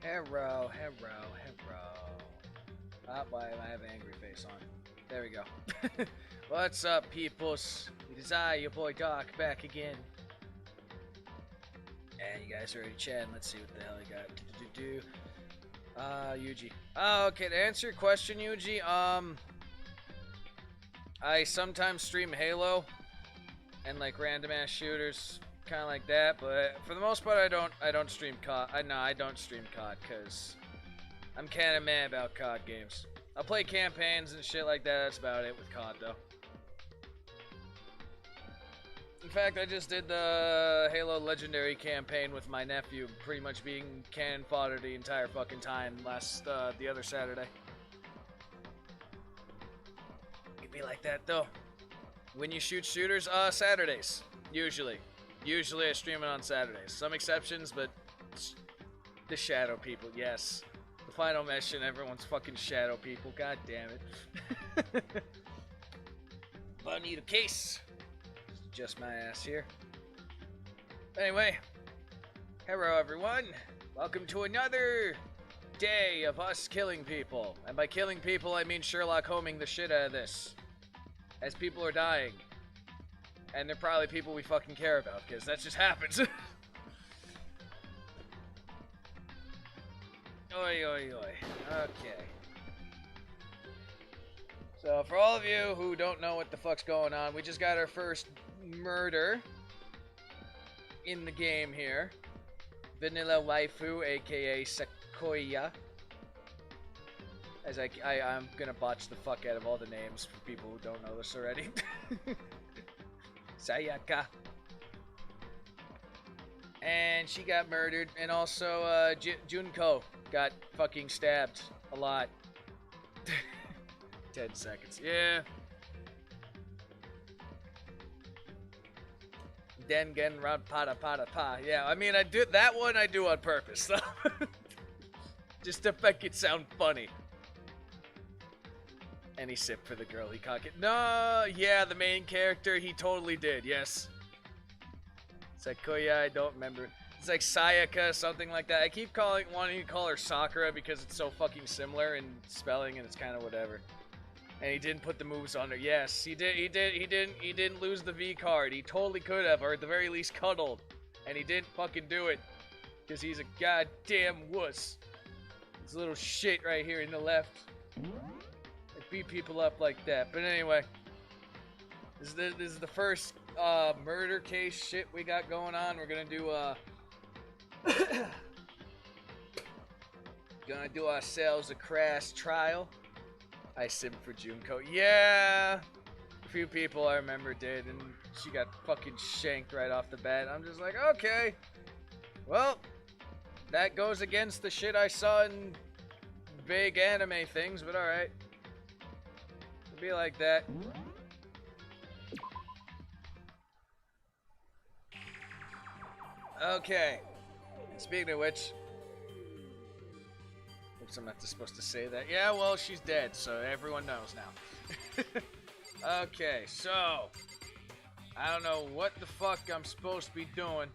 Hello. Ah, why I have an angry face on. There we go. What's up, peoples? It is I, your boy Doc, back again. And you guys are already chatting. Let's see what the hell I got. Yuji. Oh, okay, to answer your question, Yuji, I sometimes stream Halo and like random ass shooters, kind of like that, but for the most part, I don't stream COD. I don't stream COD because I'm kind of mad about COD games. I'll play campaigns and shit like that. That's about it with COD, though. In fact, I just did the Halo Legendary campaign with my nephew, pretty much being cannon fodder the entire fucking time the other Saturday. It'd be like that, though. When you shoot shooters, Saturdays, usually. Usually I stream it on Saturdays. Some exceptions, but the shadow people, yes. The final mission, everyone's fucking shadow people, god damn it. But I need a case. Just my ass here. Anyway, hello everyone. Welcome to another day of us killing people. And by killing people, I mean Sherlock Holming the shit out of this. As people are dying. And they're probably people we fucking care about, because that just happens. Oi, oi, oi. Okay. So, for all of you who don't know what the fuck's going on, we just got our first murder in the game here. Vanilla Waifu, aka Sequoia. As I'm gonna botch the fuck out of all the names for people who don't know this already. Sayaka. And she got murdered, and also Junko got fucking stabbed a lot. 10 seconds. Yeah. Dengen round pada pada pa. Yeah, I mean I do that one I do on purpose. So. Just to make it sound funny. Any sip for the girl he cock it. No, yeah, the main character, he totally did, yes. Sequoia, I don't remember. It's like Sayaka, something like that. I keep wanting to call her Sakura because it's so fucking similar in spelling and it's kind of whatever. And he didn't put the moves on her. Yes, he did. He didn't lose the V card. He totally could have, or at the very least cuddled. And he didn't fucking do it. Because he's a goddamn wuss. This little shit right here in the left. Beat people up like that. But anyway, this is the first murder case shit we got going on. We're gonna do ourselves a crass trial. I sim for Junko. Yeah, a few people I remember did, and she got fucking shanked right off the bat. I'm just like, okay, well, that goes against the shit I saw in vague anime things, but all right. Be like that. Okay. Speaking of which, oops, I'm not supposed to say that. Yeah, well, she's dead, so everyone knows now. Okay, so I don't know what the fuck I'm supposed to be doing.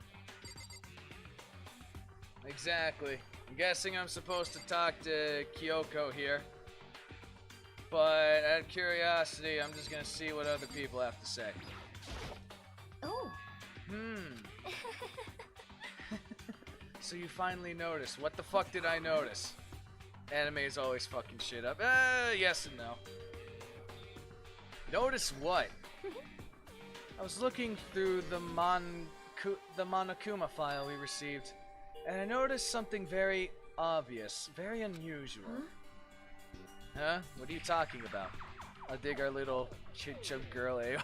Exactly. I'm guessing I'm supposed to talk to Kyoko here. But out of curiosity, I'm just gonna see what other people have to say. Oh. So you finally noticed. What the fuck did I notice? Anime is always fucking shit up. Yes and no. Notice what? I was looking through the Monokuma file we received, and I noticed something very obvious, very unusual. Huh? What are you talking about? I'll dig our little chip girl AOE.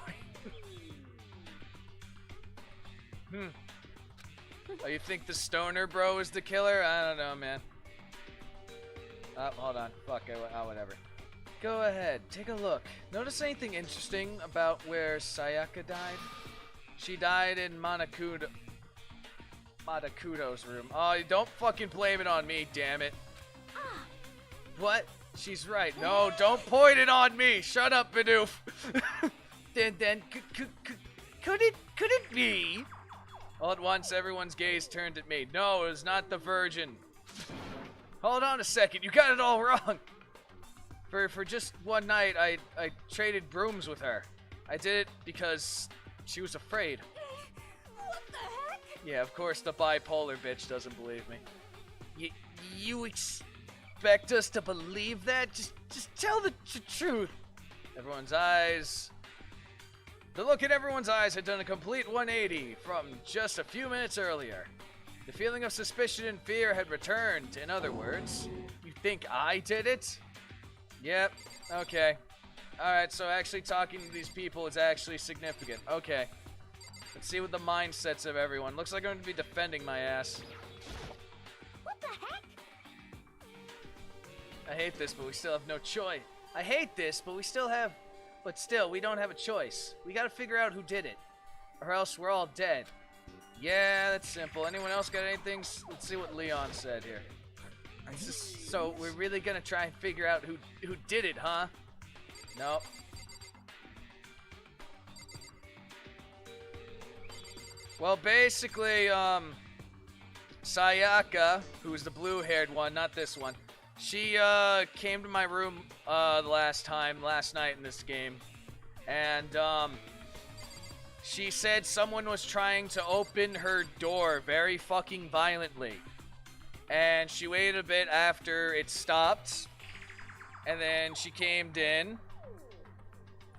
Oh, you think the stoner bro is the killer? I don't know, man. Oh, hold on. Fuck, whatever. Go ahead, take a look. Notice anything interesting about where Sayaka died? She died in Madakudo's room. Oh, don't fucking blame it on me, damn it. What? She's right. No, don't point it on me. Shut up, Bidoof. Then could it be? All at once, everyone's gaze turned at me. No, it was not the virgin. Hold on a second, you got it all wrong. For just one night, I traded brooms with her. I did it because she was afraid. What the heck? Yeah, of course the bipolar bitch doesn't believe me. You expect us to believe that? Just tell the truth. Everyone's eyes. The look in everyone's eyes had done a complete 180 from just a few minutes earlier. The feeling of suspicion and fear had returned. In other words, you think I did it? Yep. Okay. Alright, so actually talking to these people is actually significant. Okay. Let's see what the mindsets of everyone. Looks like I'm going to be defending my ass. What the heck? I hate this, but we still have no choice. I hate this, but we still have... But still, we don't have a choice. We gotta figure out who did it. Or else we're all dead. Yeah, that's simple. Anyone else got anything? Let's see what Leon said here. So we're really gonna try and figure out who did it, huh? No. Well, basically, Sayaka, who's the blue-haired one, not this one, she came to my room last night in this game, and she said someone was trying to open her door very fucking violently. And she waited a bit after it stopped, and then she came in.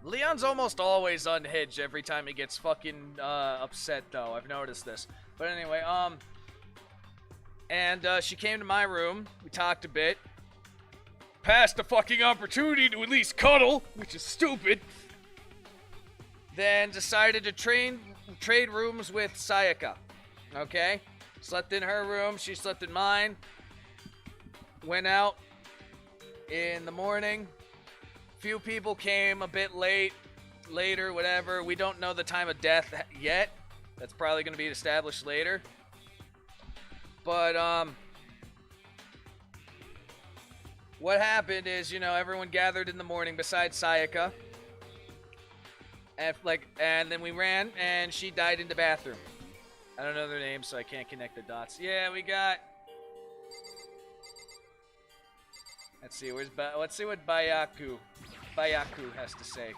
Leon's almost always unhinged every time he gets fucking upset, though. I've noticed this. But anyway, she came to my room. We talked a bit. Passed the fucking opportunity to at least cuddle, which is stupid. Then decided to trade rooms with Sayaka. Okay? Slept in her room, she slept in mine. Went out in the morning. Few people came a bit later, whatever. We don't know the time of death yet. That's probably going to be established later. But, what happened is, everyone gathered in the morning besides Sayaka. And then we ran, and she died in the bathroom. I don't know their names, so I can't connect the dots. Yeah, we got... Let's see what Bayaku has to say.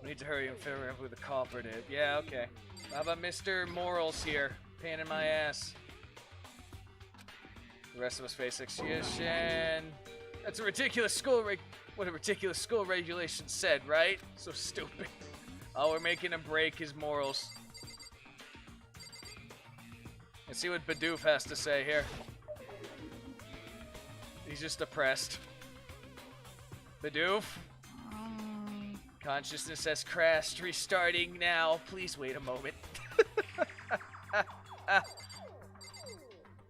We need to hurry and figure out who the culprit is. Yeah, okay. How about Mr. Morals here? Pain in my ass. The rest of us face execution. That's a ridiculous what a ridiculous school regulation said, right? So stupid. Oh, we're making him break his morals. Let's see what Bidoof has to say here. He's just depressed. Bidoof? Consciousness has crashed. Restarting now. Please wait a moment.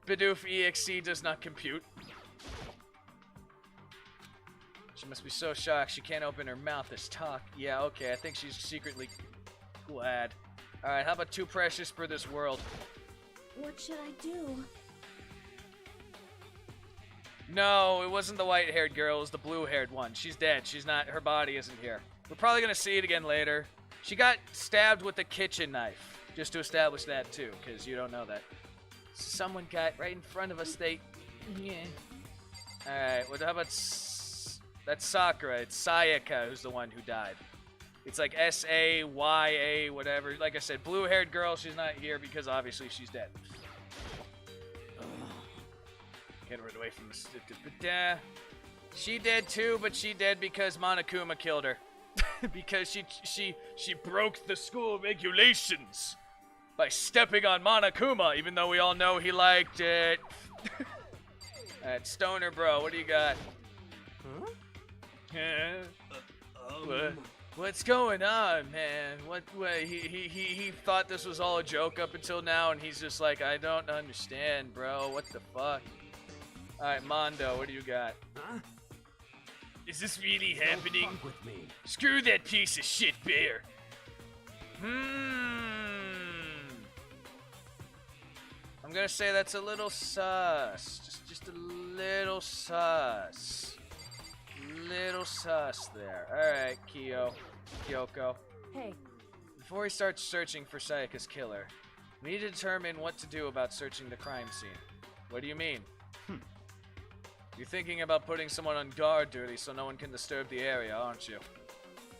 Bidoof EXE does not compute. She must be so shocked she can't open her mouth to talk. Yeah, okay, I think she's secretly glad. Alright, how about too precious for this world? What should I do? No, it wasn't the white-haired girl, it was the blue-haired one. She's dead. She's not, her body isn't here. We're probably gonna see it again later. She got stabbed with a kitchen knife, just to establish that too, because you don't know that. Someone got right in front of us, yeah. Alright, well, how about... That's Sakura. It's Sayaka who's the one who died. It's like S-A-Y-A, whatever. Like I said, blue-haired girl, she's not here because obviously she's dead. Get her away from the... She dead too, but she dead because Monokuma killed her. Because she broke the school regulations by stepping on Monokuma, even though we all know he liked it. Alright, Stoner Bro, what do you got? Huh? What's going on, man? What he thought this was all a joke up until now, and he's just like, I don't understand, bro. What the fuck? Alright, Mondo, what do you got? Huh? Is this really happening? Fuck with me. Screw that piece of shit bear. I'm gonna say that's a little sus. Just a little sus. Little sus there. Alright, Kyoko. Hey, Before we start searching for Sayaka's killer, we need to determine what to do about searching the crime scene. What do you mean? You're thinking about putting someone on guard duty so no one can disturb the area, aren't you?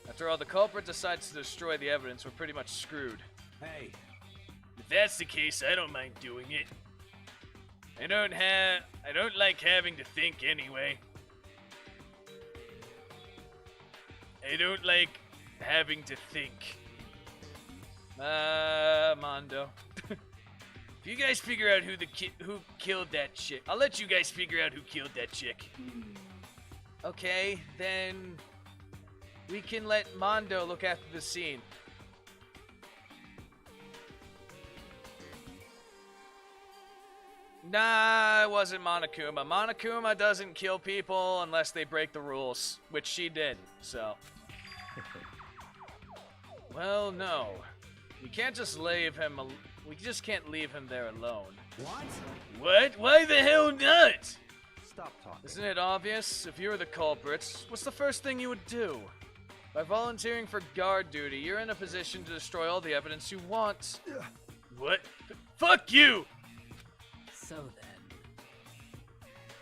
After all, the culprit decides to destroy the evidence, we're pretty much screwed. Hey. If that's the case, I don't mind doing it. I don't like having to think anyway. I don't like having to think. Mondo. If you guys figure out who killed that chick, I'll let you guys figure out who killed that chick. Okay, then we can let Mondo look after the scene. Nah, it wasn't Monokuma. Monokuma doesn't kill people unless they break the rules, which she did, so. Well, no. We can't just leave him. We just can't leave him there alone. What? What? Why the hell not? Stop talking. Isn't it obvious? If you were the culprits, what's the first thing you would do? By volunteering for guard duty, you're in a position to destroy all the evidence you want. What? Fuck you! So then.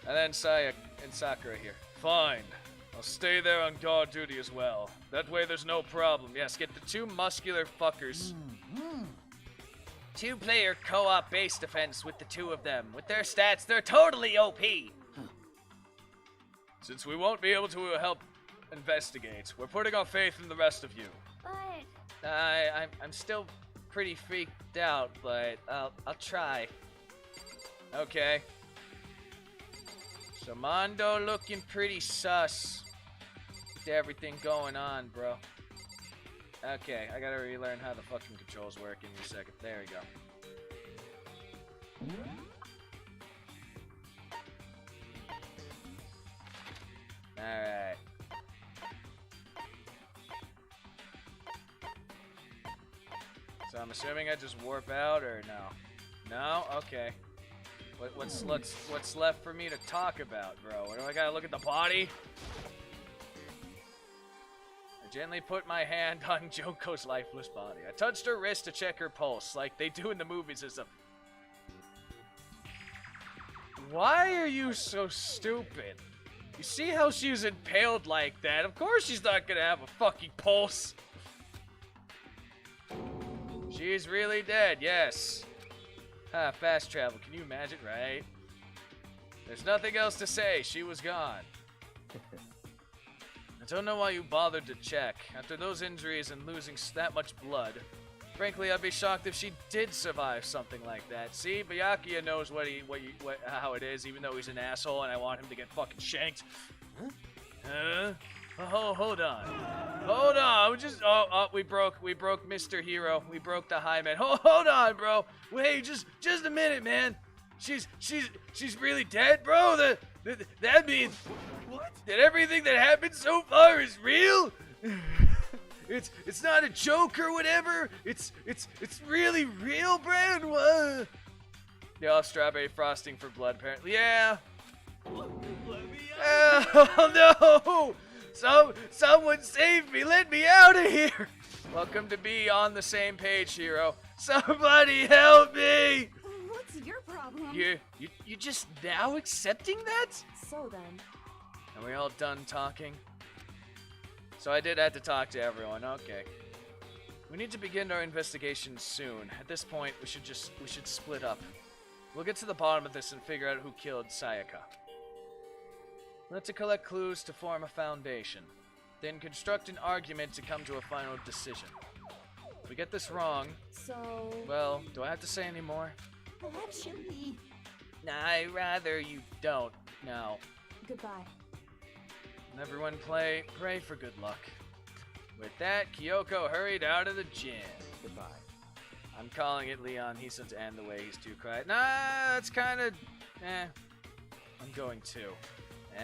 And then Saya and Sakura here. Fine. I'll stay there on guard duty as well. That way there's no problem. Yes, get the two muscular fuckers. Two-player co-op base defense with the two of them. With their stats, they're totally OP. Since we won't be able to help investigate, we're putting our faith in the rest of you. But I'm still pretty freaked out, but I'll try. Okay. So Mondo looking pretty sus. With everything going on, bro. Okay, I gotta relearn how the fucking controls work in a second. There we go. Alright. So I'm assuming I just warp out, or no? No? Okay. What's left for me to talk about, bro? What do I gotta look at the body? I gently put my hand on Joko's lifeless body. I touched her wrist to check her pulse, like they do in the movies as a... Why are you so stupid? You see how she's impaled like that? Of course she's not gonna have a fucking pulse. She's really dead, yes. Ah, fast travel, can you imagine, right? There's nothing else to say, she was gone. I don't know why you bothered to check. After those injuries and losing that much blood, frankly, I'd be shocked if she did survive something like that. See, Byakuya knows how it is, even though he's an asshole and I want him to get fucking shanked. Huh? Oh, hold on. Hold on. We broke Mr. Hero. We broke the high man. Hold on, bro. Wait, just a minute, man. She's really dead, bro. That means What? that everything that happened so far is real. It's not a joke or whatever. It's really real, Brad. What? They all have strawberry frosting for blood, apparently. Yeah. Let me Oh no! Someone save me! Let me out of here! Welcome to be on the same page, Hero. Somebody help me! what's your problem? You just now accepting that? So then. Are we all done talking? So I did have to talk to everyone. Okay. We need to begin our investigation soon. At this point, we should split up. We'll get to the bottom of this and figure out who killed Sayaka. Let's collect clues to form a foundation. Then construct an argument to come to a final decision. If we get this wrong, So. well, do I have to say any more? Actually. Nah, I'd rather you don't. No. Goodbye. And everyone pray for good luck. With that, Kyoko hurried out of the gym. Goodbye. I'm calling it Leon. He said to end the way he's too quiet. Nah, it's kind of... I'm going too.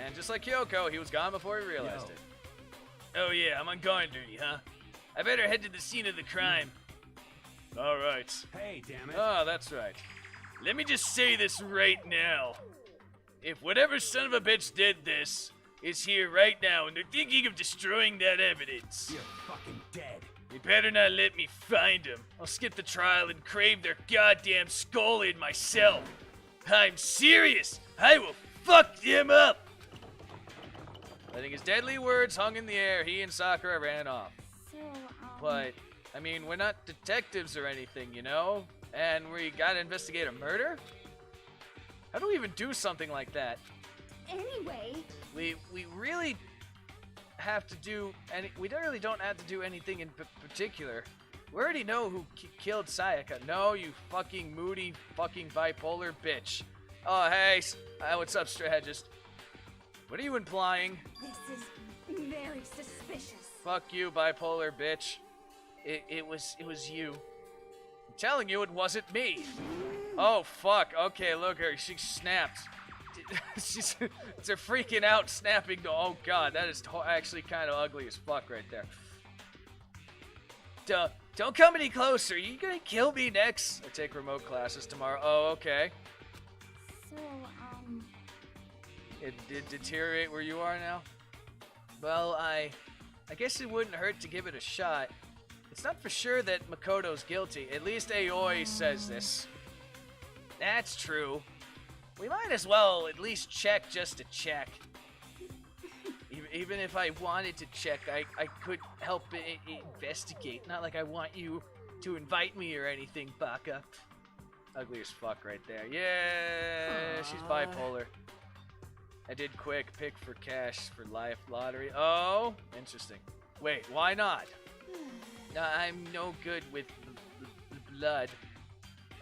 And just like Kyoko, he was gone before he realized Yo. it. Oh yeah, I'm on guard duty, huh? I better head to the scene of the crime. Alright. Hey, damn it. Oh, that's right. Let me just say this right now. If whatever son of a bitch did this is here right now and they're thinking of destroying that evidence, You're fucking dead. you better not let me find them. I'll skip the trial and crave their goddamn skull in myself. I'm serious. I will fuck them up. Letting his deadly words hung in the air, he and Sakura ran off. So, But, I mean, we're not detectives or anything, you know? And we gotta investigate a murder? How do we even do something like that? Anyway, We really have to do we really don't have to do anything in particular. We already know who killed Sayaka. No, you fucking moody fucking bipolar bitch. Oh, hey, what's up, strategist? What are you implying? this is very suspicious. Fuck you, bipolar bitch. It was you. I'm telling you, it wasn't me. Oh fuck. Okay, look her. She snapped. They're freaking out, snapping. Oh god, that is actually kind of ugly as fuck right there. Don't come any closer. You gonna kill me next? I take remote classes tomorrow. Oh, okay. So, It did deteriorate where you are now? Well, I guess it wouldn't hurt to give it a shot. It's not for sure that Makoto's guilty. At least Aoi says this. That's true. We might as well at least check just to check. Even if I wanted to check, I could help investigate. Not like I want you to invite me or anything, Baka. Ugly as fuck right there. Yeah, she's bipolar. I did quick pick for cash for life lottery. Oh, interesting. Wait, why not? I'm no good with the blood.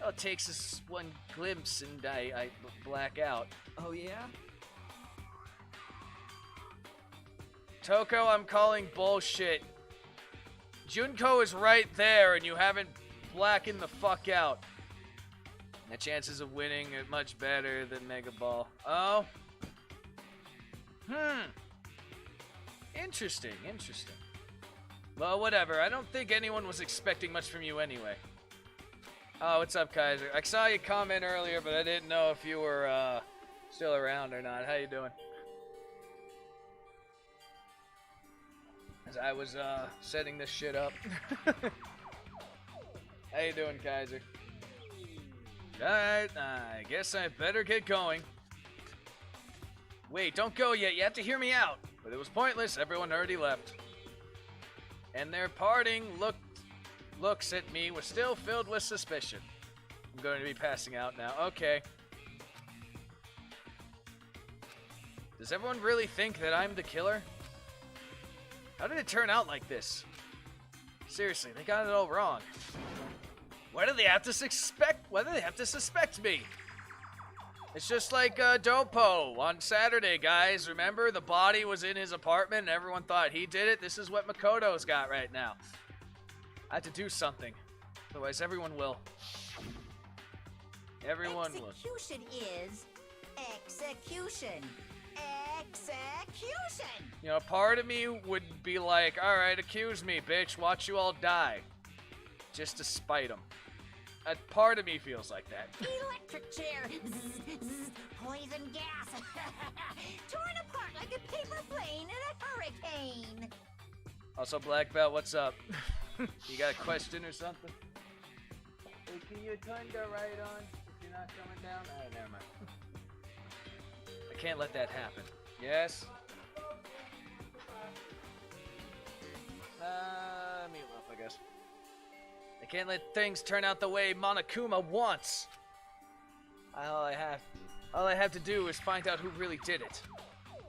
All it takes is one glimpse and I black out. Oh yeah? Toko, I'm calling bullshit. Junko is right there and you haven't blackened the fuck out. The chances of winning are much better than Mega Ball. Oh? Interesting. Well, whatever. I don't think anyone was expecting much from you anyway. Oh, what's up, Kaiser? I saw you comment earlier, but I didn't know if you were still around or not. How you doing? As I was setting this shit up. How you doing, Kaiser? Alright, I guess I better get going. Wait, don't go yet. You have to hear me out. But it was pointless. Everyone already left. And their parting looks at me was still filled with suspicion. I'm going to be passing out now. Okay. Does everyone really think that I'm the killer? How did it turn out like this? Seriously, they got it all wrong. Why do they have to suspect me? It's just like Dopo on Saturday, guys. Remember, the body was in his apartment and everyone thought he did it? This is what Makoto's got right now. I have to do something. Otherwise, everyone will. Everyone will. Execution is execution. Execution! You know, part of me would be like, alright, accuse me, bitch. Watch you all die. Just to spite them. A part of me feels like that. Electric chair. Zzz, zzz, poison gas. Torn apart like a paper plane in a hurricane. Also, Black Belt, what's up? You got a question or something? Hey, can you turn the right on if you're not coming down? Alright, never mind. I can't let that happen. Yes? Meatloaf, I guess. I can't let things turn out the way Monokuma wants. All I have to do is find out who really did it.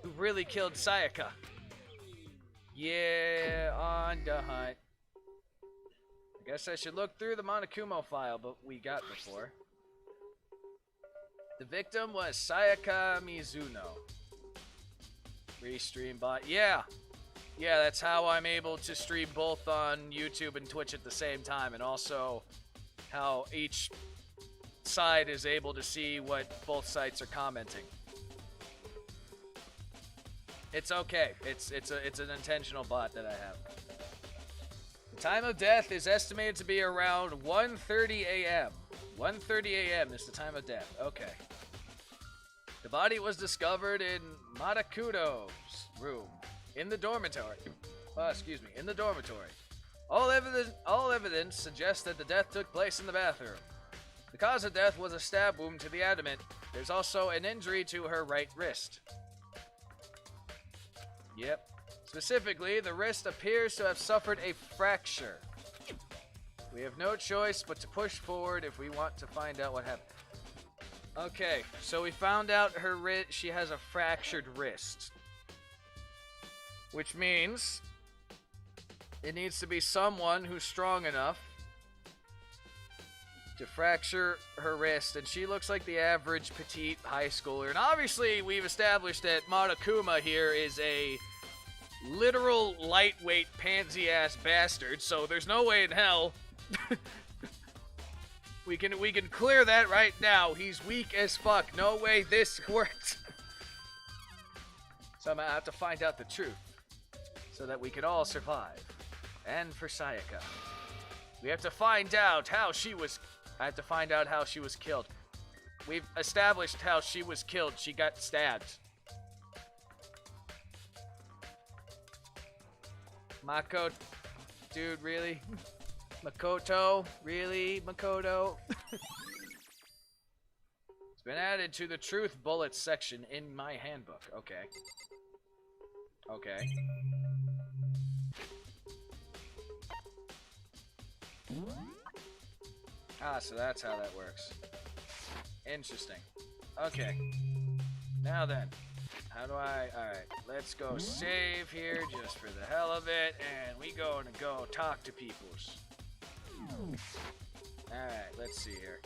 Who really killed Sayaka. Yeah, on the hunt. I guess I should look through the Monokuma file, but we got before. The victim was Sayaka Mizuno. Restream bot. Yeah, that's how I'm able to stream both on YouTube and Twitch at the same time, and also how each side is able to see what both sites are commenting. It's okay. It's an intentional bot that I have. The time of death is estimated to be around 1:30 a.m. 1:30 a.m. is the time of death. Okay. The body was discovered in Matakudo's room, in the dormitory. In the dormitory. All evidence suggests that the death took place in the bathroom. The cause of death was a stab wound to the abdomen. There's also an injury to her right wrist. Yep. Specifically, the wrist appears to have suffered a fracture. We have no choice but to push forward if we want to find out what happened. Okay, so we found out her wrist. She has a fractured wrist. Which means it needs to be someone who's strong enough to fracture her wrist, and she looks like the average petite high schooler. And obviously, we've established that Monokuma here is a literal lightweight pansy-ass bastard, so there's no way in hell we can clear that right now. He's weak as fuck. No way this works. So I'm gonna have to find out the truth so that we can all survive. And for Sayaka, we have to find out how she was. I have to find out how she was killed. We've established how she was killed. She got stabbed. Mako, dude, really? Makoto, really? Makoto? It's been added to the truth bullets section in my handbook. Okay. Okay. Ah, so that's how that works. Interesting. Okay. Now then. How do I... Alright, let's go save here just for the hell of it, and we gonna go talk to peoples. Alright, let's see here.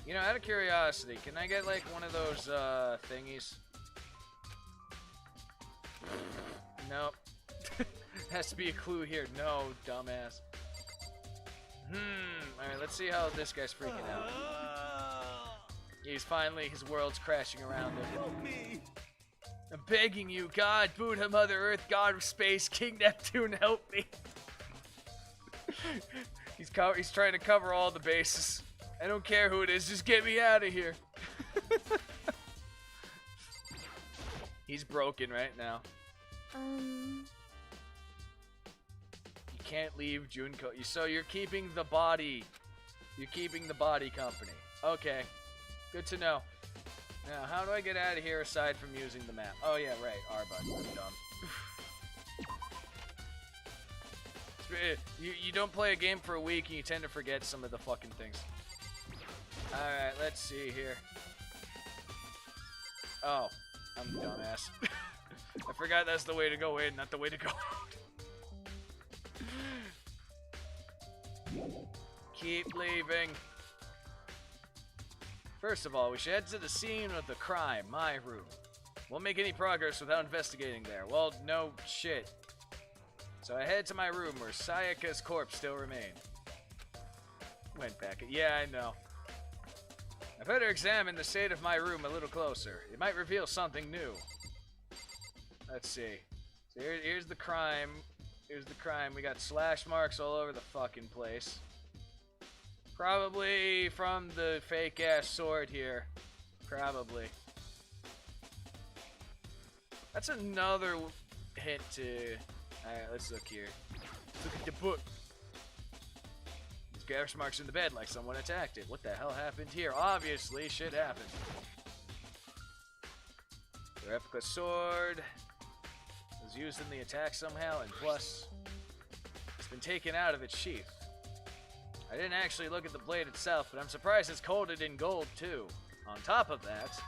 You know, out of curiosity, can I get like one of those thingies? Nope. Has to be a clue here. No, dumbass. Alright, let's see how this guy's freaking out. He's finally, his world's crashing around him. Help me! I'm begging you, God, Buddha, Mother Earth, God of Space, King Neptune, help me. He's trying to cover all the bases. I don't care who it is, just get me out of here. He's broken right now. You can't leave Junko. So you're keeping the body. You're keeping the body company. Okay. Good to know. Now, how do I get out of here aside from using the map? Oh, yeah, right. R button. I'm dumb. You don't play a game for a week and you tend to forget some of the fucking things. Alright, let's see here. Oh, I'm a dumbass. I forgot that's the way to go in, not the way to go out. Keep leaving. First of all, we should head to the scene of the crime, my room. Won't make any progress without investigating there. Well, no shit. So I head to my room where Sayaka's corpse still remained. Went back. Yeah, I know. I better examine the state of my room a little closer. It might reveal something new. Let's see. So here's the crime. Here's the crime. We got slash marks all over the fucking place. Probably from the fake-ass sword here. Probably. That's another hint to... Alright, let's look here. Let's look at the book. There's gash marks in the bed like someone attacked it. What the hell happened here? Obviously, shit happened. The replica sword was used in the attack somehow, and plus, it's been taken out of its sheath. I didn't actually look at the blade itself, but I'm surprised it's coated in gold, too. On top of that,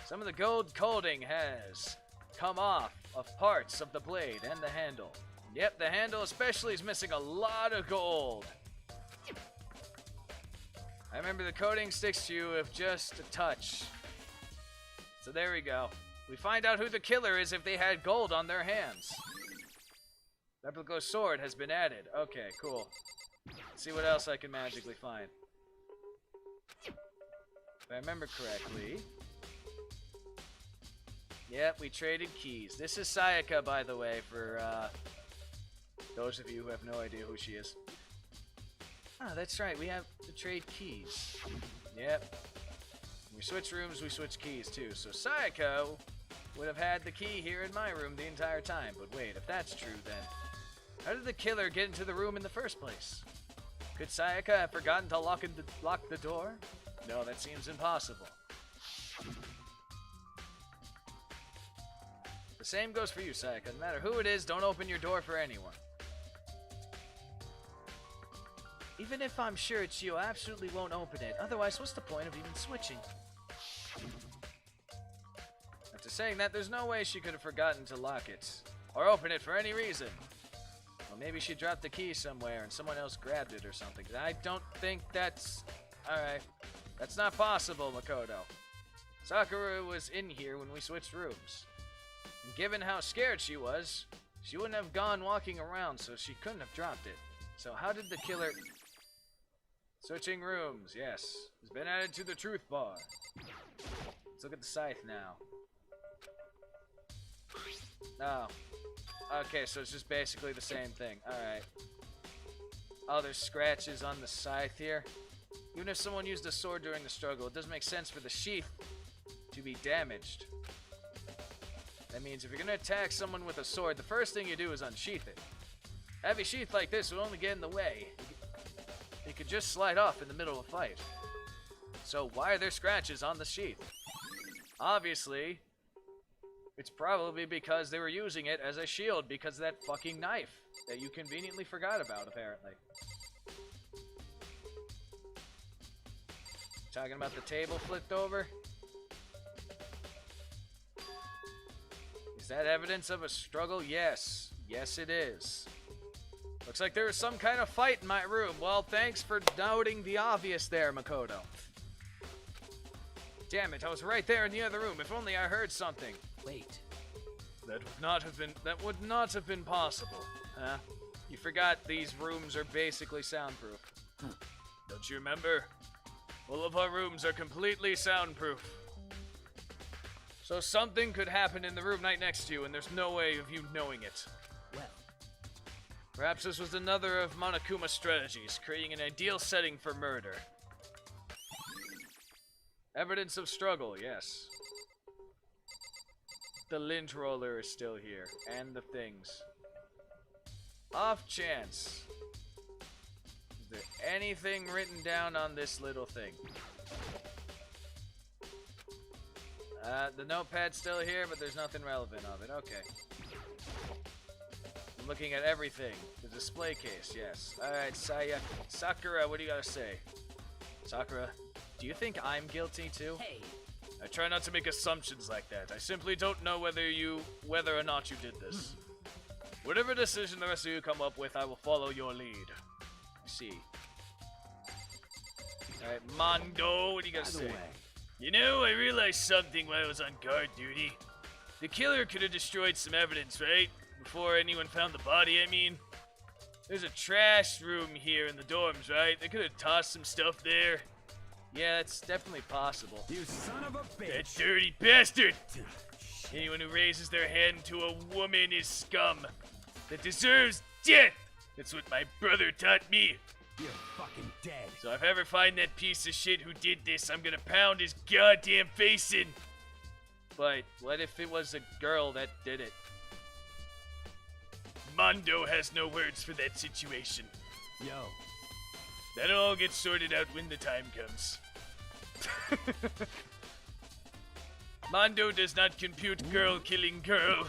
some of the gold coating has come off of parts of the blade and the handle. Yep, the handle especially is missing a lot of gold. I remember the coating sticks to you with just a touch. So there we go. We find out who the killer is if they had gold on their hands. Replica sword has been added. Okay, cool. Let's see what else I can magically find. If I remember correctly... Yep, we traded keys. This is Sayaka, by the way, for those of you who have no idea who she is. Ah, that's right, we have to trade keys. Yep. When we switch rooms, we switch keys too. So Sayaka would have had the key here in my room the entire time. But wait, if that's true, then how did the killer get into the room in the first place? Could Sayaka have forgotten to lock the door? No, that seems impossible. The same goes for you, Sayaka. No matter who it is, don't open your door for anyone. Even if I'm sure it's you, I absolutely won't open it. Otherwise, what's the point of even switching? After saying that, there's no way she could have forgotten to lock it. Or open it for any reason. Well, maybe she dropped the key somewhere and someone else grabbed it or something. I don't think that's... Alright. That's not possible, Makoto. Sakura was in here when we switched rooms. And given how scared she was, she wouldn't have gone walking around, so she couldn't have dropped it. So how did the killer... Switching rooms, yes. Has been added to the truth bar. Let's look at the scythe now. Oh. Okay, so it's just basically the same thing. Alright. Oh, there's scratches on the scythe here. Even if someone used a sword during the struggle, it doesn't make sense for the sheath to be damaged. That means if you're going to attack someone with a sword, the first thing you do is unsheath it. A heavy sheath like this would only get in the way. It could just slide off in the middle of a fight. So why are there scratches on the sheath? Obviously, it's probably because they were using it as a shield because of that fucking knife that you conveniently forgot about, apparently. Talking about the table flipped over? Is that evidence of a struggle? Yes. Yes, it is. Looks like there was some kind of fight in my room. Well, thanks for doubting the obvious there, Makoto. Damn it, I was right there in the other room. If only I heard something. Wait. That would not have been possible. Huh? You forgot these rooms are basically soundproof. Don't you remember? All of our rooms are completely soundproof. So something could happen in the room right next to you, and there's no way of you knowing it. Well. Perhaps this was another of Monokuma's strategies, creating an ideal setting for murder. Evidence of struggle, yes. The lint roller is still here, and the things. Off chance. Is there anything written down on this little thing? The notepad's still here, but there's nothing relevant of it. Okay. I'm looking at everything. The display case, yes. Alright, Sakura, what do you gotta say? Sakura, do you think I'm guilty too? Hey. I try not to make assumptions like that. I simply don't know whether or not you did this. Whatever decision the rest of you come up with, I will follow your lead. I see. Alright, Mondo, what do you gotta say? You know, I realized something while I was on guard duty. The killer could have destroyed some evidence, right? Before anyone found the body, I mean. There's a trash room here in the dorms, right? They could have tossed some stuff there. Yeah, it's definitely possible. You son of a bitch! That dirty bastard! Anyone who raises their hand to a woman is scum. That deserves death! That's what my brother taught me. You're fucking dead. So if I ever find that piece of shit who did this, I'm gonna pound his goddamn face in. But what if it was a girl that did it? Mondo has no words for that situation. Yo. That'll all get sorted out when the time comes. Mondo does not compute girl killing girl.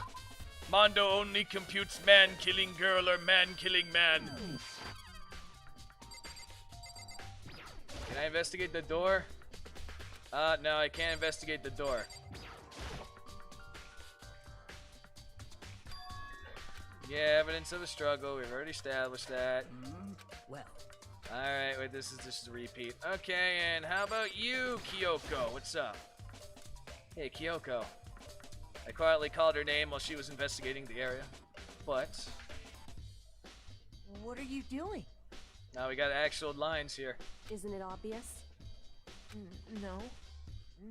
Mondo only computes man killing girl or man killing man. Can I investigate the door? No, I can't investigate the door. Yeah, evidence of a struggle. We've already established that. Well. Alright, wait, this is a repeat. Okay, and how about you, Kyoko? What's up? Hey, Kyoko. I quietly called her name while she was investigating the area. But What are you doing? now we got actual lines here. Isn't it obvious? No,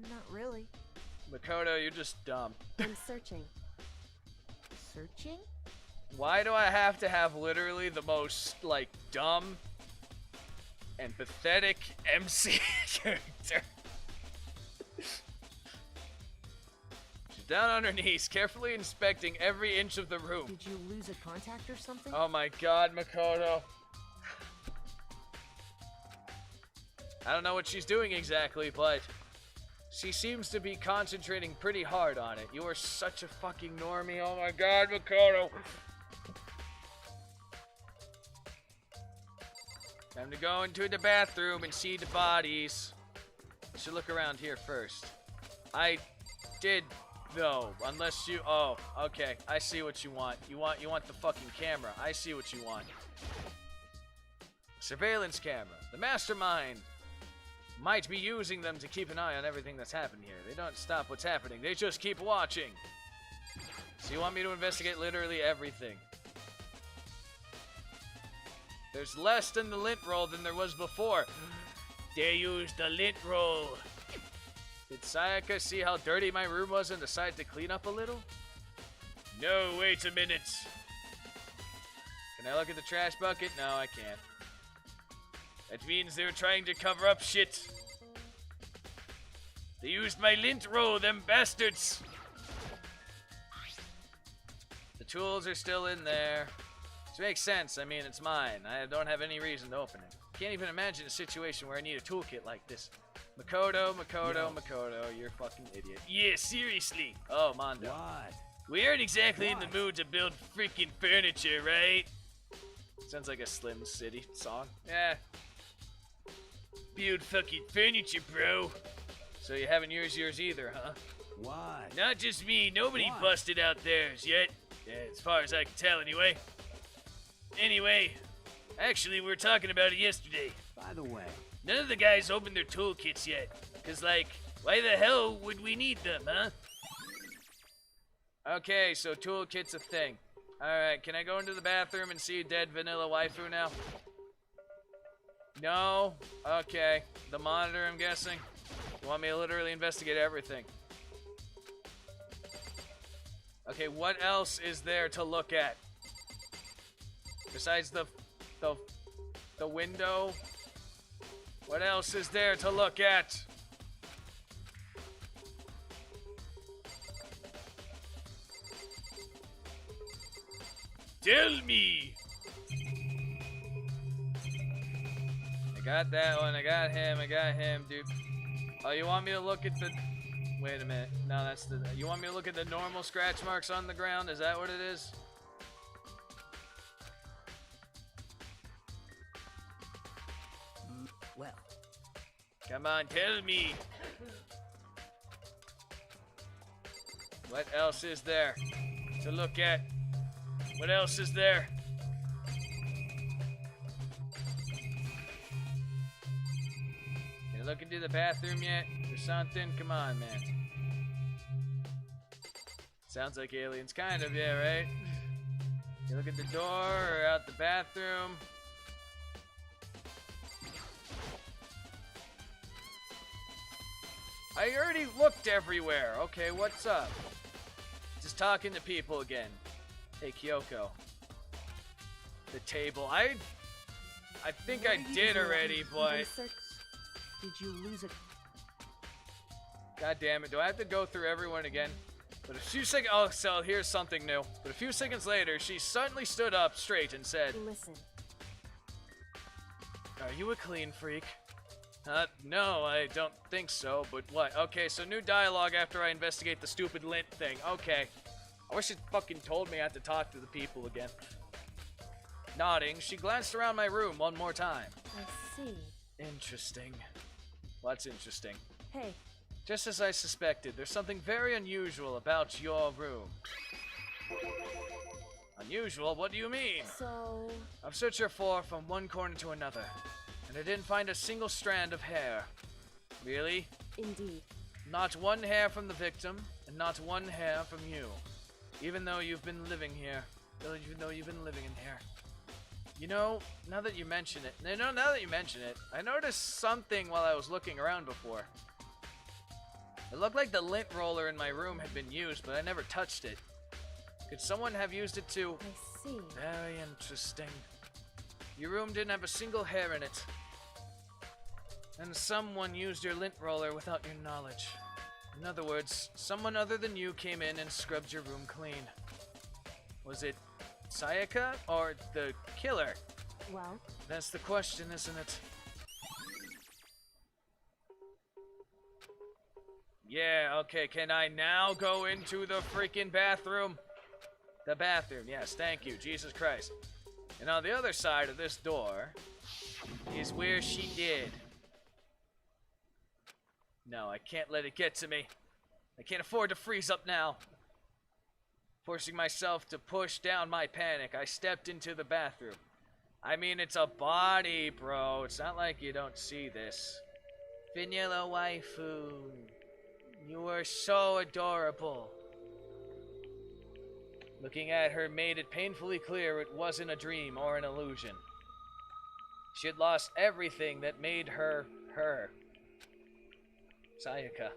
not really. Makoto, you're just dumb. I'm searching. Searching? Why do I have to have literally the most, like, dumb and pathetic MC character? She's down on her knees, carefully inspecting every inch of the room. Did you lose a contact or something? Oh my god, Makoto. I don't know what she's doing exactly, but she seems to be concentrating pretty hard on it. You are such a fucking normie. Oh my god, Makoto. Time to go into the bathroom and see the bodies. I should look around here first. I did, though, unless you... Oh, okay. I see what you want. You want the fucking camera. I see what you want. Surveillance camera. The mastermind might be using them to keep an eye on everything that's happened here. They don't stop what's happening. They just keep watching. So you want me to investigate literally everything. There's less than the lint roll than there was before. They used the lint roll. Did Sayaka see how dirty my room was and decide to clean up a little? No, wait a minute. Can I look at the trash bucket? No, I can't. That means they were trying to cover up shit. They used my lint roll, them bastards. The tools are still in there. Which makes sense. I mean, it's mine. I don't have any reason to open it. Can't even imagine a situation where I need a toolkit like this. Makoto, you're a fucking idiot. Yeah, seriously. Oh, Mondo. What? We aren't exactly in the mood to build freaking furniture, right? Sounds like a Slim City song. Yeah. Build fucking furniture, bro. So you haven't used yours either, huh? What? Not just me. Nobody What? busted out theirs yet. Yeah, as far as I can tell, anyway. Anyway, actually, we were talking about it yesterday. By the way, None of the guys opened their toolkits yet. Cause, like, why the hell would we need them, huh? Okay, so toolkit's a thing. Alright, can I go into the bathroom and see dead vanilla waifu now? No? Okay. The monitor, I'm guessing? You want me to literally investigate everything? Okay, what else is there to look at? Besides the window? What else is there to look at? Tell me! I got that one, I got him, dude. Oh, you want me to look at the... Wait a minute. No, that's the... You want me to look at the normal scratch marks on the ground? Is that what it is? Well, Come on, tell me. What else is there to look at? What else is there? Can you look into the bathroom yet? Or something? Come on, man. Sounds like aliens, kind of, yeah, right? You look at the door or out the bathroom. I already looked everywhere. Okay, what's up? Just talking to people again. Hey, Kyoko. The table. I think I did already, but... Did you lose it? God damn it. Do I have to go through everyone again? But a few seconds... Oh, so here's something new. But a few seconds later, she suddenly stood up straight and said... Listen. Are you a clean freak? No, I don't think so, but what? Okay, so new dialogue after I investigate the stupid lint thing. Okay. I wish it fucking told me I had to talk to the people again. Nodding, she glanced around my room one more time. I see. Interesting. What's interesting? Hey, Just as I suspected, there's something very unusual about your room. Unusual? What do you mean? so... I've searched your floor from one corner to another, and I didn't find a single strand of hair. Really? Indeed. Not one hair from the victim, and not one hair from you. Even though you've been living here. Even though you've been living in here. You know, now that you mention it, I noticed something while I was looking around before. It looked like the lint roller in my room had been used, but I never touched it. Could someone have used it to... I see. Very interesting. Your room didn't have a single hair in it. And someone used your lint roller without your knowledge. In other words, someone other than you came in and scrubbed your room clean. Was it Sayaka or the killer? Well, That's the question, isn't it? Yeah, okay, can I now go into the freaking bathroom? The bathroom, yes, thank you, Jesus Christ. And on the other side of this door is where she did. No, I can't let it get to me. I can't afford to freeze up now. Forcing myself to push down my panic, I stepped into the bathroom. I mean, it's a body, bro. It's not like you don't see this. Vanilla waifu. You are so adorable. Looking at her made it painfully clear it wasn't a dream or an illusion. She had lost everything that made her, her. Sayaka.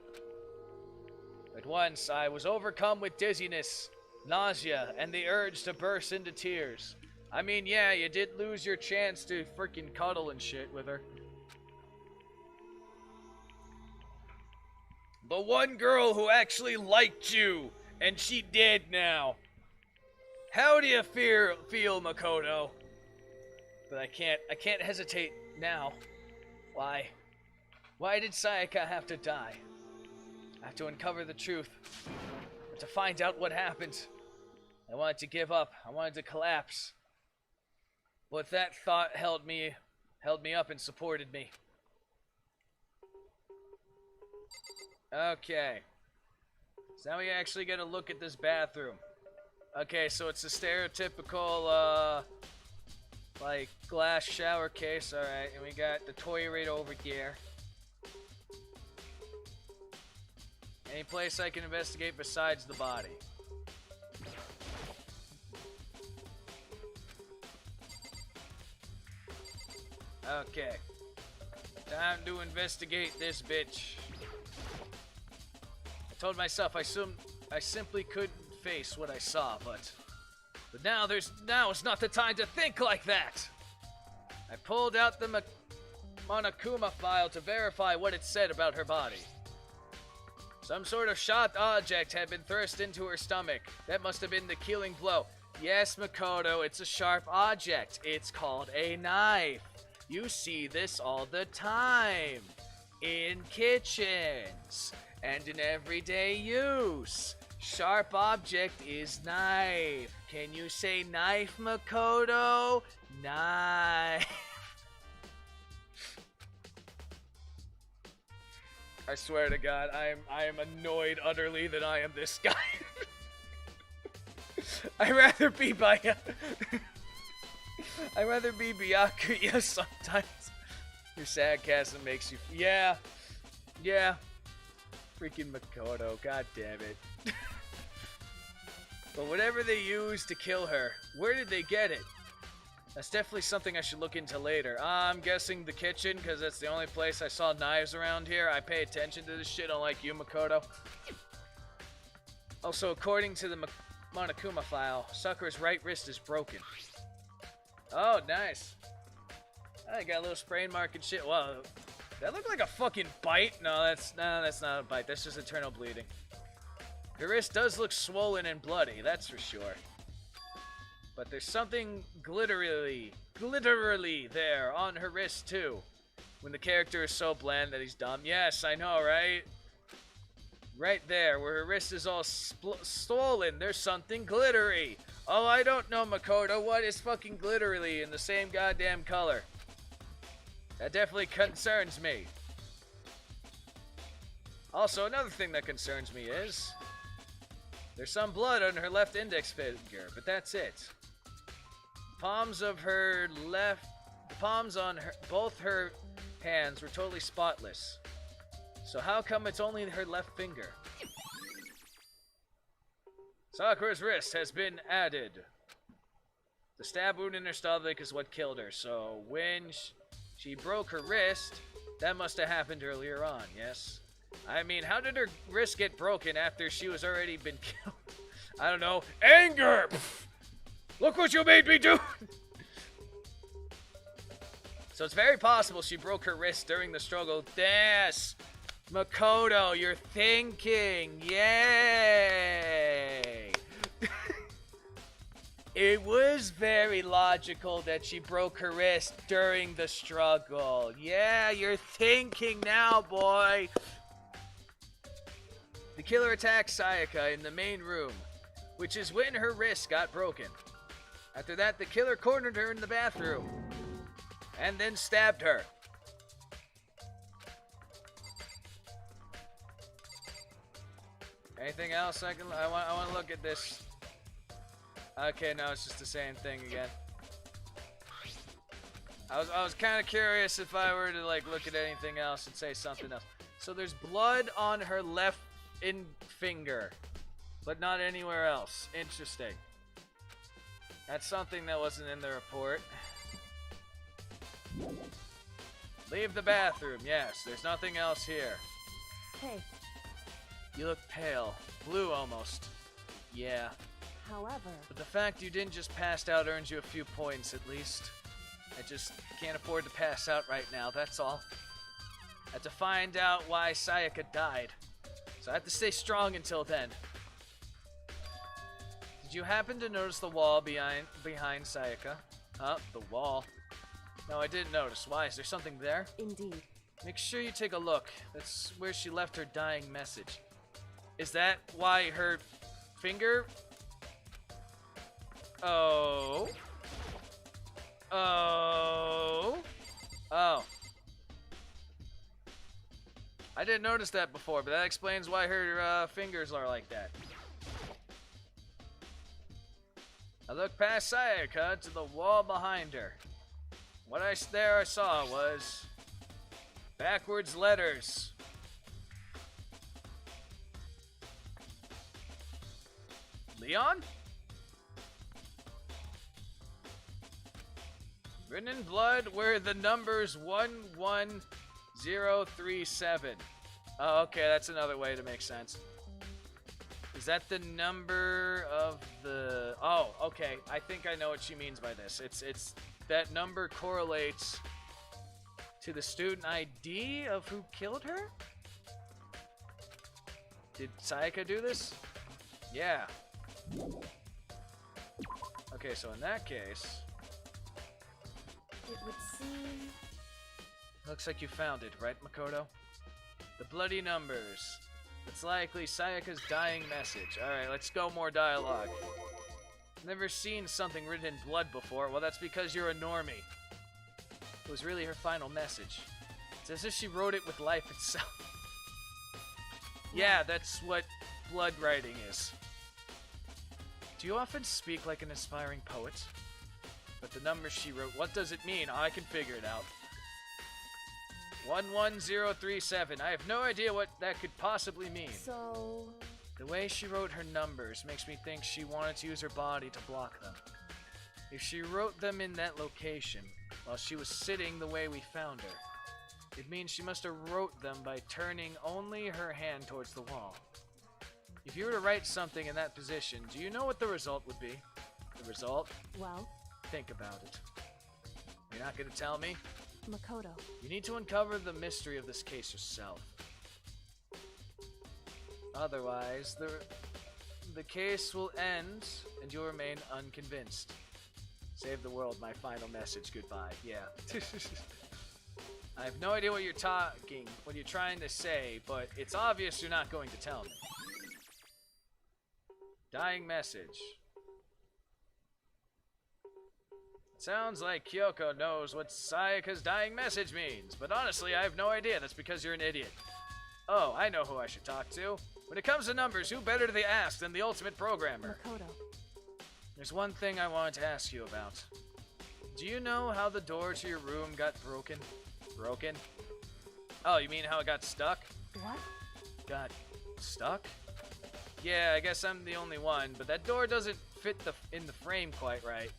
At once, I was overcome with dizziness, nausea, and the urge to burst into tears. I mean, yeah, you did lose your chance to freaking cuddle and shit with her. The one girl who actually liked you, and she did now. How do you feel, Makoto? But I can't hesitate now. Why? Why did Sayaka have to die? I have to uncover the truth. I have to find out what happened. I wanted to give up. I wanted to collapse. But that thought held me up and supported me. Okay. So now we actually get a look at this bathroom. Okay, so it's a stereotypical, like, glass shower case. Alright, and we got the toilet over here. Any place I can investigate besides the body? Okay. Time to investigate this bitch. I told myself I simply couldn't face what I saw, but now is not the time to think like that. I pulled out the Monokuma file to verify what it said about her body. Some sort of sharp object had been thrust into her stomach. That must have been the killing blow. Yes, Makoto, it's a sharp object. It's called a knife. You see this all the time. In kitchens. And in everyday use. Sharp object is knife. Can you say knife, Makoto? Knife. I swear to God, I am annoyed utterly that I am this guy. I'd rather be Byakuya sometimes. Your sarcasm makes you... Yeah. Freaking Makoto, god damn it. But whatever they used to kill her, where did they get it? That's definitely something I should look into later. I'm guessing the kitchen, because that's the only place I saw knives around here. I pay attention to this shit, unlike you, Makoto. Also, according to the Monokuma file, Sakura's right wrist is broken. Oh, nice. I got a little sprain mark and shit. Wow, that looked like a fucking bite. No, that's not a bite. That's just internal bleeding. Her wrist does look swollen and bloody, that's for sure. But there's something glitterily there on her wrist too. When the character is so bland that he's dumb. Yes, I know, right? Right there, where her wrist is all swollen, there's something glittery. Oh, I don't know, Makoto. What is fucking glittery in the same goddamn color? That definitely concerns me. Also, another thing that concerns me is... there's some blood on her left index finger, but that's it. The palms on both her hands were totally spotless. So how come it's only her left finger? Sakura's wrist has been added. The stab wound in her stomach is what killed her, so when she broke her wrist, that must have happened earlier on, yes? I mean, how did her wrist get broken after she was already been killed? I don't know. Anger! Pfft. Look what you made me do! So it's very possible she broke her wrist during the struggle. Yes! Makoto, you're thinking! Yay! It was very logical that she broke her wrist during the struggle. Yeah, you're thinking now, boy! The killer attacked Sayaka in the main room, which is when her wrist got broken. After that, the killer cornered her in the bathroom and then stabbed her. Anything else I want to look at this. Okay, no, it's just the same thing again. I was kind of curious if I were to like look at anything else and say something else. So there's blood on her left finger, but not anywhere else. Interesting. That's something that wasn't in the report. Leave the bathroom. Yes, there's nothing else here. Hey, You look pale. Blue almost. Yeah. however, But the fact you didn't just pass out earns you a few points at least. I just can't afford to pass out right now, that's all. I have to find out why Sayaka died. So I have to stay strong until then. Did you happen to notice the wall behind Sayaka? Huh? The wall? No, I didn't notice. Why? Is there something there? indeed. Make sure you take a look. That's where she left her dying message. Is that why her finger? Oh. Oh. Oh. I didn't notice that before, but that explains why her fingers are like that. I looked past Sayaka to the wall behind her. What I saw was backwards letters. Leon? Written in blood were the numbers 11037. Oh, okay, that's another way to make sense. Is that the number of the... Oh, okay. I think I know what she means by this. It's that number correlates to the student ID of who killed her? Did Sayaka do this? Yeah. Okay, so in that case... It would seem... Looks like you found it, right, Makoto? The bloody numbers. It's likely Sayaka's dying message. Alright, let's go more dialogue. Never seen something written in blood before. Well, that's because you're a normie. It was really her final message. It's as if she wrote it with life itself. Yeah, that's what blood writing is. Do you often speak like an aspiring poet? But the numbers she wrote, what does it mean? I can figure it out. 11037. I have no idea what that could possibly mean. so... The way she wrote her numbers makes me think she wanted to use her body to block them. If she wrote them in that location, while she was sitting the way we found her, it means she must have wrote them by turning only her hand towards the wall. If you were to write something in that position, do you know what the result would be? The result? Well, Think about it. You're not gonna tell me? Makoto. You need to uncover the mystery of this case yourself. Otherwise, the case will end and you'll remain unconvinced. Save the world, my final message. Goodbye. Yeah. I have no idea what you're trying to say, but it's obvious you're not going to tell me. Dying message. Sounds like Kyoko knows what Sayaka's dying message means, but honestly, I have no idea. That's because you're an idiot. Oh, I know who I should talk to. When it comes to numbers, who better to be asked than the ultimate programmer? Makoto. There's one thing I wanted to ask you about. Do you know how the door to your room got broken? Broken? Oh, you mean how it got stuck? What? Got stuck? Yeah, I guess I'm the only one, but that door doesn't fit in the frame quite right.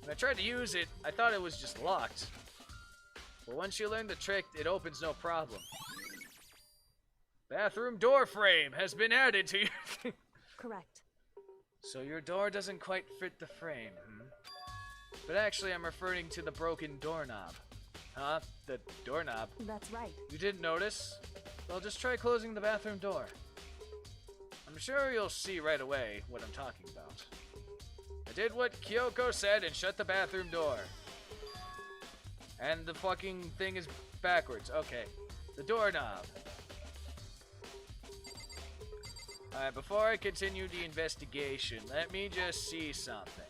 When I tried to use it, I thought it was just locked. But once you learn the trick, it opens no problem. Bathroom door frame has been added to your... Correct. So your door doesn't quite fit the frame, hmm? But actually, I'm referring to the broken doorknob. Huh? The doorknob? That's right. You didn't notice? Well, just try closing the bathroom door. I'm sure you'll see right away what I'm talking about. I did what Kyoko said and shut the bathroom door. And the fucking thing is backwards. Okay. The doorknob. Alright, before I continue the investigation, let me just see something.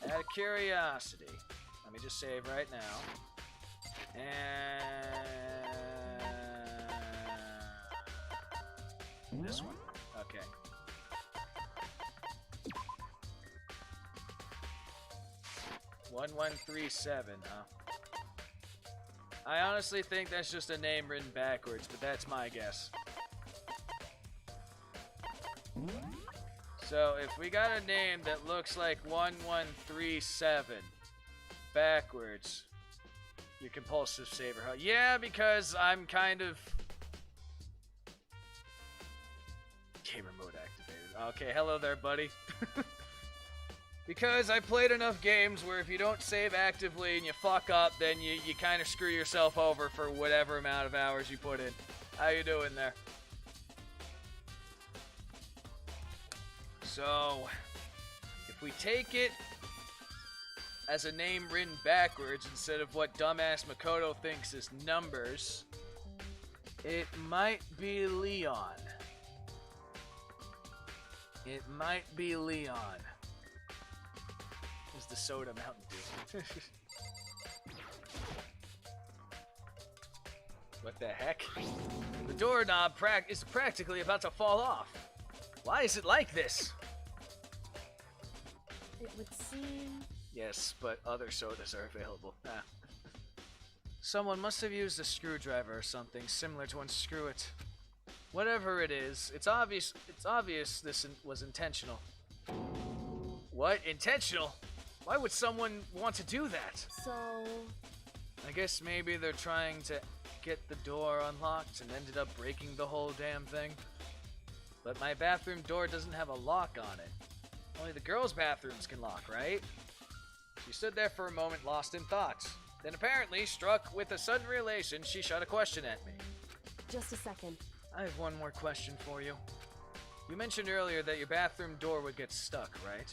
Out of curiosity, let me just save right now. And this one. Okay. One 137, huh? I honestly think that's just a name written backwards, but that's my guess. So if we got a name that looks like 1137 backwards, your compulsive saver, huh? Yeah, because I'm kind of gamer mode activated. Okay, hello there, buddy. Because I played enough games where if you don't save actively and you fuck up, then you kind of screw yourself over for whatever amount of hours you put in. How you doing there? So, if we take it as a name written backwards instead of what dumbass Makoto thinks is numbers, it might be Leon. It might be Leon. Is the soda Mountain Dew? What the heck? The doorknob is practically about to fall off. Why is it like this? It would seem... Yes, but other sodas are available. Ah. Someone must have used a screwdriver or something similar to unscrew it. Whatever it is, it's obvious this was intentional. What? Intentional? Why would someone want to do that? So... I guess maybe they're trying to get the door unlocked and ended up breaking the whole damn thing. But my bathroom door doesn't have a lock on it. Only the girls' bathrooms can lock, right? She stood there for a moment, lost in thought. Then apparently, struck with a sudden realization, she shot a question at me. Just a second. I have one more question for you. You mentioned earlier that your bathroom door would get stuck, right?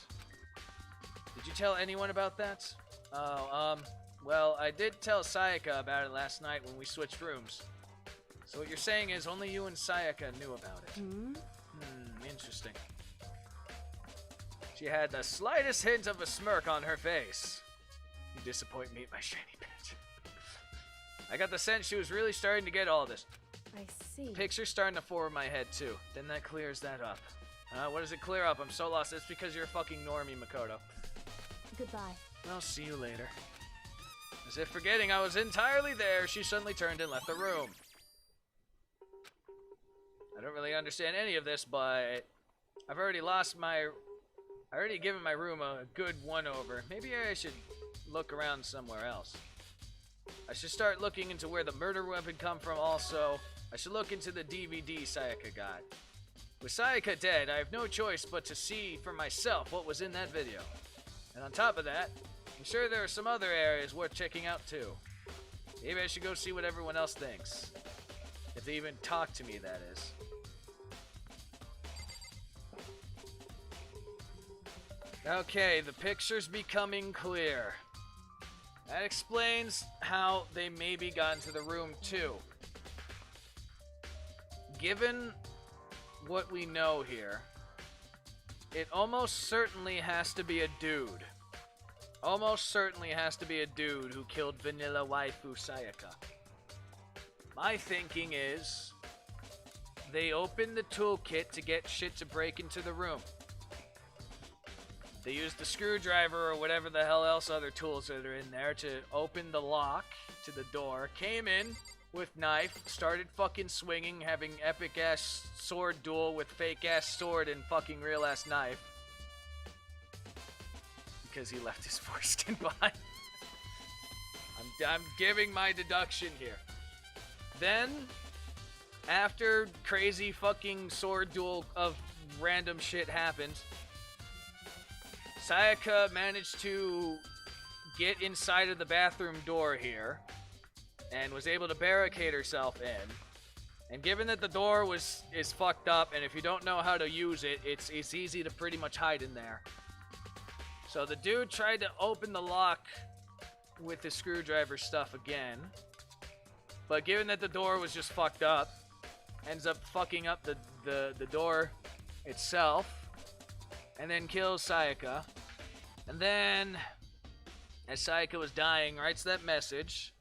Did you tell anyone about that? Oh, well, I did tell Sayaka about it last night when we switched rooms. So what you're saying is only you and Sayaka knew about it. Interesting. She had the slightest hint of a smirk on her face. You disappoint me, my shiny bitch. I got the sense she was really starting to get all this. I see. Picture's starting to form in my head, too. Then that clears that up. What does it clear up? I'm so lost. It's because you're a fucking normie, Makoto. Goodbye. I'll see you later. As if forgetting I was entirely there, she suddenly turned and left the room. I don't really understand any of this, but I've already given my room a good one-over. Maybe I should look around somewhere else. I should start looking into where the murder weapon come from also. I should look into the DVD Sayaka got. With Sayaka dead, I have no choice but to see for myself what was in that video. And on top of that, I'm sure there are some other areas worth checking out too. Maybe I should go see what everyone else thinks. If they even talk to me, that is. Okay, the picture's becoming clear. That explains how they maybe got into the room too. Given what we know here, it almost certainly has to be a dude. Almost certainly has to be a dude who killed Vanilla Waifu Sayaka. My thinking is, they opened the toolkit to get shit to break into the room. They used the screwdriver or whatever the hell else other tools that are in there to open the lock to the door, came in with knife, started fucking swinging, having epic ass sword duel with fake ass sword and fucking real ass knife. Because he left his foreskin behind. I'm giving my deduction here. Then, after crazy fucking sword duel of random shit happened, Sayaka managed to get inside of the bathroom door here and was able to barricade herself in. And given that the door is fucked up, and if you don't know how to use it, it's easy to pretty much hide in there. So the dude tried to open the lock with the screwdriver stuff again. But given that the door was just fucked up, ends up fucking up the the door itself, and then kills Sayaka. And then, as Sayaka was dying, writes that message,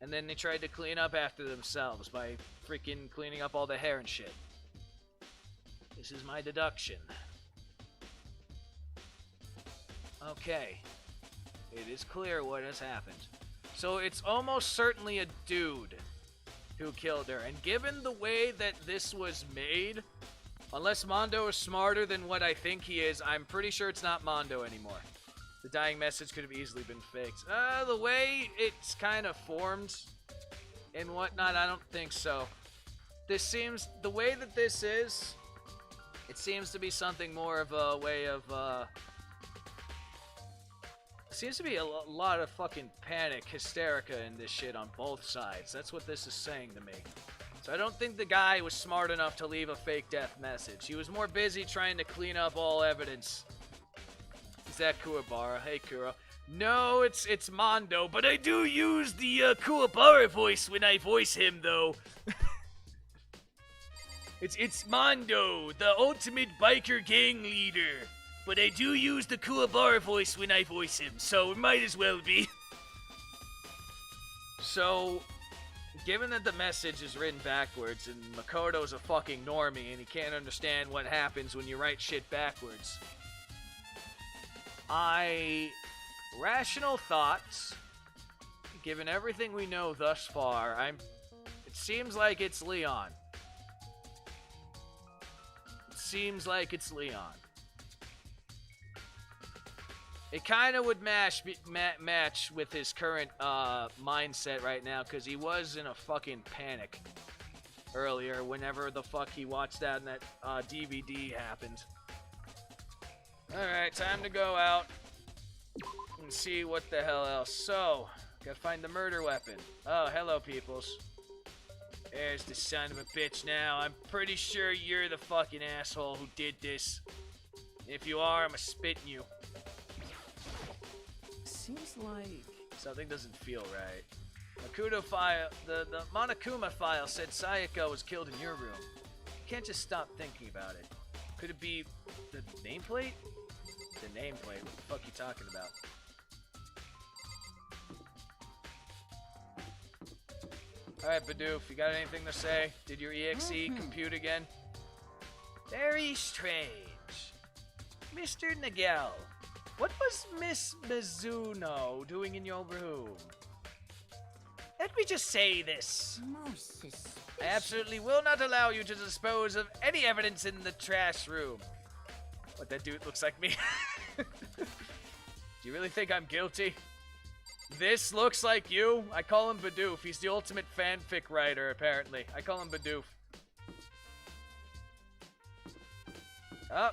and then they tried to clean up after themselves by freaking cleaning up all the hair and shit. This is my deduction. Okay. It is clear what has happened. So it's almost certainly a dude who killed her. And given the way that this was made, unless Mondo is smarter than what I think he is, I'm pretty sure it's not Mondo anymore. The dying message could have easily been faked. The way it's kind of formed and whatnot, I don't think so. This seems, the way that this is, it seems to be something more of a way of, seems to be a lot of fucking panic, hysterica in this shit on both sides. That's what this is saying to me. So I don't think the guy was smart enough to leave a fake death message. He was more busy trying to clean up all evidence. Is that Kuwabara? Hey, Kura. No, it's Mondo, but I do use the Kuwabara voice when I voice him, though. It's Mondo, the ultimate biker gang leader. But I do use the Kuwabara voice when I voice him, so it might as well be. So, given that the message is written backwards, and Makoto's a fucking normie, and he can't understand what happens when you write shit backwards, rational thoughts, given everything we know thus far, it seems like it's Leon. It seems like it's Leon. It kind of would match with his current mindset right now, because he was in a fucking panic earlier whenever the fuck he watched that and that DVD happened. Alright, time to go out and see what the hell else. So, gotta find the murder weapon. Oh, hello, peoples. There's the son of a bitch now. I'm pretty sure you're the fucking asshole who did this. If you are, I'ma spit in you. Seems like... Something doesn't feel right. Makuto file, the Monokuma file said Sayaka was killed in your room. You can't just stop thinking about it. Could it be the nameplate? The nameplate? What the fuck are you talking about? Alright, Bidoof, you got anything to say? Did your EXE compute again? Very strange. Mr. Nagel, what was Miss Mizuno doing in your room? Let me just say this. Most suspicious. I absolutely will not allow you to dispose of any evidence in the trash room. What, that dude looks like me? Do you really think I'm guilty? This looks like you? I call him Bidoof. He's the ultimate fanfic writer, apparently. I call him Bidoof. Oh.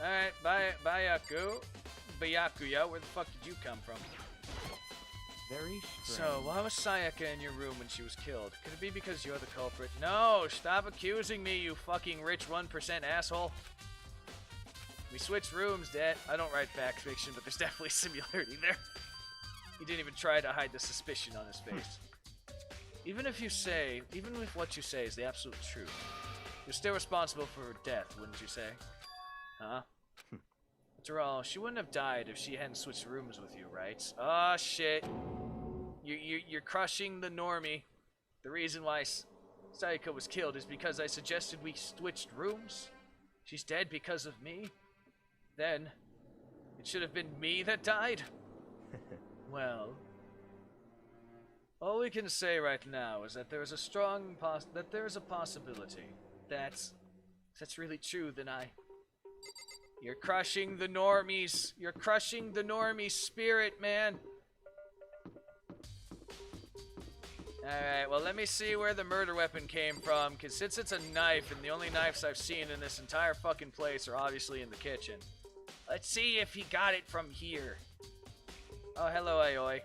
Alright, Bayaku. Bayakuya, where the fuck did you come from? Very strange. So, why was Sayaka in your room when she was killed? Could it be because you're the culprit? No, stop accusing me, you fucking rich 1% asshole. We switched rooms, Dad. I don't write fact fiction, but there's definitely similarity there. He didn't even try to hide the suspicion on his face. Even if what you say is the absolute truth, you're still responsible for her death, wouldn't you say? Huh? After all, she wouldn't have died if she hadn't switched rooms with you, right? Oh, shit. You're crushing the normie. The reason why Sayaka was killed is because I suggested we switched rooms? She's dead because of me? Then, it should have been me that died? Well, all we can say right now is that there is a strong possibility that's really true. Then you're crushing the normies. You're crushing the normie spirit, man. Alright, well, let me see where the murder weapon came from, because since it's a knife, and the only knives I've seen in this entire fucking place are obviously in the kitchen. Let's see if he got it from here. Oh, hello, Aoi.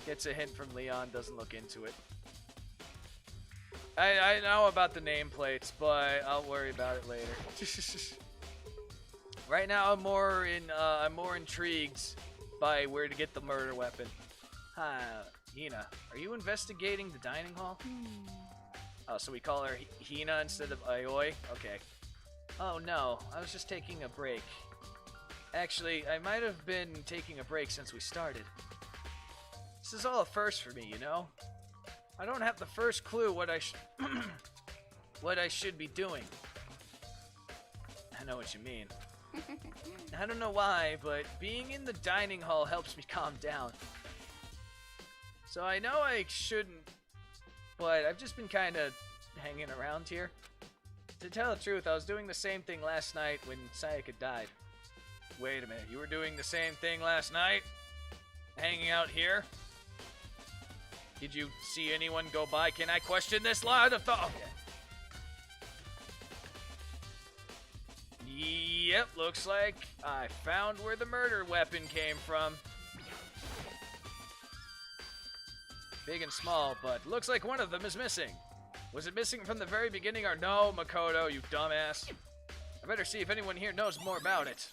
Gets a hint from Leon, doesn't look into it. I know about the nameplates, but I'll worry about it later. Right now, I'm more intrigued by where to get the murder weapon. Hina, are you investigating the dining hall? Oh, so we call her Hina instead of Aoi? Okay. Oh no, I was just taking a break. Actually, I might have been taking a break since we started. This is all a first for me, you know? I don't have the first clue what I what I should be doing. I know what you mean. I don't know why, but being in the dining hall helps me calm down. So I know I shouldn't, but I've just been kind of hanging around here. To tell the truth, I was doing the same thing last night when Sayaka died. Wait a minute, you were doing the same thing last night? Hanging out here? Did you see anyone go by? Can I question this line of thought? Okay. Yep, looks like I found where the murder weapon came from. Big and small, but looks like one of them is missing. Was it missing from the very beginning or no, Makoto, you dumbass? I better see if anyone here knows more about it.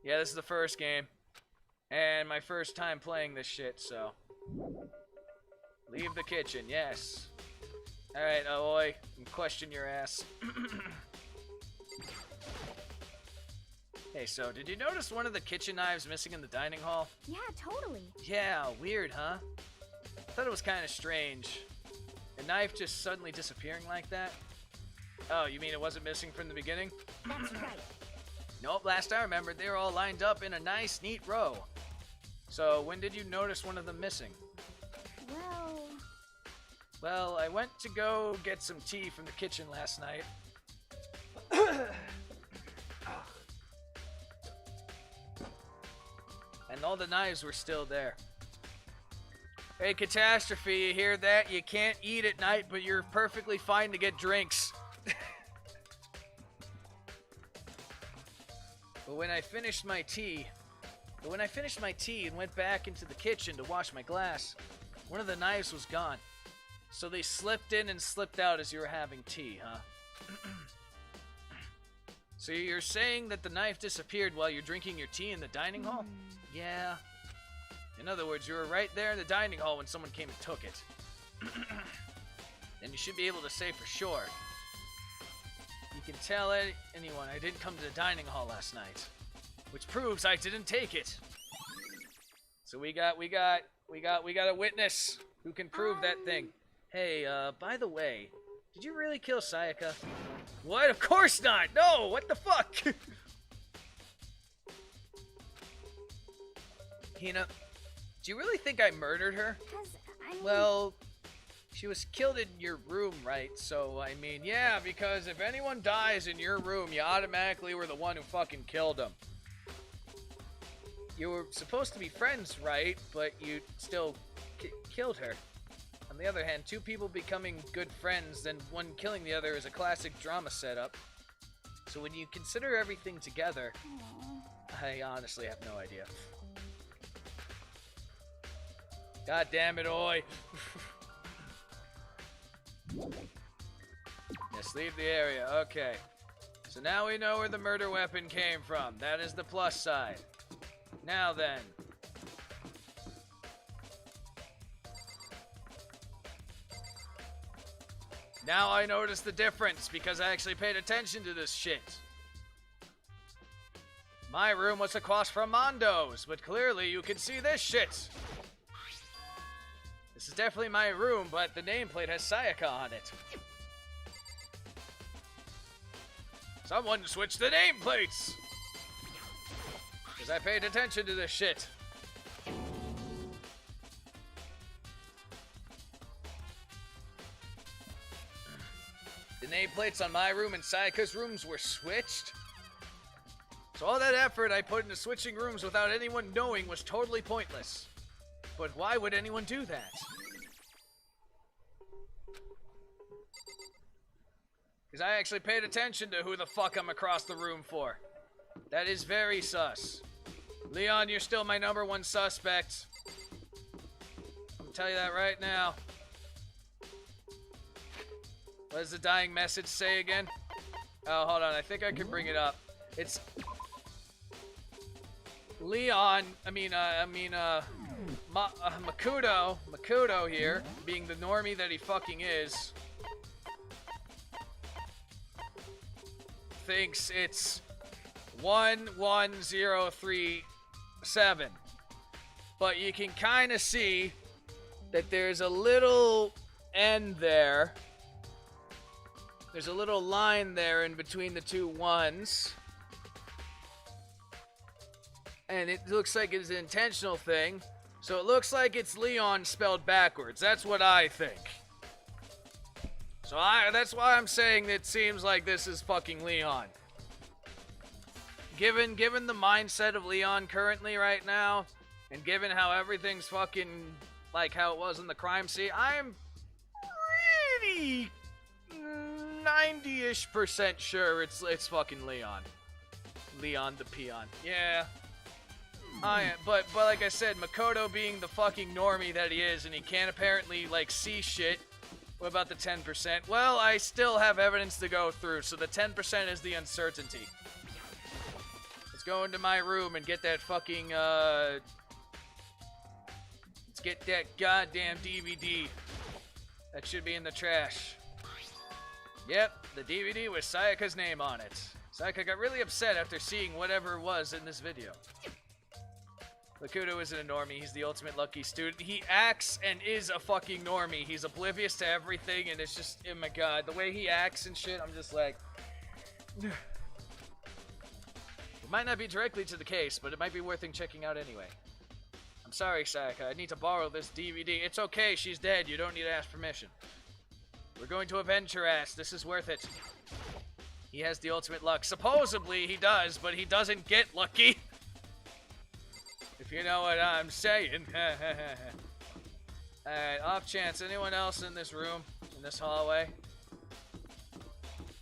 Yeah, this is the first game. And my first time playing this shit, so. Leave the kitchen, yes. Alright, Aoi, question your ass. Hey, so did you notice one of the kitchen knives missing in the dining hall? Yeah, totally. Yeah, weird, huh? I thought it was kind of strange. A knife just suddenly disappearing like that? Oh, you mean it wasn't missing from the beginning? That's right. Nope, last I remembered, they were all lined up in a nice, neat row. So, when did you notice one of them missing? Well, I went to go get some tea from the kitchen last night. And all the knives were still there. Hey, Catastrophe, you hear that? You can't eat at night, but you're perfectly fine to get drinks. But when I finished my tea and went back into the kitchen to wash my glass, one of the knives was gone. So they slipped in and slipped out as you were having tea, huh? So you're saying that the knife disappeared while you're drinking your tea in the dining hall? Yeah. In other words, you were right there in the dining hall when someone came and took it. And you should be able to say for sure. You can tell anyone I didn't come to the dining hall last night, which proves I didn't take it. So we got a witness who can prove that thing. Hey, by the way, did you really kill Sayaka? What? Of course not! No! What the fuck? Hina, do you really think I murdered her? 'Cause, I mean... Well, she was killed in your room, right? So, I mean, yeah, because if anyone dies in your room, you automatically were the one who fucking killed them. You were supposed to be friends, right? But you still killed her. On the other hand, two people becoming good friends, then one killing the other is a classic drama setup. So when you consider everything together, I honestly have no idea. God damn it, Oi! Yes, leave the area. Okay. So now we know where the murder weapon came from. That is the plus side. Now then. Now I notice the difference because I actually paid attention to this shit. My room was across from Mondo's, but clearly you can see this shit. This is definitely my room, but the nameplate has Sayaka on it. Someone switch the nameplates! Because I paid attention to this shit. The nameplates on my room and Sayaka's rooms were switched? So all that effort I put into switching rooms without anyone knowing was totally pointless. But why would anyone do that? Because I actually paid attention to who the fuck I'm across the room for. That is very sus. Leon, you're still my #1 suspect. I'm gonna tell you that right now. What does the dying message say again? Oh, hold on. I think I can bring it up. It's... Leon, Makoto here, being the normie that he fucking is, thinks it's 11037. But you can kind of see that there's a little end there. There's a little line there in between the two ones. And it looks like it's an intentional thing. So it looks like it's Leon spelled backwards. That's what I think. So that's why I'm saying it seems like this is fucking Leon. Given the mindset of Leon currently right now, and given how everything's fucking like how it was in the crime scene, I'm pretty 90-ish% sure it's fucking Leon. Leon the peon. Yeah. But like I said, Makoto being the fucking normie that he is, and he can't apparently like see shit. What about the 10%? Well, I still have evidence to go through, so the 10% is the uncertainty. Let's go into my room and get that fucking let's get that goddamn DVD. That should be in the trash. Yep, the DVD with Sayaka's name on it. Sayaka got really upset after seeing whatever it was in this video. Makoto isn't a normie, he's the ultimate lucky student. He acts and is a fucking normie. He's oblivious to everything, and it's just, oh my god, the way he acts and shit, I'm just like... It might not be directly to the case, but it might be worth checking out anyway. I'm sorry, Sayaka, I need to borrow this DVD. It's okay, she's dead, you don't need to ask permission. We're going to avenge her ass, this is worth it. He has the ultimate luck. Supposedly he does, but he doesn't get lucky. If you know what I'm saying. Alright, off chance, anyone else in this room, in this hallway?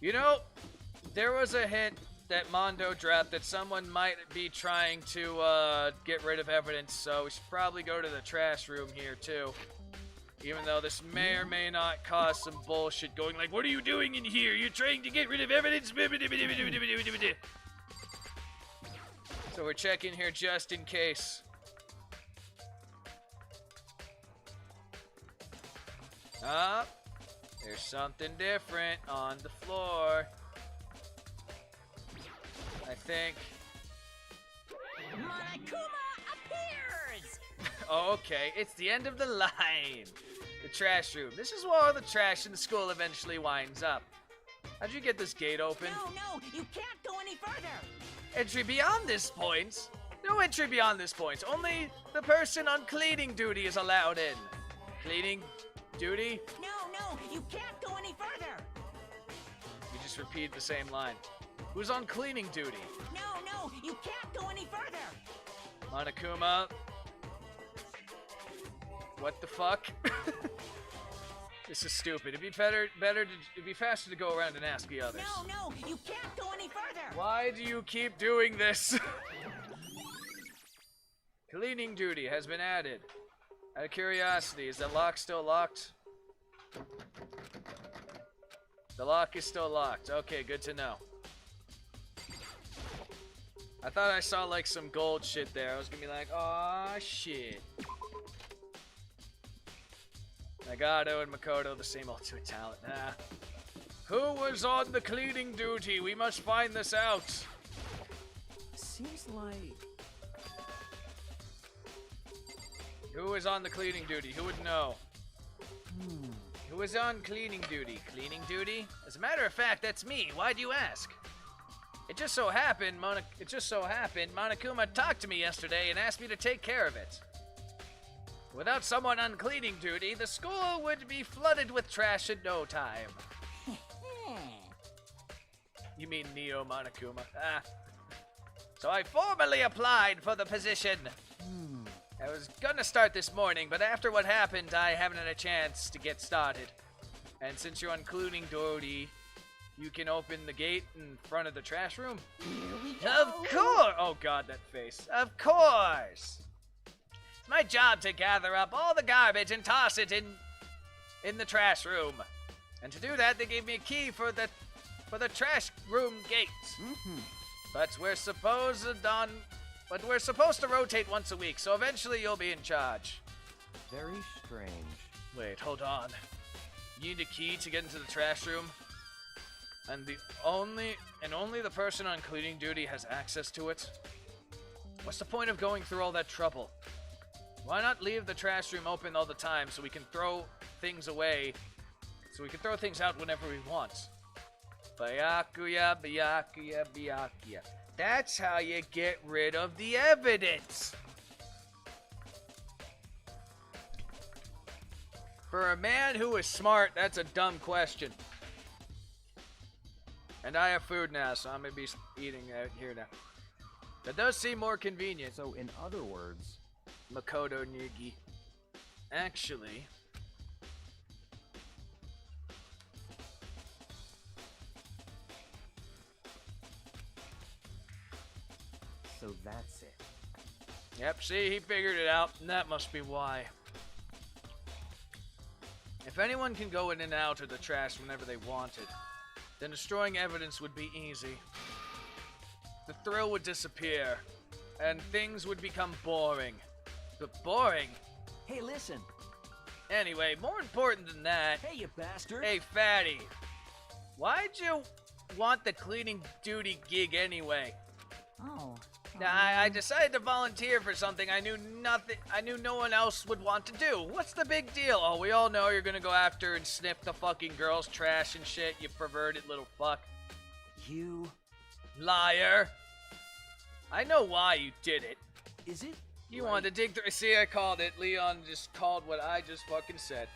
You know, there was a hint that Mondo dropped that someone might be trying to get rid of evidence, so we should probably go to the trash room here too. Even though this may or may not cause some bullshit going like, what are you doing in here? You're trying to get rid of evidence? So we're checking here just in case. Ah, there's something different on the floor. I think. Monokuma appears! Oh, okay, it's the end of the line. The trash room. This is where all the trash in the school eventually winds up. How'd you get this gate open? No, you can't go any further! Entry beyond this point? No entry beyond this point. Only the person on cleaning duty is allowed in. Cleaning duty? No, you can't go any further! You just repeat the same line. Who's on cleaning duty? No, you can't go any further! Monokuma. What the fuck? This is stupid. It'd be it'd be faster to go around and ask the others. No, you can't go any further! Why do you keep doing this? Cleaning duty has been added. Out of curiosity, is the lock still locked? The lock is still locked. Okay, good to know. I thought I saw like some gold shit there. I was gonna be like, aw, shit. Nagato and Makoto, the same ultimate talent. Nah. Who was on the cleaning duty? We must find this out. Seems like... Who was on the cleaning duty? Who would know? Who was on cleaning duty? Cleaning duty? As a matter of fact, that's me. Why do you ask? It just so happened Monokuma talked to me yesterday and asked me to take care of it. Without someone on cleaning duty, the school would be flooded with trash in no time. You mean Neo Monokuma? Ah. So I formally applied for the position. I was gonna start this morning, but after what happened, I haven't had a chance to get started. And since you're on cleaning duty, you can open the gate in front of the trash room? Here we go! Of course! Oh god, that face. Of course! It's my job to gather up all the garbage and toss it in the trash room. And to do that, they gave me a key for the trash room gate. But we're supposed to rotate once a week, so eventually you'll be in charge. Very strange. Wait, hold on. You need a key to get into the trash room? And only the person on cleaning duty has access to it? What's the point of going through all that trouble? Why not leave the trash room open all the time so we can throw things away, so we can throw things out whenever we want? Byakuya, byakuya, byakuya. That's how you get rid of the evidence! For a man who is smart, that's a dumb question. And I have food now, so I'm gonna be eating out here now. That does seem more convenient. So, in other words, Makoto Nigi. Actually, so that's it. yep, see, he figured it out, and that must be why. If anyone can go in and out of the trash whenever they wanted, then destroying evidence would be easy. The thrill would disappear, and things would become boring. But boring? Hey, listen. Anyway, more important than that, Hey, you bastard. hey, fatty, why'd you want the cleaning duty gig anyway? Oh. Now, I decided to volunteer for something I knew no one else would want to do. What's the big deal? Oh, we all know you're gonna go after and sniff the fucking girls' trash and shit, you perverted little fuck. You... Liar. I know why you did it. Is it? You right? wanted to dig through. See, I called it. Leon just called what I just fucking said.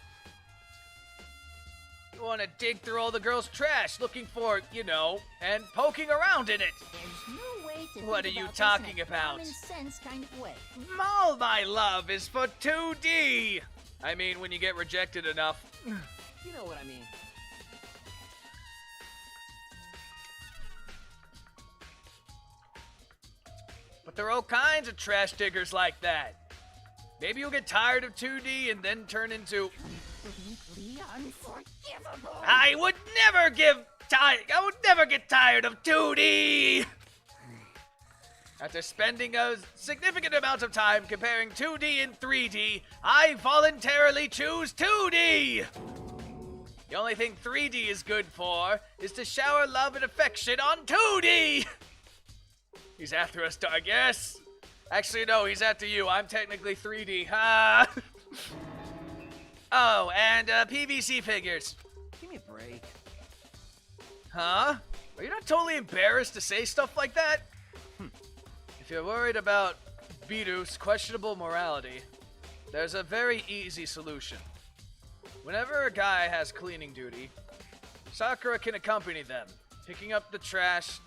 You want to dig through all the girls' trash, looking for, you know, and poking around in it. There's no way to What think are you about this talking in a about? common sense kind of way. All my love is for 2D. I mean, when you get rejected enough. You know what I mean. But there are all kinds of trash diggers like that. Maybe you'll get tired of 2D and then turn into... Completely unforgivable. I would never get tired of 2D! After spending a significant amount of time comparing 2D and 3D, I voluntarily choose 2D! The only thing 3D is good for is to shower love and affection on 2D! He's after us, dog. Yes! Actually, no, he's after you. I'm technically 3D. Ha! Oh, and PVC figures. Give me a break. Huh? Are you not totally embarrassed to say stuff like that? If you're worried about Biru's questionable morality, there's a very easy solution. Whenever a guy has cleaning duty, Sakura can accompany them, picking up the trash,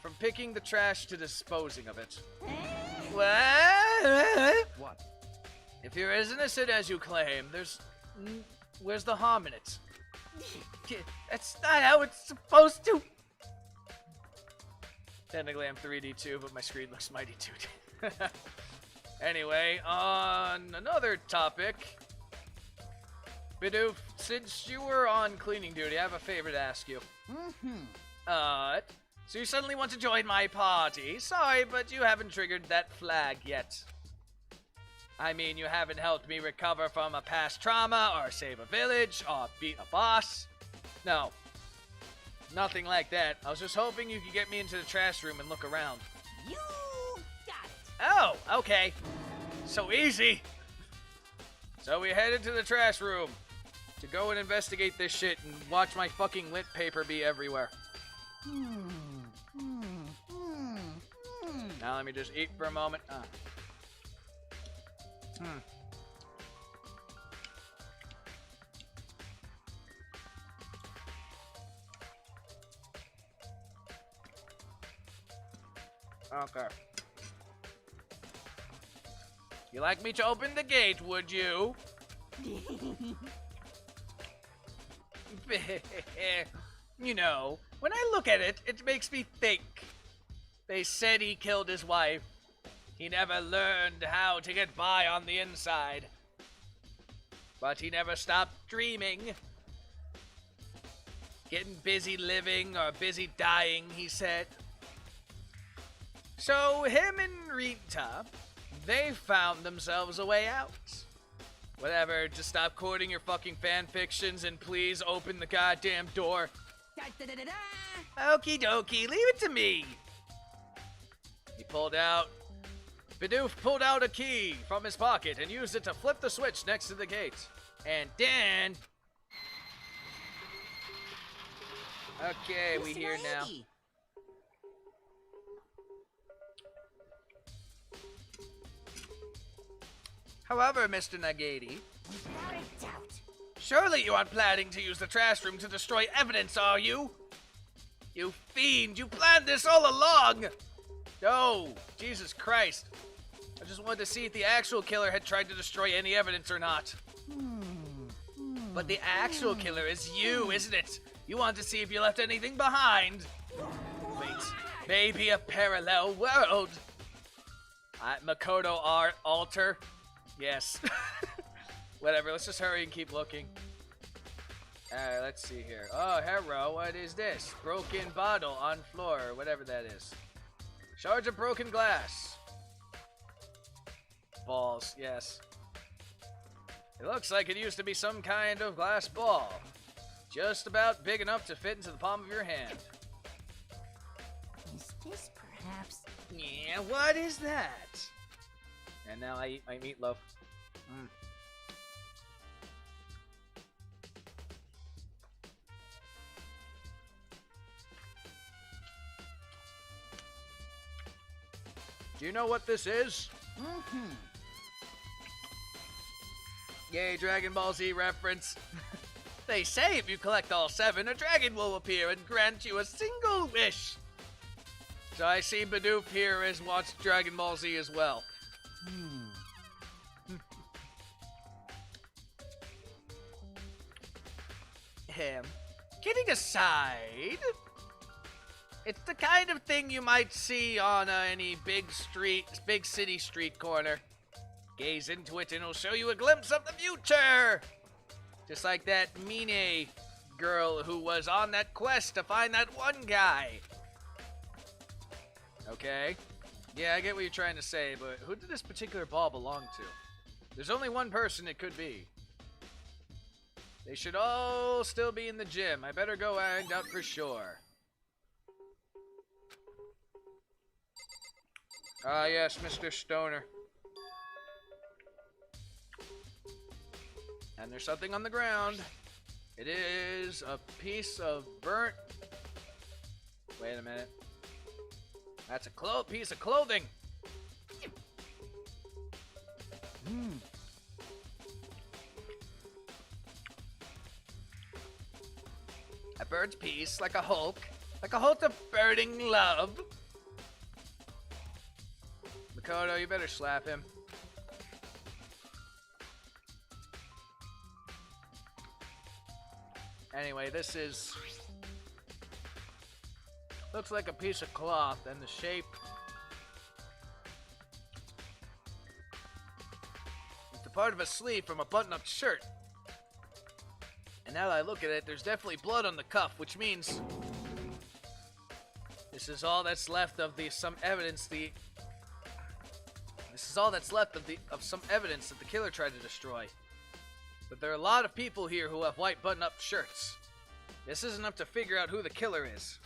from picking the trash to disposing of it. What? What? If you're as innocent as you claim, where's the harm in it? That's not how it's supposed to. Technically, I'm 3D too, but my screen looks mighty 2D. Anyway, on another topic, Bidoof, since you were on cleaning duty, I have a favor to ask you. So you suddenly want to join my party? Sorry, but you haven't triggered that flag yet. I mean, you haven't helped me recover from a past trauma, or save a village, or beat a boss. No. Nothing like that. I was just hoping you could get me into the trash room and look around. You got it. Oh, okay. So easy. So we headed to the trash room to go and investigate this shit and watch my fucking lit paper be everywhere. Now let me just eat for a moment. Okay. You like me to open the gate, would you? You know, when I look at it, it makes me think. They said he killed his wife. He never learned how to get by on the inside. But he never stopped dreaming. Getting busy living or busy dying, he said. So him and Rita, they found themselves a way out. Whatever, just stop quoting your fucking fan fictions and please open the goddamn door. Okie dokie, leave it to me. He pulled out. Bidoof pulled out a key from his pocket and used it to flip the switch next to the gate. And then... Okay, we here now. However, Mr. Nagati, Without a doubt. surely you aren't planning to use the trash room to destroy evidence, are you? You fiend, you planned this all along! No, Jesus Christ. I just wanted to see if the actual killer had tried to destroy any evidence or not. But the actual killer is you, isn't it? You want to see if you left anything behind. Wait, maybe a parallel world. Makoto art alter. Yes. Whatever, let's just hurry and keep looking. Alright, let's see here. Oh, Hero, what is this? Broken bottle on floor, or whatever that is. Shards of broken glass. Balls, yes. It looks like it used to be some kind of glass ball. Just about big enough to fit into the palm of your hand. Is this perhaps... Yeah, what is that? And now I eat my meatloaf. Do you know what this is? Yay, Dragon Ball Z reference. They say if you collect all 7, a dragon will appear and grant you a single wish. So I see Bidoof here has watched Dragon Ball Z as well. Kidding aside, it's the kind of thing you might see on any big city street corner. Gaze into it and it'll show you a glimpse of the future. Just like that Mine girl who was on that quest to find that one guy. Okay. Yeah, I get what you're trying to say, but who did this particular ball belong to? There's only one person it could be. They should all still be in the gym. I better go find out for sure. Ah, yes, Mr. Stoner. And there's something on the ground. It is a piece of burnt... Wait a minute. That's a piece of clothing. A burnt piece, like a Hulk of burning love. Makoto, you better slap him. Anyway, this is... looks like a piece of cloth, and the shape... it's the part of a sleeve from a button-up shirt. And now that I look at it, there's definitely blood on the cuff, which means... this is all that's left of some evidence of some evidence that the killer tried to destroy. But there are a lot of people here who have white button-up shirts. This isn't enough to figure out who the killer is.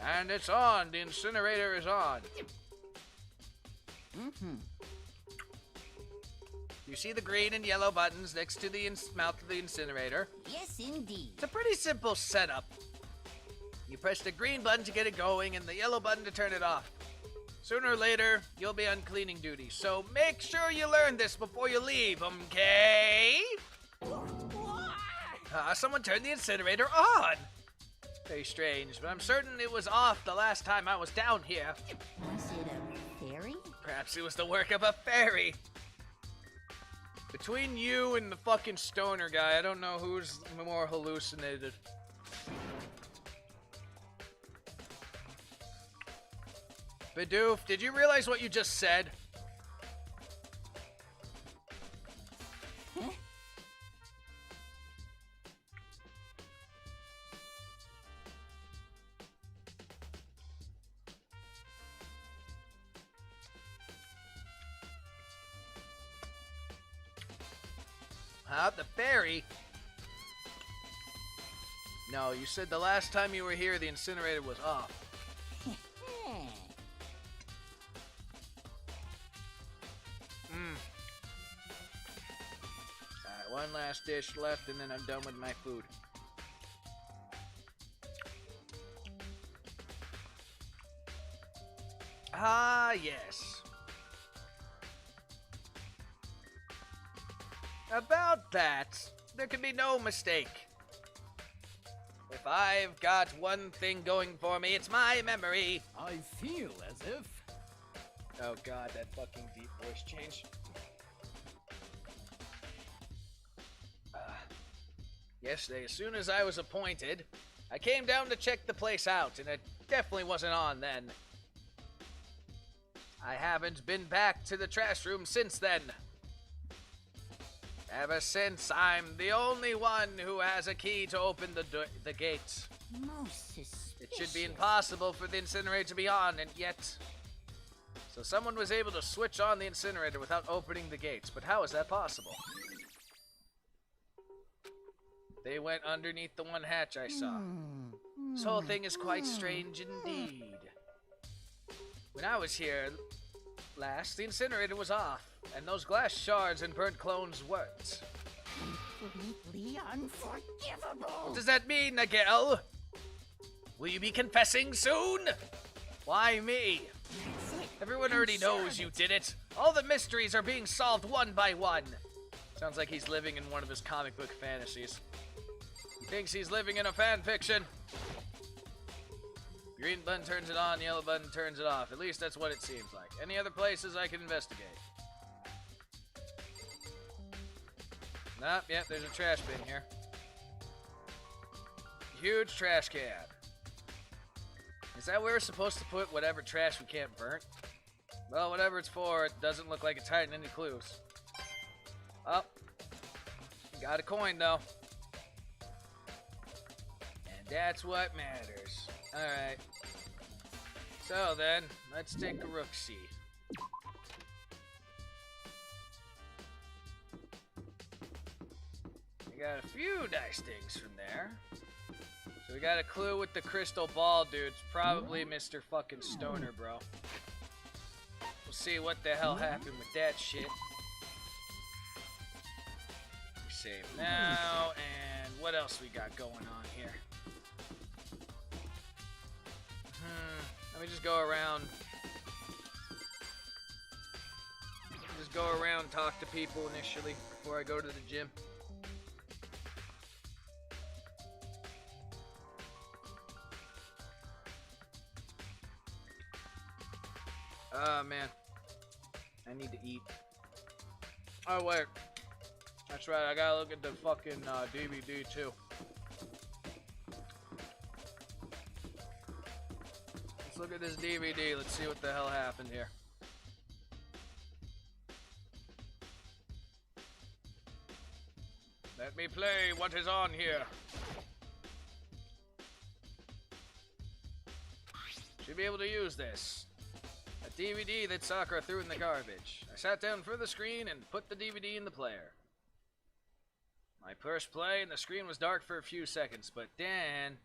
And it's on. The incinerator is on. You see the green and yellow buttons next to the mouth of the incinerator? Yes, indeed. It's a pretty simple setup. You press the green button to get it going and the yellow button to turn it off. Sooner or later, you'll be on cleaning duty, so make sure you learn this before you leave, okay? Someone turned the incinerator on! Very strange, but I'm certain it was off the last time I was down here. Was it a fairy? Perhaps it was the work of a fairy. Between you and the fucking stoner guy, I don't know who's more hallucinated. Bidoof, did you realize what you just said? Huh? The ferry? No, you said the last time you were here, the incinerator was off. Alright, one last dish left, and then I'm done with my food. Ah, yes. About that, there can be no mistake. If I've got one thing going for me, it's my memory. I feel as if... Oh god, that fucking deep voice change. Yesterday, as soon as I was appointed, I came down to check the place out, and it definitely wasn't on then. I haven't been back to the trash room since then. Ever since, I'm the only one who has a key to open the gates. Most suspicious. It should be impossible for the incinerator to be on, and yet... So someone was able to switch on the incinerator without opening the gates, but how is that possible? They went underneath the one hatch I saw. This whole thing is quite strange indeed. When I was here last, the incinerator was off, and those glass shards and burnt clones worked. Completely unforgivable. What does that mean, Nagel? Will you be confessing soon? Why me? That's it. Everyone already knows you did it. All the mysteries are being solved one by one. Sounds like he's living in one of his comic book fantasies. He thinks he's living in a fan fiction. Green button turns it on, yellow button turns it off. At least that's what it seems like. Any other places I can investigate? Nope, yep, there's a trash bin here. Huge trash can. Is that where we're supposed to put whatever trash we can't burn? Well, whatever it's for, it doesn't look like it's hiding any clues. Oh. Got a coin, though. And that's what matters. Alright. So then, let's take a look-see. We got a few nice things from there. So we got a clue with the crystal ball, dude. It's probably Mr. fucking Stoner, bro. We'll see what the hell happened with that shit. Save now, and what else we got going on here? Let me just go around. Just go around, talk to people initially before I go to the gym. Oh man, I need to eat. Oh wait, that's right. I gotta look at the fucking DVD too. Let's look at this DVD. Let's see what the hell happened here. Let me play what is on here. Should be able to use this. A DVD that Sakura threw in the garbage. I sat down for the screen and put the DVD in the player. I pushed play and the screen was dark for a few seconds, but then...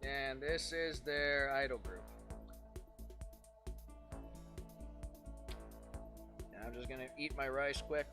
And this is their idol group. Now I'm just gonna eat my rice quick.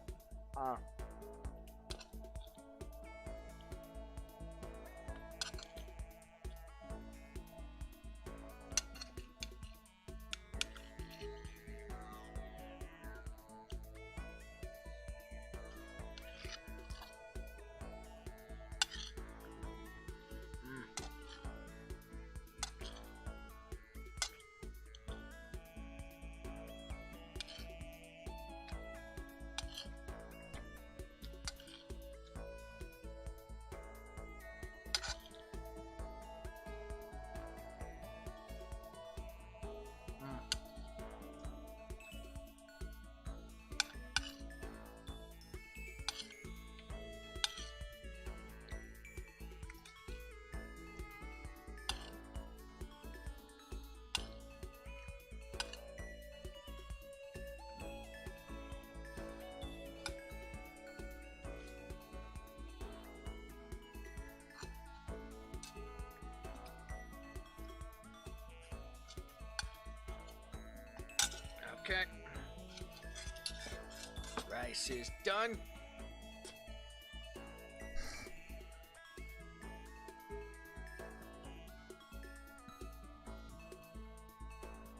Okay. Rice is done.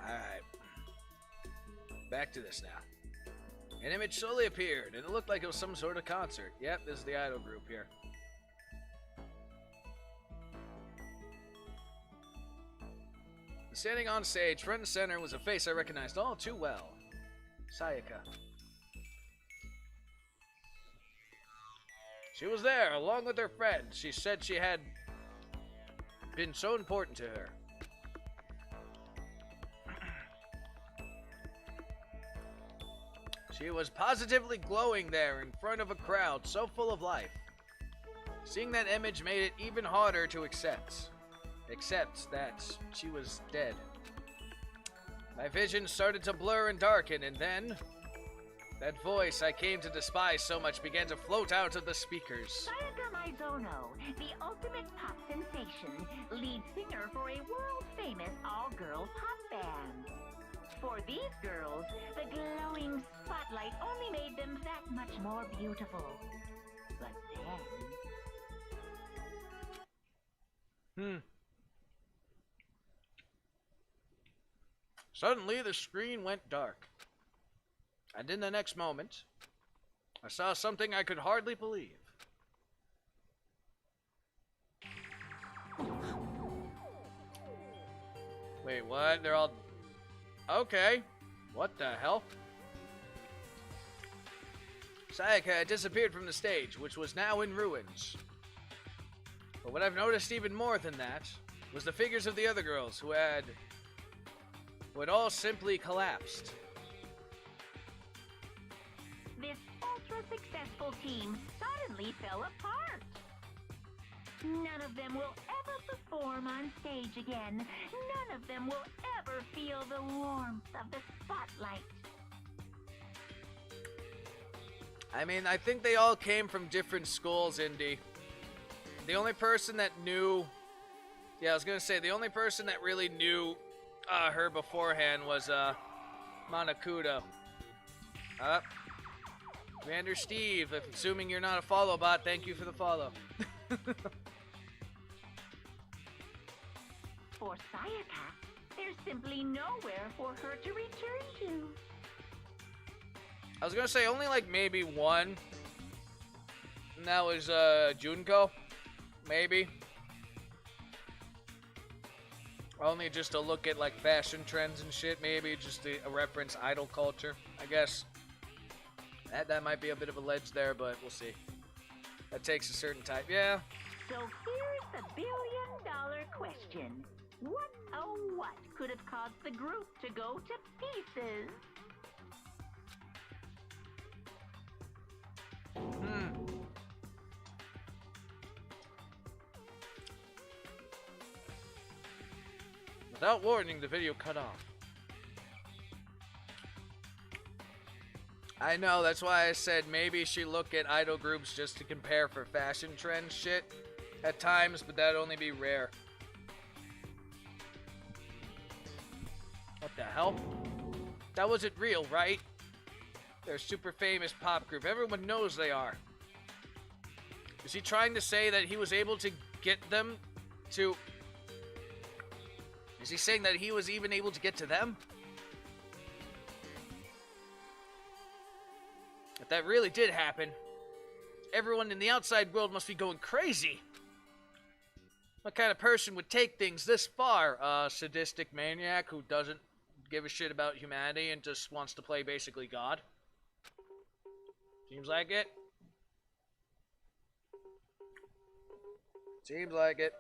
Alright. Back to this now. An image slowly appeared, and it looked like it was some sort of concert. Yep, this is the idol group here. Standing on stage, front and center, was a face I recognized all too well. Sayaka. She was there, along with her friends. She said she had been so important to her. She was positively glowing there in front of a crowd so full of life. Seeing that image made it even harder to accept. Except that she was dead. My vision started to blur and darken, and then that voice I came to despise so much began to float out of the speakers. Sayaka Maizono, the ultimate pop sensation, lead singer for a world-famous all-girl pop band. For these girls, the glowing spotlight only made them that much more beautiful. But then... Suddenly, the screen went dark. And in the next moment, I saw something I could hardly believe. Wait, what? They're all... Okay. What the hell? Sayaka had disappeared from the stage, which was now in ruins. But what I've noticed even more than that was the figures of the other girls who had all simply collapsed. This ultra-successful team suddenly fell apart. None of them will ever perform on stage again. None of them will ever feel the warmth of the spotlight. I mean, I think they all came from different schools, Indy. The only person that knew... Yeah, I was going to say, the only person that really knew her beforehand was Monokudo. Commander Steve, if assuming you're not a follow bot, thank you for the follow. For Sayaka, there's simply nowhere for her to return to. I was gonna say only like maybe one, and that was Junko, maybe. Only just to look at like fashion trends and shit, maybe just to reference idol culture, I guess. That might be a bit of a ledge there, but we'll see. That takes a certain type, yeah. So here's the billion-dollar question. What, oh what, could have caused the group to go to pieces? Without warning, the video cut off. I know, that's why I said maybe she look at idol groups just to compare for fashion trend shit at times, but that'd only be rare. What the hell? That wasn't real, right? They're a super famous pop group. Everyone knows they are. Is he trying to say that he was able to get them to... Is he saying that he was even able to get to them? If that really did happen, everyone in the outside world must be going crazy. What kind of person would take things this far? A sadistic maniac who doesn't give a shit about humanity and just wants to play basically God? Seems like it. Seems like it.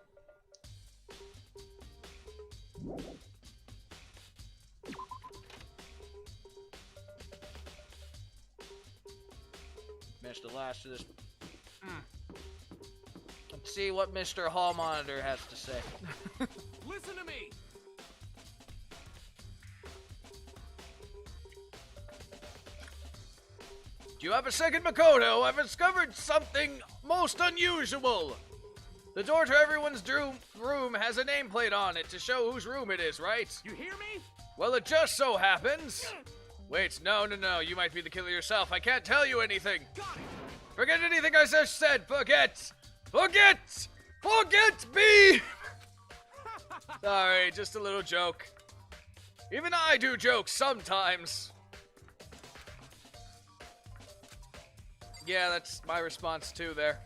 Missed the last of this. Let's see what Mr. Hall Monitor has to say. Listen to me! Do you have a second, Makoto? I've discovered something most unusual. The door to everyone's room has a nameplate on it to show whose room it is, right? You hear me? Well, it just so happens Wait, no, no, no. You might be the killer yourself. I can't tell you anything. Got it. Forget anything I just said. Forget. Forget. Forget me. Sorry, just a little joke. Even I do jokes sometimes. Yeah, that's my response too there.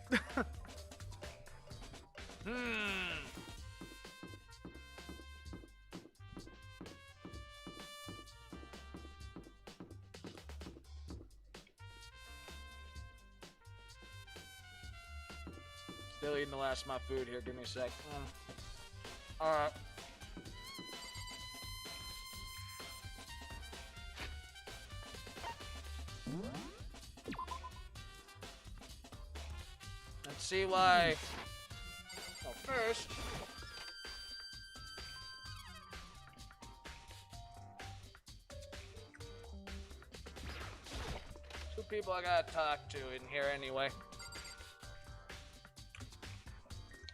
Still eating the last of my food here. Give me a sec. Alright. Let's see why. Well, first. Two people I gotta talk to in here anyway.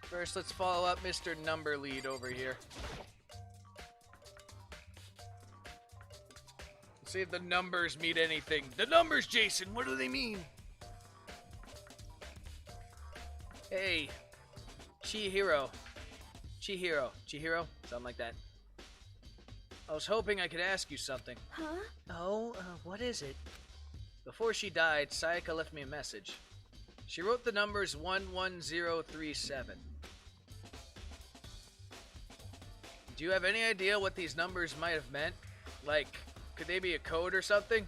First, let's follow up Mr. Number Lead over here. Let's see if the numbers mean anything. The numbers, Jason, what do they mean? Hey, Chihiro. Chihiro? Something like that. I was hoping I could ask you something. Huh? Oh, what is it? Before she died, Sayaka left me a message. She wrote the numbers 11037. Do you have any idea what these numbers might have meant? Like, could they be a code or something?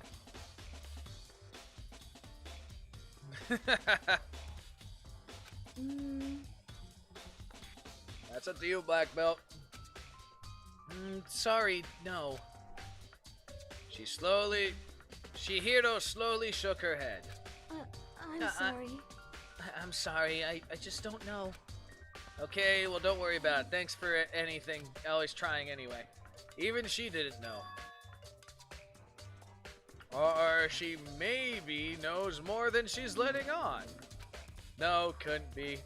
That's up to you, Black Belt. Sorry, no. Chihiro slowly shook her head. I'm sorry. I'm sorry, I just don't know. Okay, well, don't worry about it. Thanks for anything. Always trying anyway. Even she didn't know. Or she maybe knows more than she's letting on. No, couldn't be.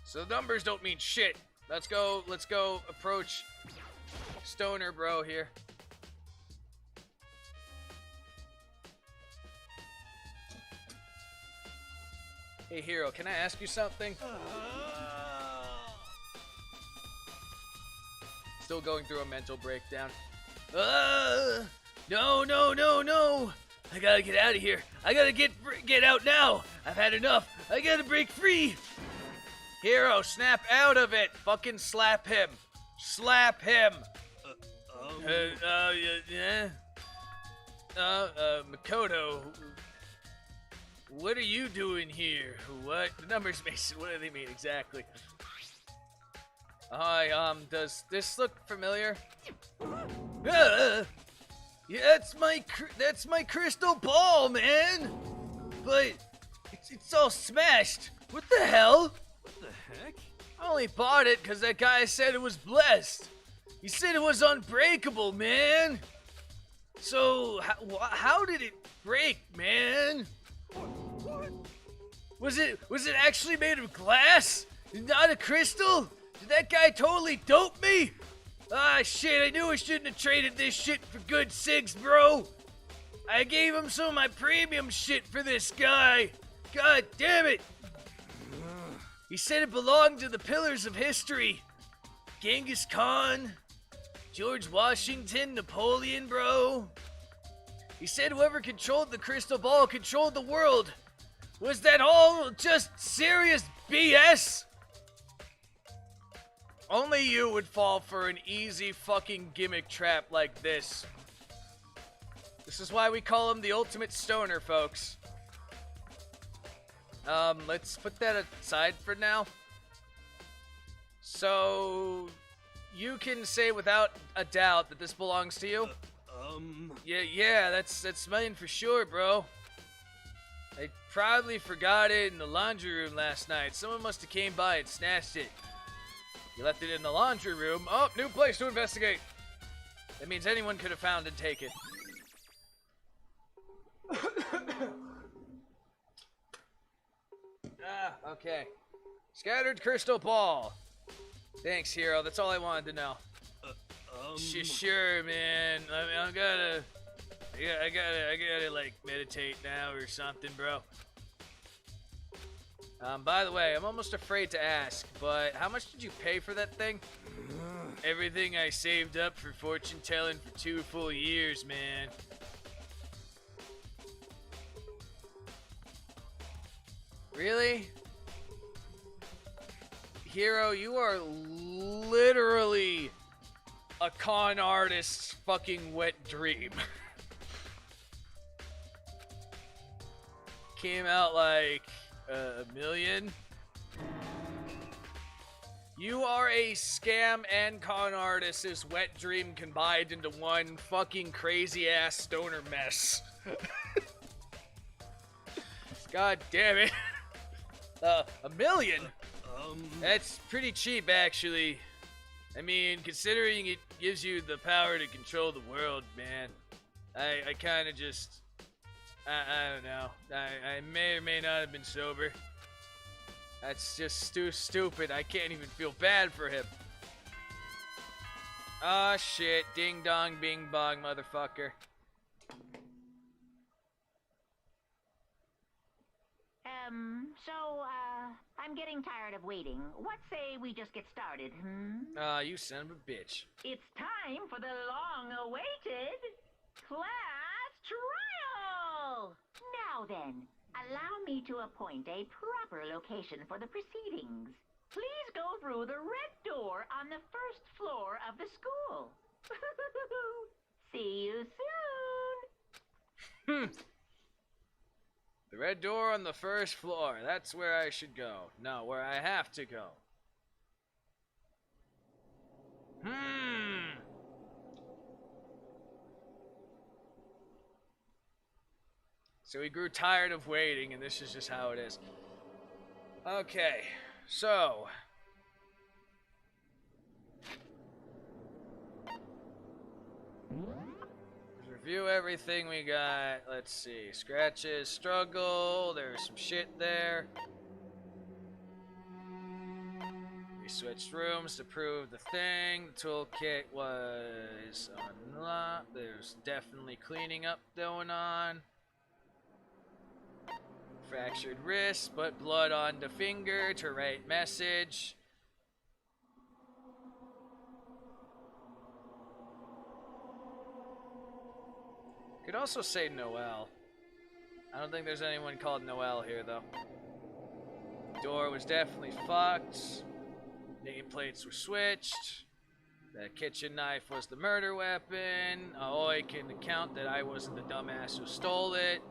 So the numbers don't mean shit. Let's go approach Stoner Bro here. Hey, Hero, can I ask you something? Still going through a mental breakdown. No. I gotta get out of here. I gotta get out now. I've had enough. I gotta break free. Hero, snap out of it. Fucking slap him. Slap him. Yeah. Makoto. What are you doing here? What? The numbers, Mason. What do they mean exactly? Hi, does this look familiar? Yeah, that's my crystal ball, man. But it's all smashed. What the hell? What the heck? I only bought it because that guy said it was blessed. He said it was unbreakable, man. So how did it break, man? What? Was it actually made of glass? Not a crystal? Did that guy totally dope me? Ah, shit, I knew I shouldn't have traded this shit for good cigs, bro. I gave him some of my premium shit for this guy. God damn it. He said it belonged to the pillars of history. Genghis Khan, George Washington, Napoleon, bro. He said whoever controlled the crystal ball controlled the world. Was that all just serious BS? Only you would fall for an easy fucking gimmick trap like this. This is why we call him the ultimate stoner, folks. Let's put that aside for now. So, you can say without a doubt that this belongs to you? Yeah, that's mine for sure, bro. I probably forgot it in the laundry room last night. Someone must have came by and snatched it. You left it in the laundry room. Oh, new place to investigate. That means anyone could have found and taken. Okay. Scattered crystal ball. Thanks, Hero. That's all I wanted to know. Sure, man. I mean, I gotta like meditate now or something, bro. By the way, I'm almost afraid to ask, but how much did you pay for that thing? Everything I saved up for fortune telling for 2 full years, man. Really? Hero, you are literally a con artist's fucking wet dream. Came out like $1 million. You are a scam and con artist's wet dream combined into one fucking crazy ass stoner mess. God damn it. $1 million? That's pretty cheap, actually. I mean, considering it gives you the power to control the world, man. I kind of just... I don't know. I may or may not have been sober. That's just stupid. I can't even feel bad for him. Ah, shit. Ding dong, bing bong, motherfucker. I'm getting tired of waiting. What say we just get started, You son of a bitch. It's time for the long-awaited class trial! Now then, allow me to appoint a proper location for the proceedings. Please go through the red door on the first floor of the school. See you soon! The red door on the first floor. That's where I should go. No, where I have to go. So he grew tired of waiting, and this is just how it is. Okay, so... review everything we got. Let's see. Scratches, struggle. There's some shit there. We switched rooms to prove the thing. The toolkit was unlocked. There's definitely cleaning up going on. Fractured wrist, but blood on the finger to write message. Could also say Noel. I don't think there's anyone called Noel here, though. Door was definitely fucked. Nameplates were switched. The kitchen knife was the murder weapon. Aoi can account that I wasn't the dumbass who stole it.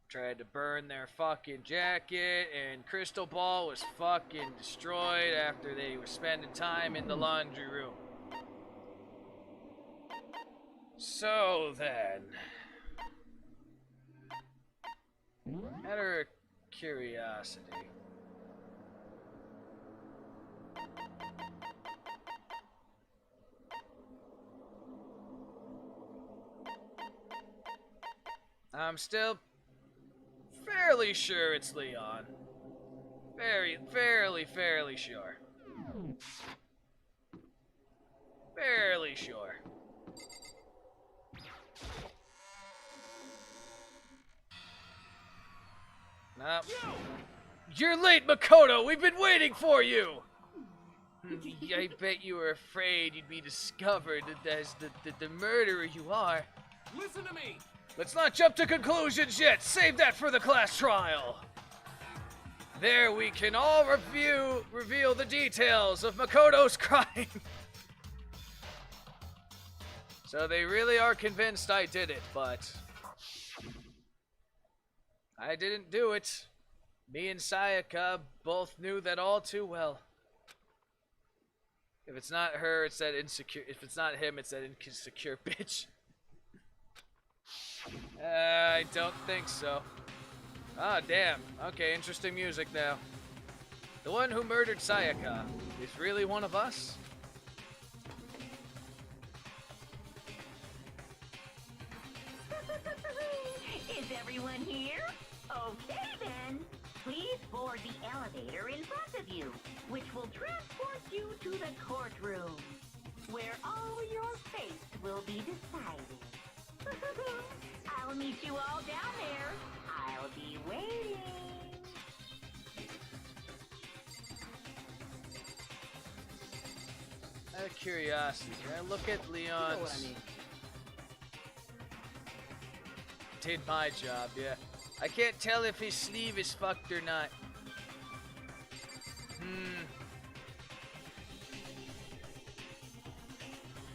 Tried to burn their fucking jacket, and Crystal Ball was fucking destroyed after they were spending time in the laundry room. So then, matter of curiosity. I'm still fairly sure it's Leon. Fairly sure. Fairly sure. Nope. You're late, Makoto! We've been waiting for you! I bet you were afraid you'd be discovered as the murderer you are. Listen to me! Let's not jump to conclusions yet! Save that for the class trial! There we can all reveal the details of Makoto's crime! So they really are convinced I did it, but... I didn't do it. Me and Sayaka both knew that all too well. If it's not her, it's that insecure. If it's not him, it's that insecure bitch. I don't think so. Ah, damn. Okay, interesting music now. The one who murdered Sayaka is really one of us? Is everyone here? Okay then. Please board the elevator in front of you, which will transport you to the courtroom, where all your fates will be decided. I'll meet you all down there. I'll be waiting. Out of curiosity, can I look at Leon's? You know what I mean. Did my job, yeah. I can't tell if his sleeve is fucked or not.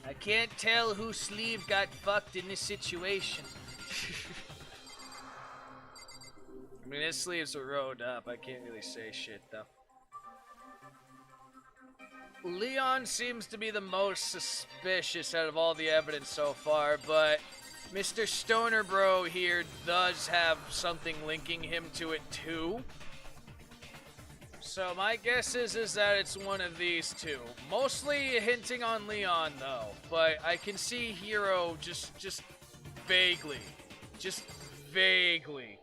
I can't tell whose sleeve got fucked in this situation. I mean, his sleeves are rolled up. I can't really say shit, though. Leon seems to be the most suspicious out of all the evidence so far, but Mr. Stoner Bro here does have something linking him to it too. So my guess is that it's one of these two. Mostly hinting on Leon though, but I can see Hero just vaguely. Just vaguely.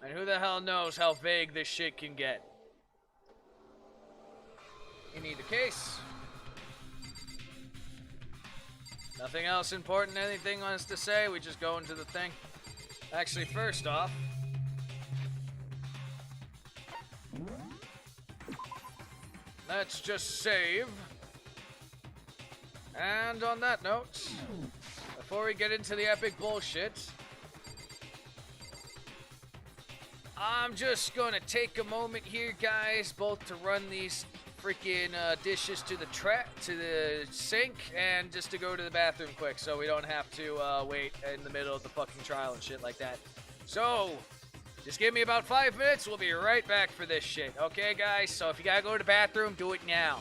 And who the hell knows how vague this shit can get. In either case, nothing else important, anything wants to say? We just go into the thing. Actually, first off, let's just save. And on that note, before we get into the epic bullshit, I'm just gonna take a moment here, guys, both to run these freaking dishes to the sink, and just to go to the bathroom quick so we don't have to wait in the middle of the fucking trial and shit like that. So, just give me about 5 minutes, we'll be right back for this shit. Okay, guys? So if you gotta go to the bathroom, do it now.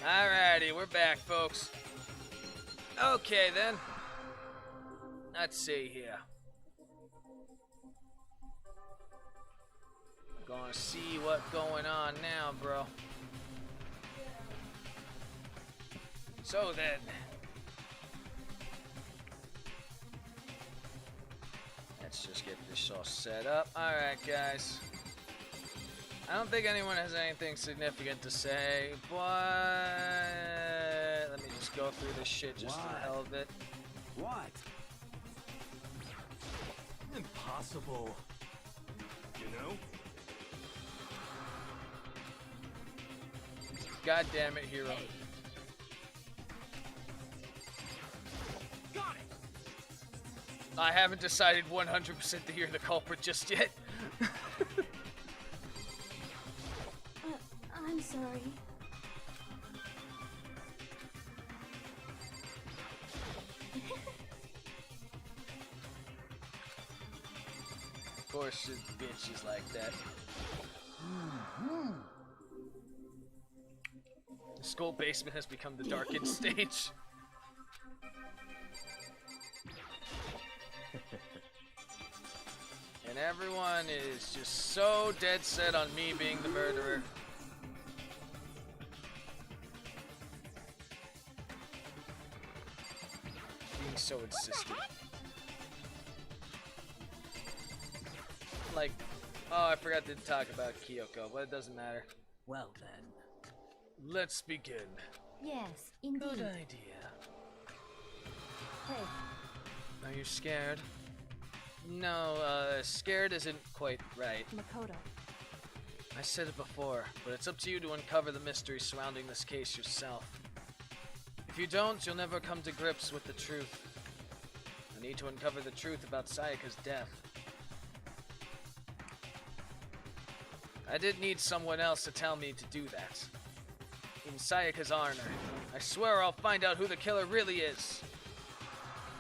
Alrighty, we're back, folks. Okay then. Let's see here. Gonna see what's going on now, bro. So then. Let's just get this all set up. Alright, guys. I don't think anyone has anything significant to say, but let me just go through this shit just for the hell of it. What? Impossible. You know? God damn it, hero. Got it. I haven't decided 100% to hear the culprit just yet. I'm sorry. Of course, this bitch is like that. The school basement has become the darkened stage. And everyone is just so dead set on me being the murderer. Being so insistent. Like, oh, I forgot to talk about Kyoko, but it doesn't matter. Well then. Let's begin. Yes, Good indeed. idea. Hey, Are you scared? No, scared isn't quite right. Makoto. I said it before, but it's up to you to uncover the mystery surrounding this case yourself. If you don't, you'll never come to grips with the truth. I need to uncover the truth about Sayaka's death. I did need someone else to tell me to do that. In Sayaka's honor, I swear I'll find out who the killer really is.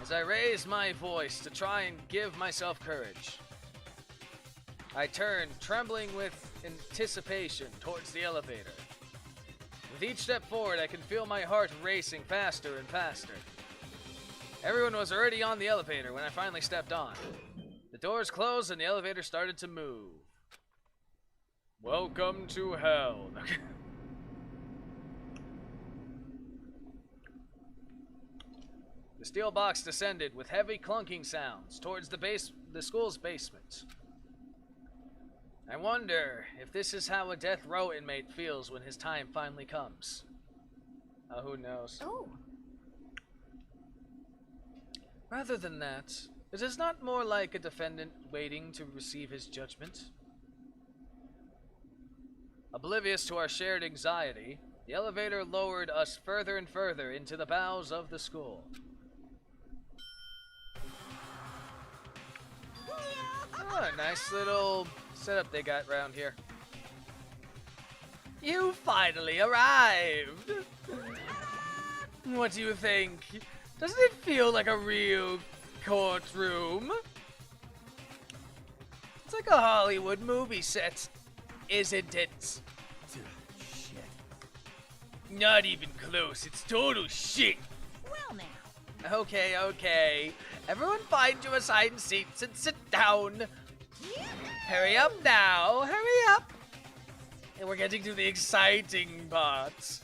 As I raised my voice to try and give myself courage, I turned, trembling with anticipation, towards the elevator. With each step forward, I could feel my heart racing faster and faster. Everyone was already on the elevator when I finally stepped on. The doors closed and the elevator started to move. Welcome to hell. The steel box descended with heavy clunking sounds towards the school's basement. I wonder if this is how a death row inmate feels when his time finally comes. Oh, who knows? Oh, Rather than that, it is not more like a defendant waiting to receive his judgment. Oblivious to our shared anxiety, the elevator lowered us further and further into the bowels of the school. Oh, a nice little setup they got around here. You finally arrived! What do you think? Doesn't it feel like a real courtroom? It's like a Hollywood movie set, isn't it? Shit. Not even close, it's total shit. Well now. Okay. Everyone find you assigned seats and sit down. Hurry up now, hurry up. And we're getting to the exciting parts.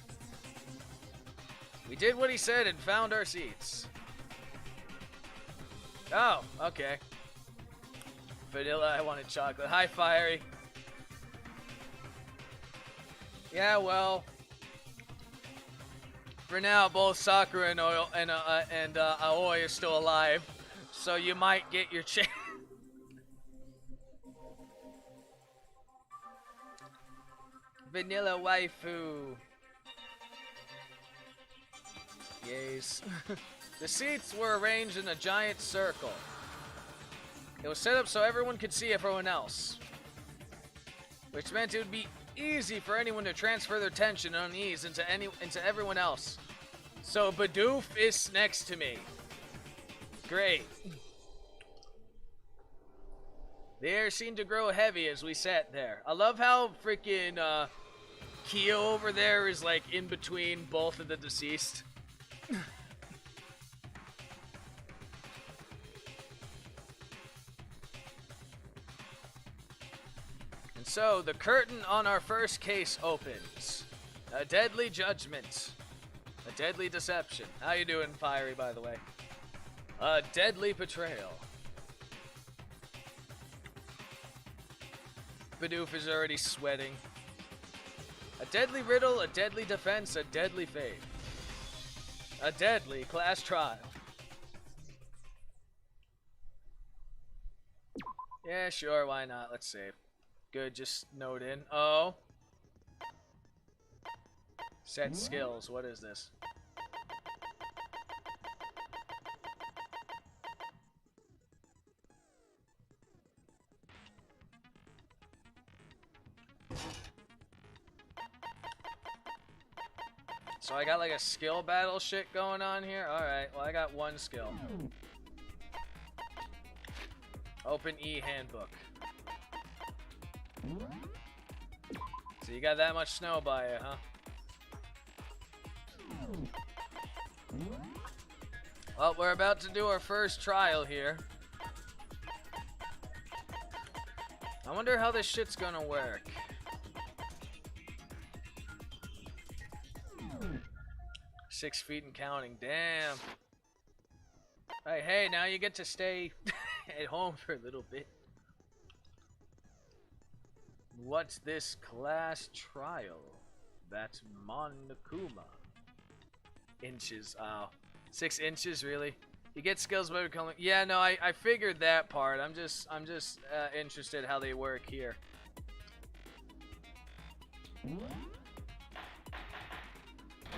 We did what he said and found our seats. Oh, okay. Vanilla, I wanted chocolate. Hi, Fiery. Yeah, well. For now, both Sakura and Aoi are still alive. So you might get your chance. Vanilla waifu. Yes. The seats were arranged in a giant circle. It was set up so everyone could see everyone else, which meant it would be easy for anyone to transfer their tension and unease into everyone else. So Bidoof is next to me. Great. The air seemed to grow heavy as we sat there. I love how freaking Kyo over there is like in between both of the deceased. And so the curtain on our first case opens. A deadly judgment. A deadly deception. How you doing, Fiery, by the way? A deadly betrayal. Bidoof is already sweating. A deadly riddle, a deadly defense, a deadly faith. A deadly class trial. Yeah, sure, why not? Let's save. Good, just note in. Oh. Set skills, what is this? So I got like a skill battle shit going on here? Alright, well I got one skill. Open E-handbook. So you got that much snow by it, huh? Well, we're about to do our first trial here. I wonder how this shit's gonna work. Six feet and counting, damn. Hey, now you get to stay at home for a little bit. What's this class trial? That's Monokuma. Inches, 6 inches, really? You get skills by becoming. Yeah, no, I figured that part. I'm just interested how they work here.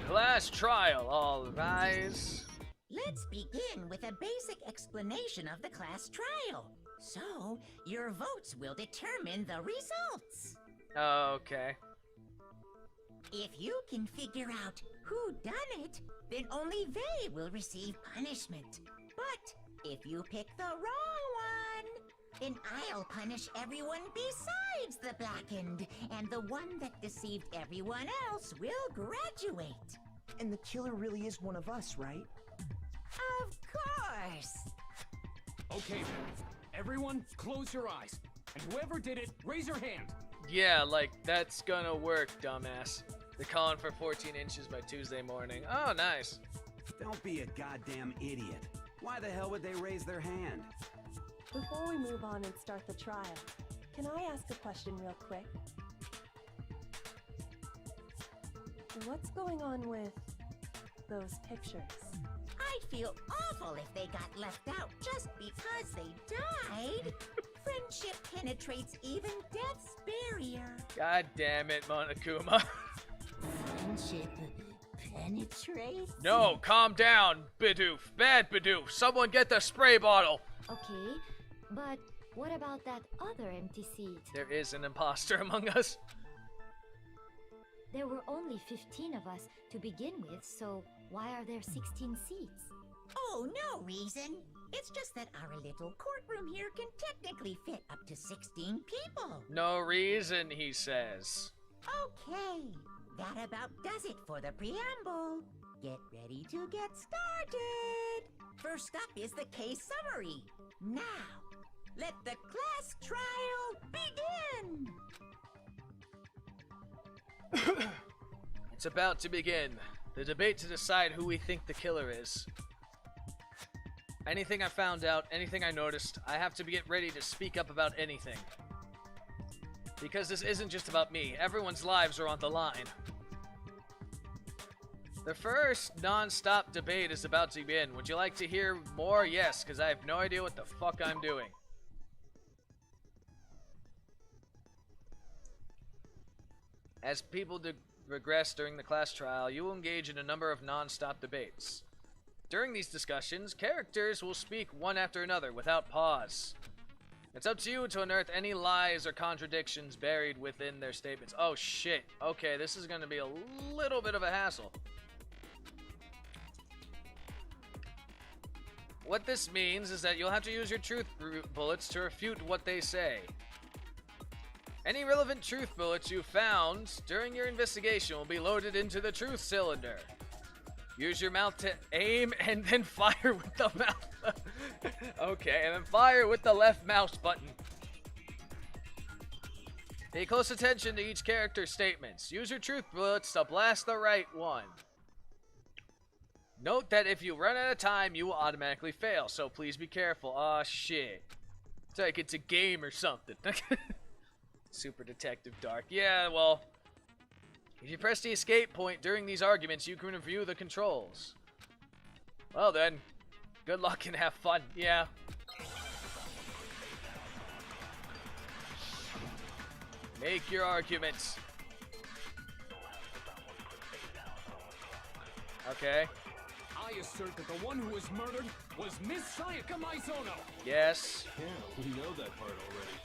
Class trial, all rise. Let's begin with a basic explanation of the class trial. So, your votes will determine the results. Okay. If you can figure out who done it, then only they will receive punishment. But if you pick the wrong one, then I'll punish everyone besides the blackened, and the one that deceived everyone else will graduate. And the killer really is one of us, right? Of course. Okay, then. Everyone, close your eyes. And whoever did it, raise your hand. Yeah, like, that's gonna work, dumbass. They're calling for 14 inches by Tuesday morning. Oh, nice. Don't be a goddamn idiot. Why the hell would they raise their hand? Before we move on and start the trial, can I ask a question real quick? What's going on with those pictures? I'd feel awful if they got left out just because they died. Friendship penetrates even death's barrier. God damn it, Monokuma. Friendship penetrates? No, calm down, Bidoof. Bad Bidoof. Someone get the spray bottle. Okay, but what about that other empty seat? There is an imposter among us. There were only 15 of us to begin with, so why are there 16 seats? Oh, no reason. It's just that our little courtroom here can technically fit up to 16 people. No reason, he says. Okay, that about does it for the preamble. Get ready to get started. First up is the case summary. Now, let the class trial begin. It's about to begin. The debate to decide who we think the killer is. Anything I found out, anything I noticed, I have to get ready to speak up about anything. Because this isn't just about me. Everyone's lives are on the line. The first non-stop debate is about to begin. Would you like to hear more? Yes, because I have no idea what the fuck I'm doing. As people regress during the class trial, you will engage in a number of non-stop debates. During these discussions, characters will speak one after another without pause. It's up to you to unearth any lies or contradictions buried within their statements. Oh shit. Okay, this is going to be a little bit of a hassle. What this means is that you'll have to use your truth bullets to refute what they say. Any relevant truth bullets you found during your investigation will be loaded into the truth cylinder. Use your mouth to aim and then fire with the mouth. Okay, and then fire with the left mouse button. Pay close attention to each character's statements. Use your truth bullets to blast the right one. Note that if you run out of time, you will automatically fail, so please be careful. Aw, shit. It's like it's a game or something. Super Detective Dark. Yeah, well, if you press the escape point during these arguments, you can review the controls. Well then, good luck and have fun. Yeah. Make your arguments. Okay. I assert that the one who was murdered was Miss Sayaka Maizono. Yes. Yeah, we know that part already.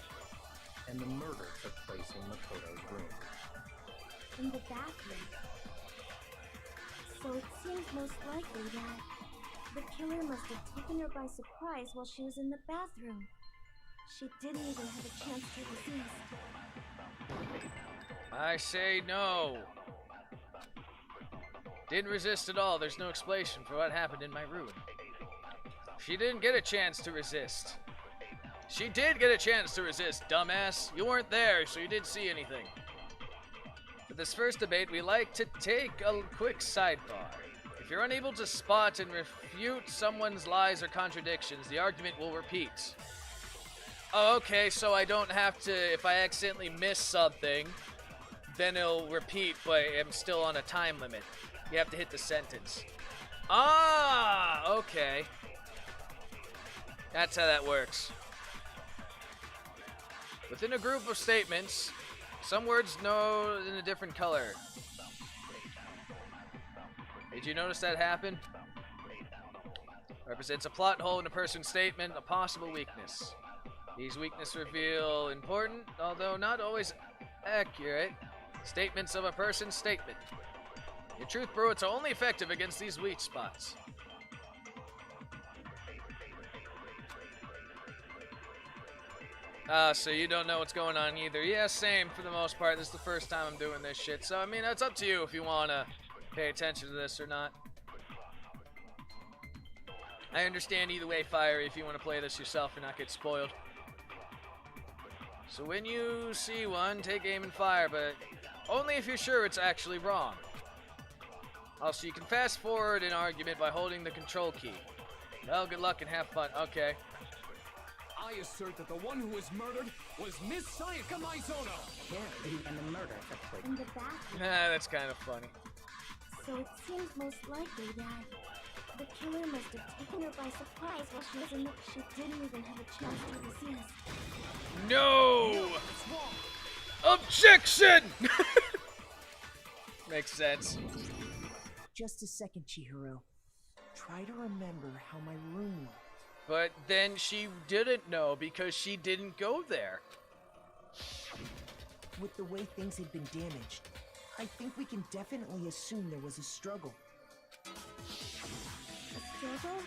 And the murder took place in Makoto's room. In the bathroom. So it seems most likely that the killer must have taken her by surprise while she was in the bathroom. She didn't even have a chance to resist. I say no. Didn't resist at all. There's no explanation for what happened in my room. She didn't get a chance to resist. She did get a chance to resist, dumbass. You weren't there, so you didn't see anything. For this first debate, we like to take a quick sidebar. If you're unable to spot and refute someone's lies or contradictions, the argument will repeat. Oh, okay, so I don't have to, if I accidentally miss something, then it'll repeat, but I'm still on a time limit. You have to hit the sentence. Ah, okay. That's how that works. Within a group of statements, some words know in a different color. Did you notice that happen? Represents a plot hole in a person's statement, a possible weakness. These weaknesses reveal important, although not always accurate, statements of a person's statement. Your truth bullets are only effective against these weak spots. So you don't know what's going on either. Yeah, same for the most part. This is the first time I'm doing this shit. So, I mean, it's up to you if you want to pay attention to this or not. I understand either way, Fiery, if you want to play this yourself and not get spoiled. So when you see one, take aim and fire, but only if you're sure it's actually wrong. Also, you can fast forward an argument by holding the control key. Well, good luck and have fun. Okay. I assert that the one who was murdered was Miss Sayaka Maizono. Yeah, and the murder took place. In the bathroom. That's kind of funny. So it seems most likely that the killer must have taken her by surprise while she was in the... She didn't even have a chance to resist. No! Objection! Makes sense. Just a second, Chihiro. Try to remember how my room looked. But then she didn't know because she didn't go there. With the way things had been damaged, I think we can definitely assume there was a struggle. A struggle?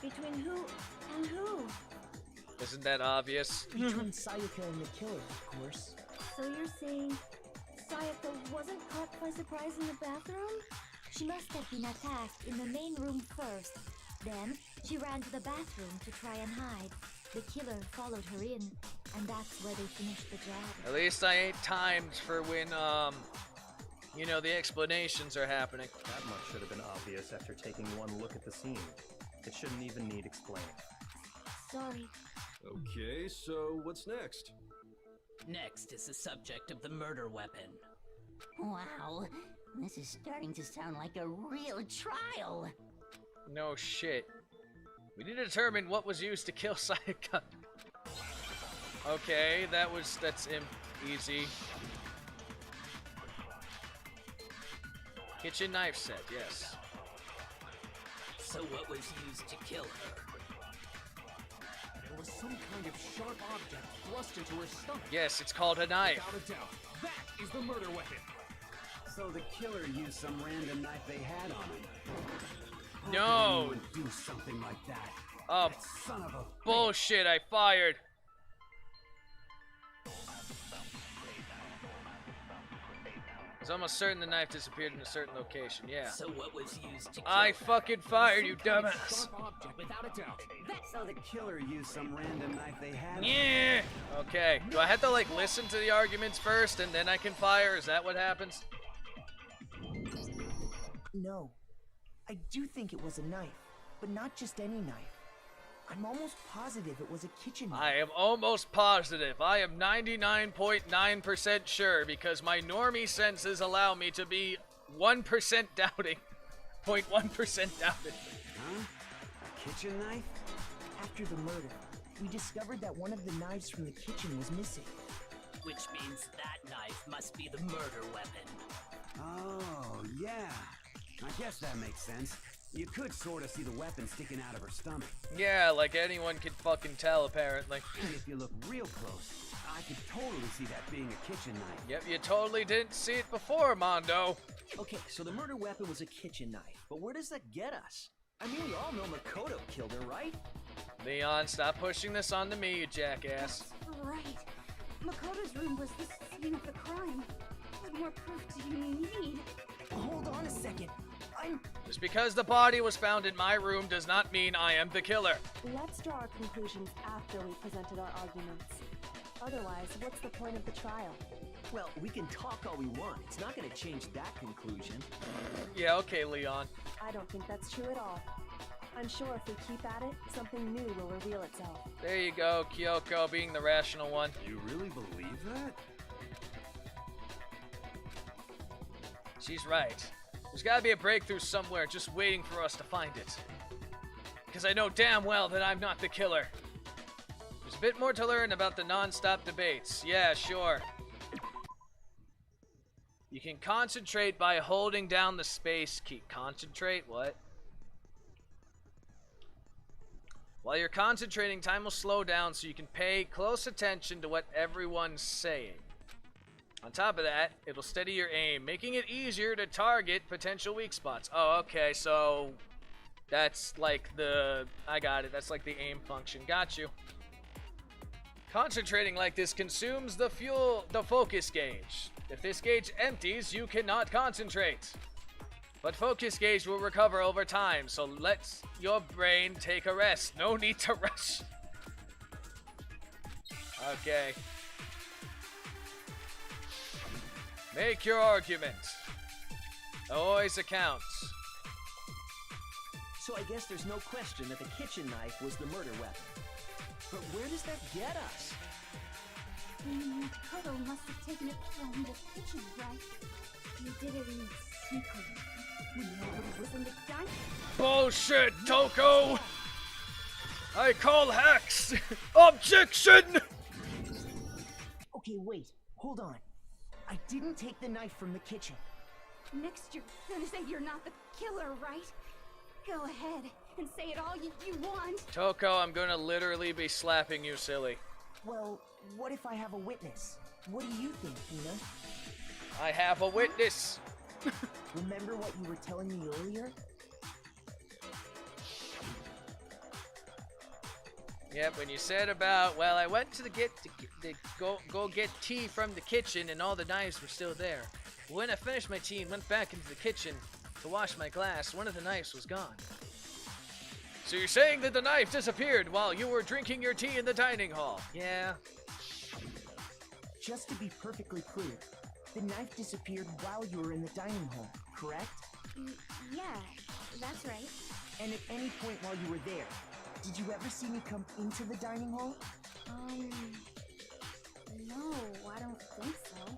Between who and who? Isn't that obvious? Between Sayaka and the killer, of course. So you're saying Sayaka wasn't caught by surprise in the bathroom? She must have been attacked in the main room first. Then, she ran to the bathroom to try and hide. The killer followed her in, and that's where they finished the job. At least I ain't timed for when, you know, the explanations are happening. That much should have been obvious after taking one look at the scene. It shouldn't even need explaining. Sorry. Okay, so what's next? Next is the subject of the murder weapon. Wow, this is starting to sound like a real trial. No shit. We need to determine what was used to kill Sayaka. Okay, that's easy. Kitchen knife set, yes. So what was used to kill her? There was some kind of sharp object thrust into her stomach. Yes, it's called a knife. Without a doubt, that is the murder weapon. So the killer used some random knife they had on him. How No. could anyone do something like that? Oh, That son of a bullshit, I fired. It's almost certain the knife disappeared in a certain location, yeah. So what was used to kill? I fucking fired you, dumbass! Sharp object, without a doubt. So the killer used some random knife they had? Yeah! Okay, do I have to, like, listen to the arguments first and then I can fire? Is that what happens? No. I do think it was a knife, but not just any knife. I'm almost positive it was a kitchen knife. I am almost positive. I am 99.9% sure because my normie senses allow me to be 1% doubting. 0.1% doubting. Huh? A kitchen knife? After the murder, we discovered that one of the knives from the kitchen was missing. Which means that knife must be the murder weapon. Oh, yeah. I guess that makes sense. You could sort of see the weapon sticking out of her stomach. Yeah, like anyone could fucking tell, apparently. And if you look real close, I could totally see that being a kitchen knife. Yep, you totally didn't see it before, Mondo. Okay, so the murder weapon was a kitchen knife, but where does that get us? I mean, we all know Makoto killed her, right? Leon, stop pushing this onto me, you jackass. Right. Makoto's room was the scene of the crime. What more proof do you need? Hold on a second. Just because the body was found in my room does not mean I am the killer. Let's draw our conclusions after we presented our arguments. Otherwise, what's the point of the trial? Well, we can talk all we want. It's not going to change that conclusion. Yeah, okay, Leon. I don't think that's true at all. I'm sure if we keep at it, something new will reveal itself. There you go, Kyoko being the rational one. You really believe that? She's right. There's gotta be a breakthrough somewhere just waiting for us to find it. Because I know damn well that I'm not the killer. There's a bit more to learn about the non-stop debates. Yeah, sure. You can concentrate by holding down the space key. Concentrate? What? While you're concentrating, time will slow down so you can pay close attention to what everyone's saying. On top of that, it'll steady your aim, making it easier to target potential weak spots. Oh, okay, so that's like the... I got it. That's like the aim function. Got you. Concentrating like this consumes the focus gauge. If this gauge empties, you cannot concentrate. But focus gauge will recover over time, so let your brain take a rest. No need to rush. Okay. Make your argument. Always accounts. So I guess there's no question that the kitchen knife was the murder weapon. But where does that get us? Makoto must have taken it from the kitchen, right? He did it in secret. When nobody was in the dining. Bullshit, Toko! I call hacks! Objection! Okay, wait. Hold on. I didn't take the knife from the kitchen. Next, you're gonna say you're not the killer, right? Go ahead and say it all you want. Toko, I'm gonna literally be slapping you silly. Well, what if I have a witness? What do you think, Hina? I have a witness. Remember what you were telling me earlier? Yep, when you said about, well, I went to go get tea from the kitchen and all the knives were still there. When I finished my tea and went back into the kitchen to wash my glass, one of the knives was gone. So you're saying that the knife disappeared while you were drinking your tea in the dining hall? Yeah. Just to be perfectly clear, the knife disappeared while you were in the dining hall, correct? Yeah, that's right. And at any point while you were there, did you ever see me come into the dining hall? No, I don't think so.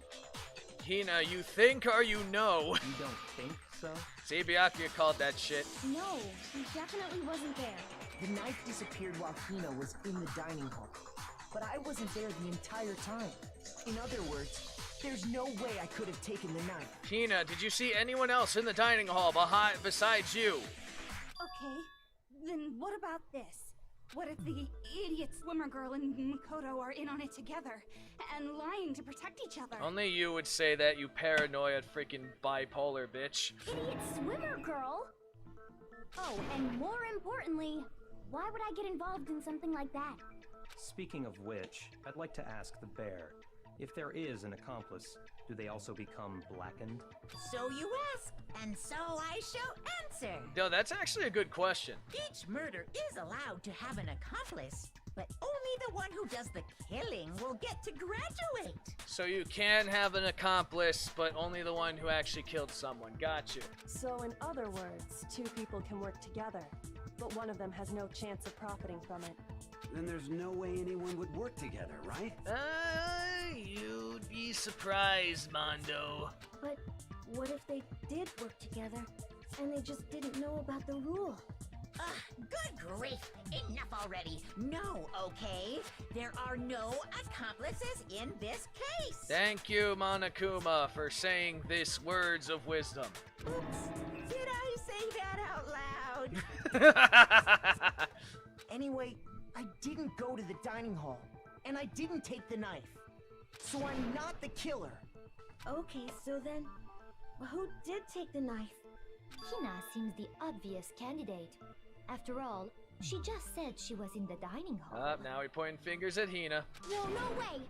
Hina, you think or you know? You don't think so? See, Byakuya called that shit. No, he definitely wasn't there. The knife disappeared while Hina was in the dining hall. But I wasn't there the entire time. In other words, there's no way I could have taken the knife. Hina, did you see anyone else in the dining hall besides you? Okay, then what about this? What if the idiot swimmer girl and Makoto are in on it together and lying to protect each other? Only you would say that, you paranoid freaking bipolar bitch. Idiot swimmer girl? Oh, and more importantly, why would I get involved in something like that? Speaking of which, I'd like to ask the bear. If there is an accomplice, do they also become blackened? So you ask, and so I shall answer. No, that's actually a good question. Each murder is allowed to have an accomplice, but only the one who does the killing will get to graduate. So you can have an accomplice, but only the one who actually killed someone. Got you. So in other words, two people can work together, but one of them has no chance of profiting from it. Then there's no way anyone would work together, right? You'd be surprised, Mondo. But what if they did work together and they just didn't know about the rule? Good grief! Enough already. No, okay? There are no accomplices in this case. Thank you, Monokuma, for saying these words of wisdom. Oops. Did I say that out loud? Anyway, I didn't go to the dining hall, and I didn't take the knife. So I'm not the killer. Okay, so then, who did take the knife? Hina seems the obvious candidate. After all, she just said she was in the dining hall. Now we're pointing fingers at Hina. No way!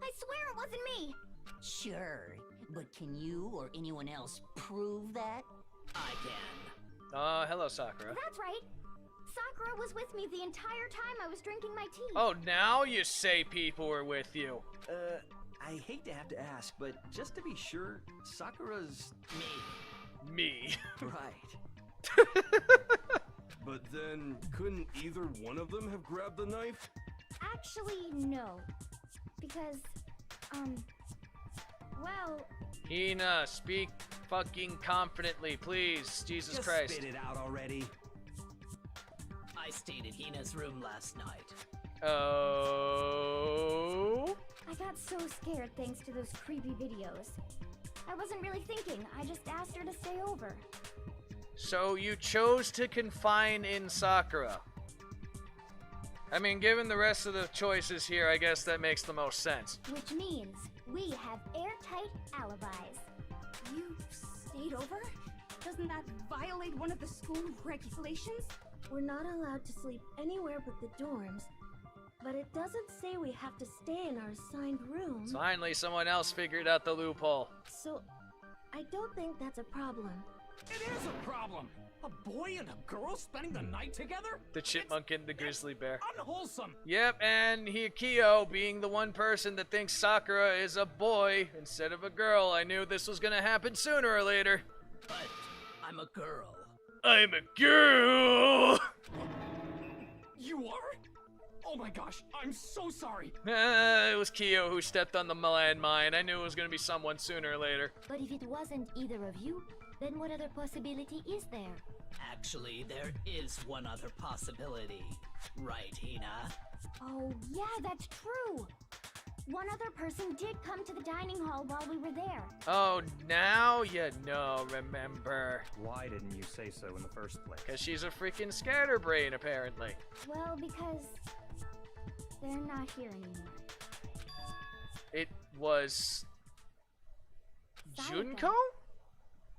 I swear it wasn't me! Sure, but can you or anyone else prove that? I can. Hello, Sakura. That's right! Sakura was with me the entire time I was drinking my tea. Oh, now you say people were with you. I hate to have to ask, but just to be sure, Sakura's... Me. Right. But then, couldn't either one of them have grabbed the knife? Actually, no. Because, well... Hina, speak fucking confidently, please. Jesus Just Christ. spit it out already. I stayed at Hina's room last night. Oh? I got so scared thanks to those creepy videos. I wasn't really thinking, I just asked her to stay over. So you chose to confine in Sakura. I mean, given the rest of the choices here, I guess that makes the most sense. Which means we have airtight alibis. You stayed over? Doesn't that violate one of the school regulations? We're not allowed to sleep anywhere but the dorms, but it doesn't say we have to stay in our assigned room. Finally, someone else figured out the loophole. So, I don't think that's a problem. It is a problem! A boy and a girl spending the night together? The chipmunk and the grizzly bear. Unwholesome! Yep, and Hikio being the one person that thinks Sakura is a boy instead of a girl. I knew this was gonna happen sooner or later. But I'm a girl. I'm a girl! You are? Oh my gosh, I'm so sorry! It was Kyo who stepped on the landmine. I knew it was gonna be someone sooner or later. But if it wasn't either of you, then what other possibility is there? Actually, there is one other possibility. Right, Hina? Oh, yeah, that's true. One other person did come to the dining hall while we were there. Oh, now you know, remember. Why didn't you say so in the first place? Because she's a freaking scatterbrain, apparently. Well, because they're not here anymore. It was... Sayaka. Junko?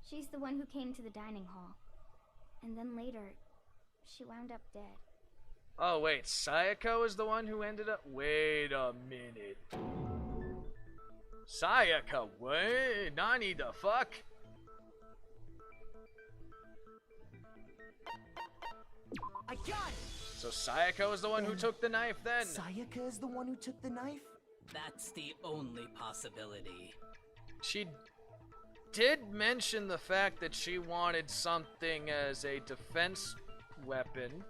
She's the one who came to the dining hall. And then later, she wound up dead. Oh, wait, Sayaka is the one who ended up... Wait a minute. Sayaka, what? Nani the fuck? I got it! So Sayaka is the one who took the knife then? Sayaka is the one who took the knife? That's the only possibility. She did mention the fact that she wanted something as a defense weapon.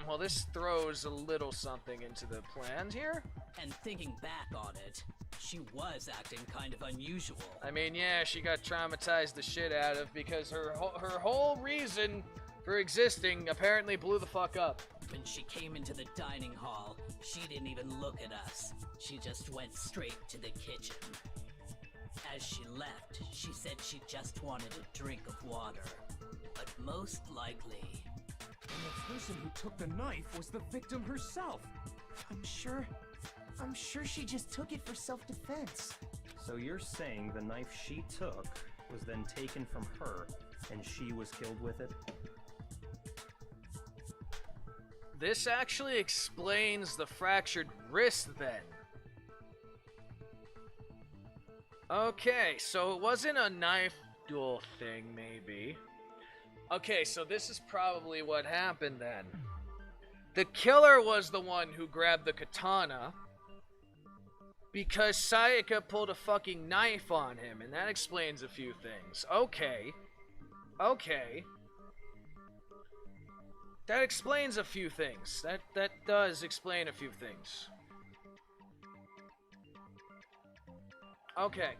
Well, this throws a little something into the plans here. And thinking back on it, she was acting kind of unusual. I mean, yeah, she got traumatized the shit out of because her whole reason for existing apparently blew the fuck up. When she came into the dining hall, she didn't even look at us. She just went straight to the kitchen. As she left, she said she just wanted a drink of water. But most likely... And the person who took the knife was the victim herself. I'm sure she just took it for self-defense. So you're saying the knife she took was then taken from her, and she was killed with it? this actually explains the fractured wrist then. Okay, so it wasn't a knife duel thing, maybe. Okay, so this is probably what happened then. The killer was the one who grabbed the katana because Sayaka pulled a fucking knife on him, and that explains a few things. Okay. Okay. That explains a few things. That does explain a few things. Okay.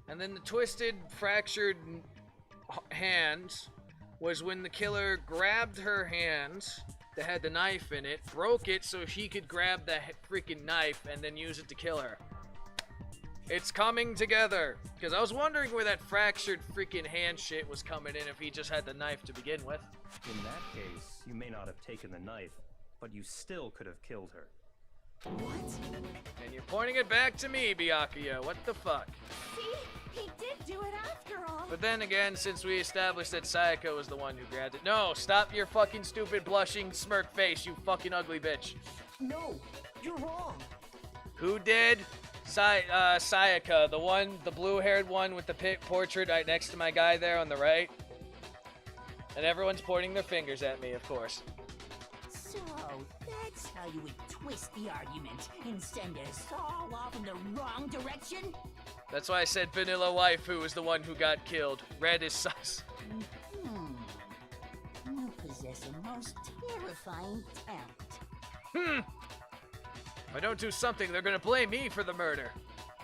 And then the twisted, fractured hand was when the killer grabbed her hand that had the knife in it, broke it so he could grab the freaking knife and then use it to kill her. It's coming together. Because I was wondering where that fractured freaking hand shit was coming in if he just had the knife to begin with. In that case, you may not have taken the knife, but you still could have killed her. What? And you're pointing it back to me, Byakuya. What the fuck? See? He did do it after all. But then again, since we established that Sayaka was the one who grabbed it. No, stop your fucking stupid blushing smirk face, you fucking ugly bitch. No, you're wrong. Who did? Sayaka, the blue-haired one with the portrait right next to my guy there on the right. And everyone's pointing their fingers at me, of course. So, that's how you would twist the argument and send us all off in the wrong direction? That's why I said Vanilla Waifu is the one who got killed. Red is sus. You possess a most terrifying talent. If I don't do something, they're gonna blame me for the murder.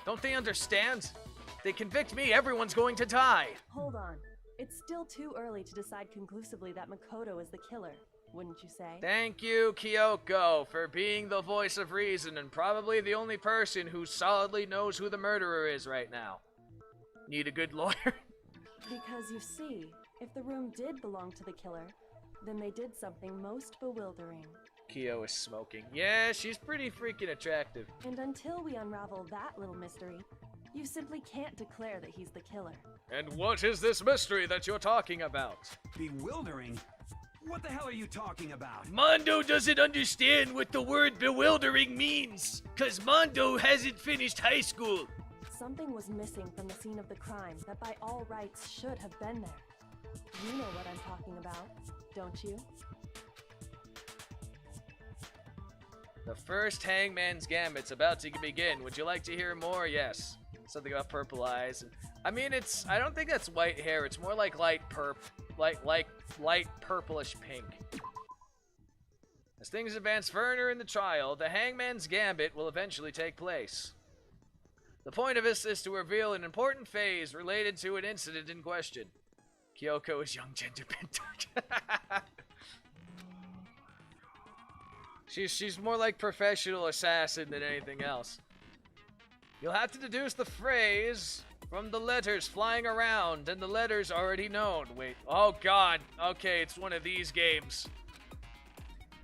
Don't they understand? If they convict me, everyone's going to die. Hold on. It's still too early to decide conclusively that Makoto is the killer, wouldn't you say? Thank you, Kyoko, for being the voice of reason and probably the only person who solidly knows who the murderer is right now. Need a good lawyer? Because you see, if the room did belong to the killer, then they did something most bewildering. Kyo is smoking. Yeah, she's pretty freaking attractive. And until we unravel that little mystery, you simply can't declare that he's the killer. And what is this mystery that you're talking about? Bewildering? What the hell are you talking about? Mondo doesn't understand what the word bewildering means, cause Mondo hasn't finished high school. Something was missing from the scene of the crime that by all rights should have been there. You know what I'm talking about, don't you? The first Hangman's Gambit's about to begin. Would you like to hear more? Yes. Something about purple eyes. I mean, I don't think that's white hair. It's more like light purplish pink. As things advance further in the trial, the Hangman's Gambit will eventually take place. The point of this is to reveal an important phase related to an incident in question. Kyoko is young gender bent. She's more like professional assassin than anything else. You'll have to deduce the phrase from the letters flying around, and the letters already known. Wait, oh god, okay, it's one of these games.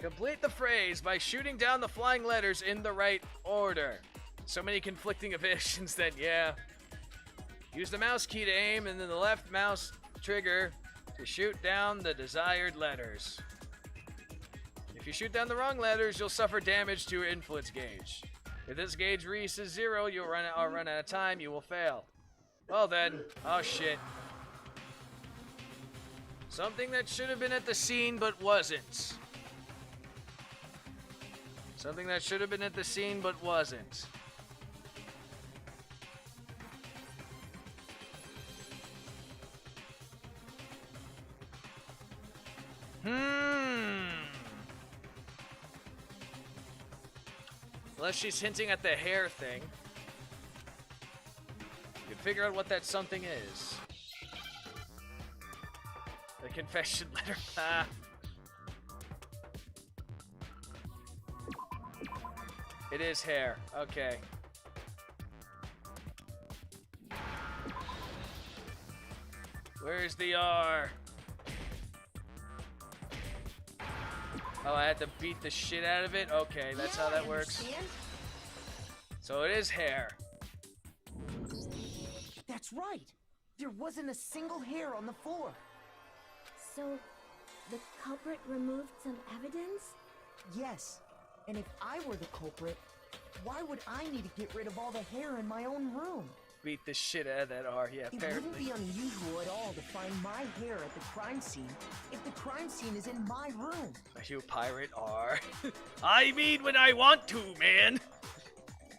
Complete the phrase by shooting down the flying letters in the right order. So many conflicting evasions then, yeah. Use the mouse key to aim, and then the left mouse trigger to shoot down the desired letters. If you shoot down the wrong letters, you'll suffer damage to your influence gauge. If this gauge reaches 0, you'll run out of time, you will fail. Well then, oh shit. Something that should have been at the scene but wasn't. Something that should have been at the scene but wasn't. Unless she's hinting at the hair thing. You can figure out what that something is. The confession letter. Ah. It is hair. Okay. Where's the R? Oh, I had to beat the shit out of it? Okay, that's how that works. So it is hair. That's right. There wasn't a single hair on the floor. So, the culprit removed some evidence? Yes. And if I were the culprit, why would I need to get rid of all the hair in my own room? Beat the shit out of that R, yeah, It apparently. wouldn't be unusual at all to find my hair at the crime scene if the crime scene is in my room. Are you a pirate R? I mean when I want to, man!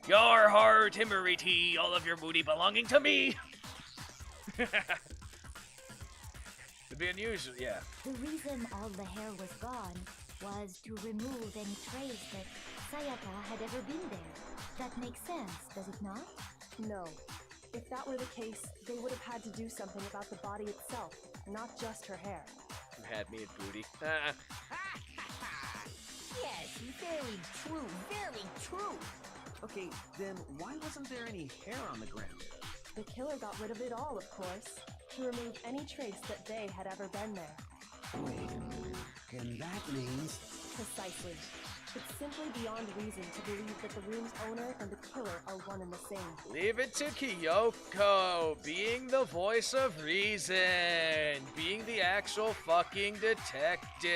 Your heart, timbery tea, all of your booty belonging to me! It'd be unusual, yeah. The reason all the hair was gone was to remove any trace that Sayaka had ever been there. That makes sense, does it not? No. If that were the case, they would have had to do something about the body itself, not just her hair. You had me at booty. Yes, very true, very true. Okay, then why wasn't there any hair on the ground? The killer got rid of it all, of course, to remove any trace that they had ever been there. Wait, and that means... Precisely. It's simply beyond reason to believe that the room's owner and the killer are one and the same. Leave it to Kyoko, being the voice of reason, being the actual fucking detective.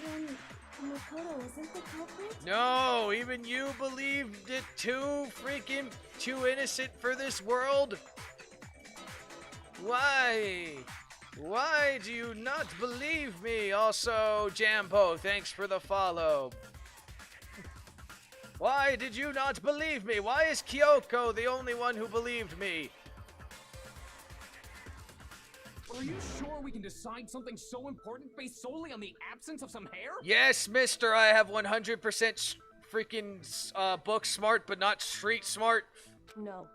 Then Makoto isn't the culprit? No, even you believed it too innocent for this world? Why? Why do you not believe me? Also, Jampo, thanks for the follow. Why did you not believe me? Why is Kyoko the only one who believed me? Are you sure we can decide something so important based solely on the absence of some hair? Yes, mister, I have 100% freaking book smart, but not street smart. No.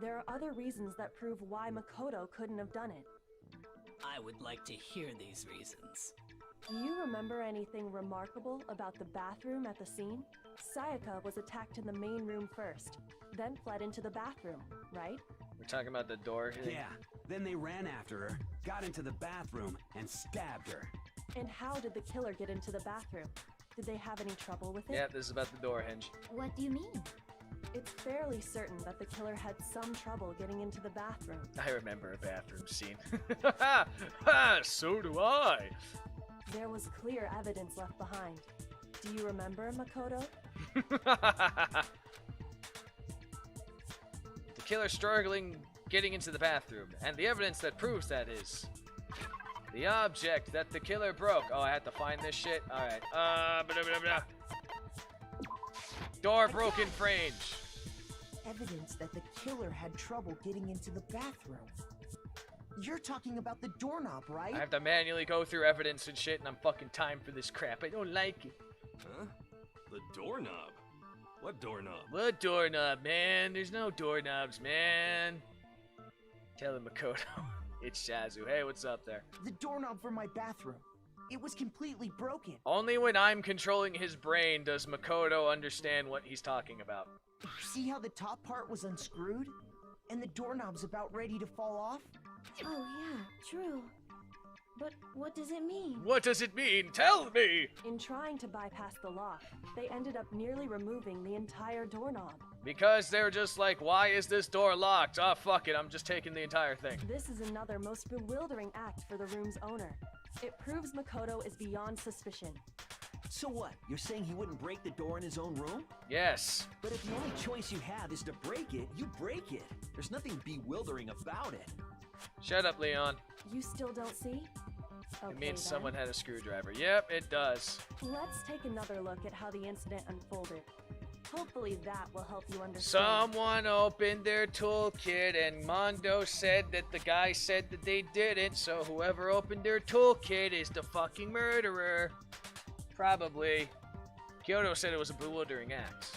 There are other reasons that prove why Makoto couldn't have done it. I would like to hear these reasons. Do you remember anything remarkable about the bathroom at the scene? Sayaka was attacked in the main room first, then fled into the bathroom, right? We're talking about the door here? Yeah, then they ran after her, got into the bathroom, and stabbed her. And how did the killer get into the bathroom? Did they have any trouble with it? Yeah, this is about the door hinge. What do you mean? It's fairly certain that the killer had some trouble getting into the bathroom. I remember a bathroom scene. So do I. There was clear evidence left behind. Do you remember, Makoto? The killer struggling getting into the bathroom, and the evidence that proves that is the object that the killer broke. Oh, I had to find this shit? Alright. Blah, blah, blah. Door broken range. Evidence that the killer had trouble getting into the bathroom. You're talking about the doorknob, right? I have to manually go through evidence and shit, and I'm fucking timed for this crap. I don't like it. Huh? The doorknob? What doorknob? What doorknob, man? There's no doorknobs, man. Tell him, Makoto. It's Shazu. Hey, what's up there? The doorknob for my bathroom. It was completely broken. Only when I'm controlling his brain does Makoto understand what he's talking about. See how the top part was unscrewed? And the doorknob's about ready to fall off? Oh yeah, true. But what does it mean? What does it mean? Tell me! In trying to bypass the lock, they ended up nearly removing the entire doorknob. Because they're just like, why is this door locked? Ah, fuck it, I'm just taking the entire thing. This is another most bewildering act for the room's owner. It proves Makoto is beyond suspicion. So what? You're saying he wouldn't break the door in his own room? Yes. But if the only choice you have is to break it, you break it. There's nothing bewildering about it. Shut up, Leon. You still don't see? Okay, It means then. someone had a screwdriver. Yep, it does. Let's take another look at how the incident unfolded. Hopefully that will help you understand. Someone opened their toolkit and Mondo said that the guy said that they didn't, so whoever opened their toolkit is the fucking murderer. Probably. Kyoto said it was a bewildering act.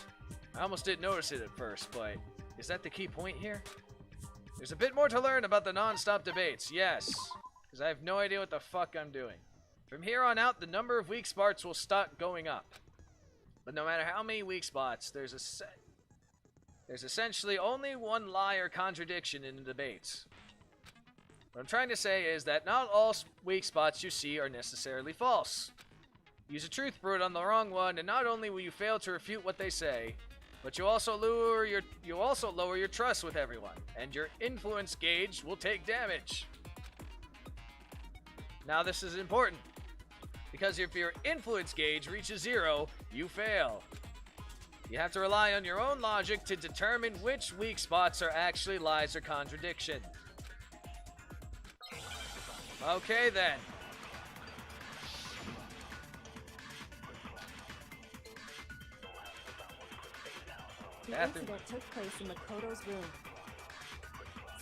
I almost didn't notice it at first, but is that the key point here? There's a bit more to learn about the non-stop debates, yes. Because I have no idea what the fuck I'm doing. From here on out, the number of weak spots will start going up. But no matter how many weak spots, there's essentially only one lie or contradiction in the debates. What I'm trying to say is that not all weak spots you see are necessarily false. Use a truth brute on the wrong one, and not only will you fail to refute what they say, but you also lower your trust with everyone, and your influence gauge will take damage. Now this is important, because if your influence gauge reaches 0, you fail. You have to rely on your own logic to determine which weak spots are actually lies or contradiction. Okay then. The incident took place in Makoto's room.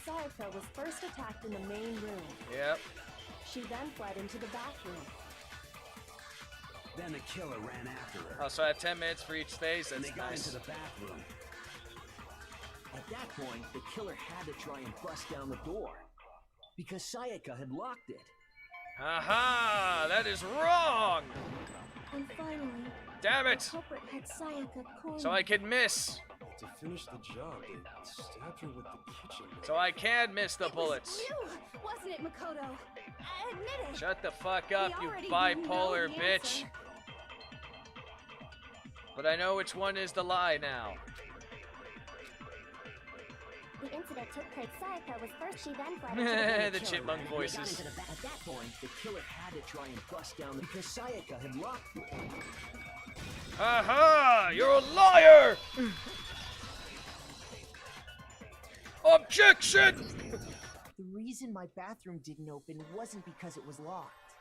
Sayaka was first attacked in the main room. Yep. She then fled into the bathroom. Then the killer ran after her. Oh, so I have 10 minutes for each phase? And That's they got nice. into the bathroom. At that point, the killer had to try and bust down the door. Because Sayaka had locked it. Aha! That is wrong! And finally, Damn it! the culprit had Sayaka cornered. So I can miss. To finish the job, they stabbed her with the kitchen knife. So I can miss the bullets. You, wasn't it, Makoto? Admit it. Shut the fuck up, We you already bipolar know the bitch. answer. But I know which one is the lie now. The incident took place. Sayaka was first. She then fled into The chipmunk They got voices. into the At that point, the killer had to try and bust down because Sayaka had locked it. Aha! You're a liar! Objection! The reason my bathroom didn't open wasn't because it was locked.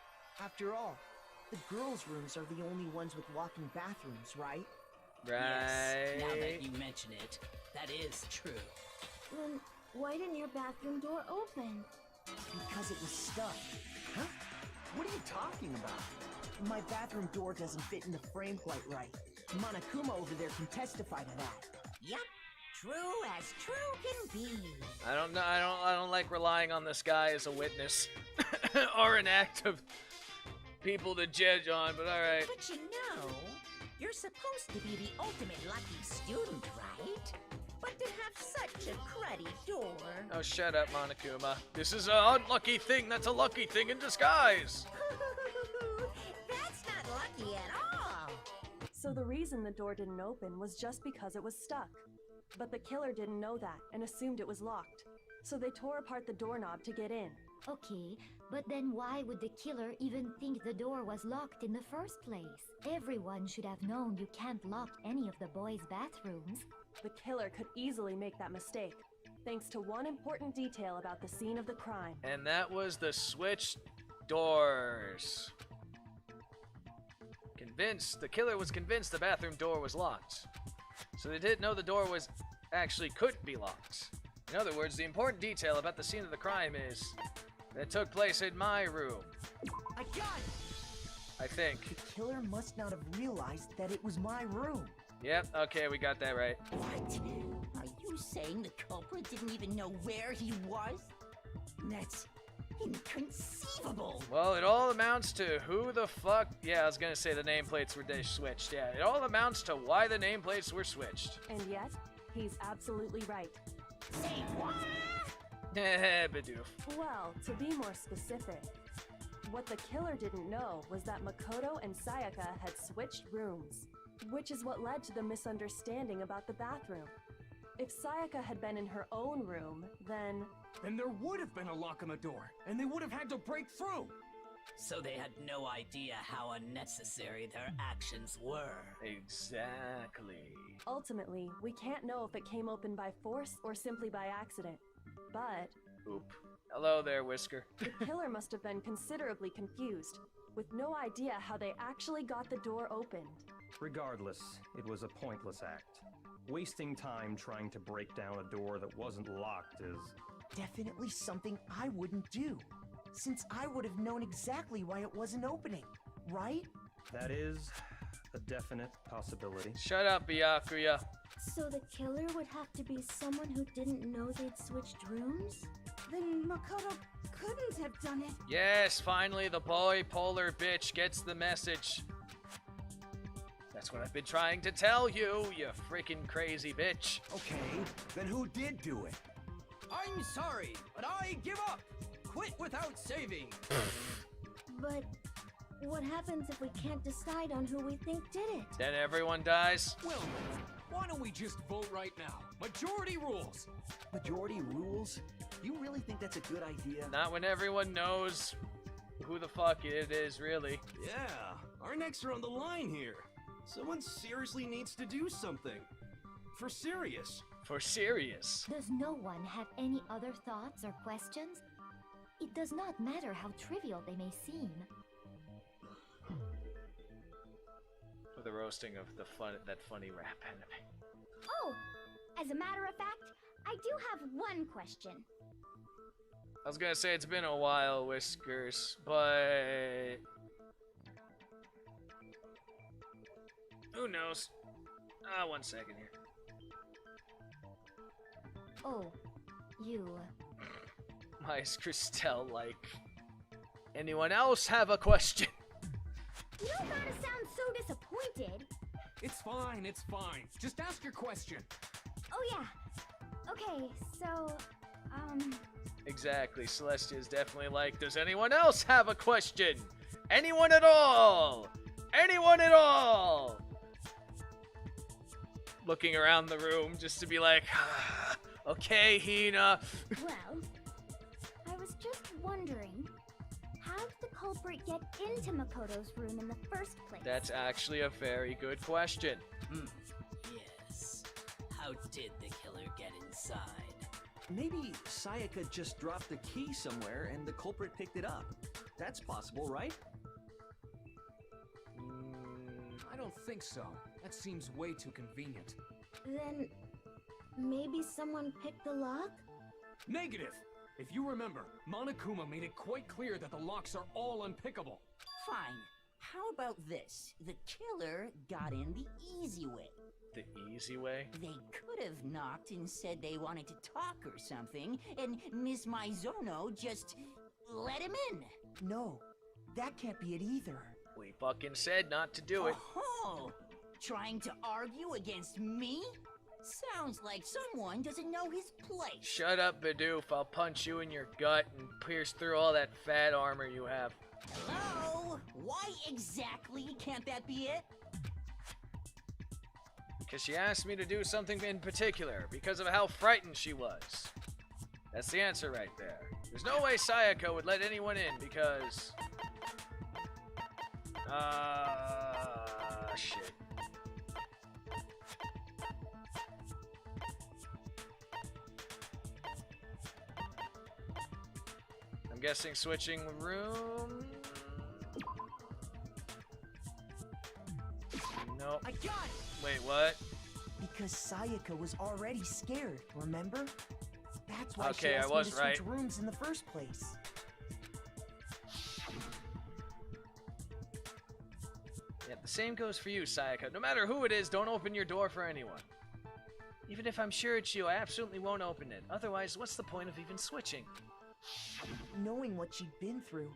After all, the girls' rooms are the only ones with walking bathrooms, right? Yes, now Right. that you mention it, that is true. Then why didn't your bathroom door open? Because it was stuck. Huh? What are you talking about? My bathroom door doesn't fit in the frame quite right. Monokuma over there can testify to that. Yup, true as true can be. I don't know. I don't like relying on this guy as a witness or an act of people to judge on. But all right. But you know, you're supposed to be the ultimate lucky student, right? But to have such a cruddy door. Oh, shut up, Monokuma. This is an unlucky thing. That's a lucky thing in disguise. That's not lucky at all. So the reason the door didn't open was just because it was stuck. But the killer didn't know that and assumed it was locked. So they tore apart the doorknob to get in. Okay, but then why would the killer even think the door was locked in the first place? Everyone should have known you can't lock any of the boys' bathrooms. The killer could easily make that mistake, thanks to one important detail about the scene of the crime. And that was the switch doors. The killer was convinced the bathroom door was locked. So they didn't know the door was actually couldn't be locked. In other words, the important detail about the scene of the crime is that it took place in my room. I got it! I think. The killer must not have realized that it was my room. Yep, okay, we got that right. What? Are you saying the culprit didn't even know where he was? That's inconceivable. Well, it all amounts to who the fuck... Yeah, I was gonna say the nameplates were switched. Yeah, it all amounts to why the nameplates were switched. And yet, he's absolutely right. Say what? Bidoof. Well, to be more specific, what the killer didn't know was that Makoto and Sayaka had switched rooms, which is what led to the misunderstanding about the bathroom. If Sayaka had been in her own room, then there would have been a lock on the door, and they would have had to break through. So they had no idea how unnecessary their actions were. Exactly. ultimately, we can't know if it came open by force or simply by accident. But Oop. Hello there, Whisker. the killer must have been considerably confused, with no idea how they actually got the door opened. Regardless, it was a pointless act. Wasting time trying to break down a door that wasn't locked is... definitely something I wouldn't do, since I would have known exactly why it wasn't opening, right? That is a definite possibility. Shut up, Byakuya. So the killer would have to be someone who didn't know they'd switched rooms? Then Makoto couldn't have done it. Yes, finally the bipolar bitch gets the message. That's what I've been trying to tell you, you freaking crazy bitch. Okay, then who did do it? I'm sorry, but I give up. Quit without saving. But what happens if we can't decide on who we think did it? Then everyone dies? Well, why don't we just vote right now? Majority rules. Majority rules? You really think that's a good idea? Not when everyone knows who the fuck it is, really. Yeah, our necks are on the line here. Someone seriously needs to do something. For serious. For serious. Does no one have any other thoughts or questions? It does not matter how trivial they may seem. For the roasting of that funny rap anime. Oh, as a matter of fact, I do have one question. I was gonna say it's been a while, Whiskers, but who knows? 1 second here. Oh, you. Why is Christelle like? Anyone else have a question? You don't gotta sound so disappointed. It's fine, it's fine. Just ask your question. Oh yeah. Okay, so, Exactly. Celestia is definitely like, does anyone else have a question? Anyone at all? Anyone at all? Looking around the room just to be like, okay, Hina. well, I was just wondering, how did the culprit get into Makoto's room in the first place? That's actually a very good question. Yes. How did the killer get inside? Maybe Sayaka just dropped the key somewhere and the culprit picked it up. That's possible, right? I don't think so. That seems way too convenient. Then, maybe someone picked the lock? Negative! If you remember, Monokuma made it quite clear that the locks are all unpickable. Fine. How about this? The killer got in the easy way. The easy way? They could have knocked and said they wanted to talk or something, and Miss Maizono just let him in. No, that can't be it either. We fucking said not to do it. Oh, trying to argue against me? Sounds like someone doesn't know his place. Shut up, Bidoof. I'll punch you in your gut and pierce through all that fat armor you have. Hello? Why exactly can't that be it? Because she asked me to do something in particular, because of how frightened she was. That's the answer right there. There's no way Sayaka would let anyone in, because... shit. I'm guessing switching room... Nope. I got it! Wait, what? Because Sayaka was already scared, remember? That's why Okay, she I asked was me to right. switch rooms in the first place. Yeah, the same goes for you, Sayaka. No matter who it is, don't open your door for anyone. Even if I'm sure it's you, I absolutely won't open it. Otherwise, what's the point of even switching? Knowing what she'd been through,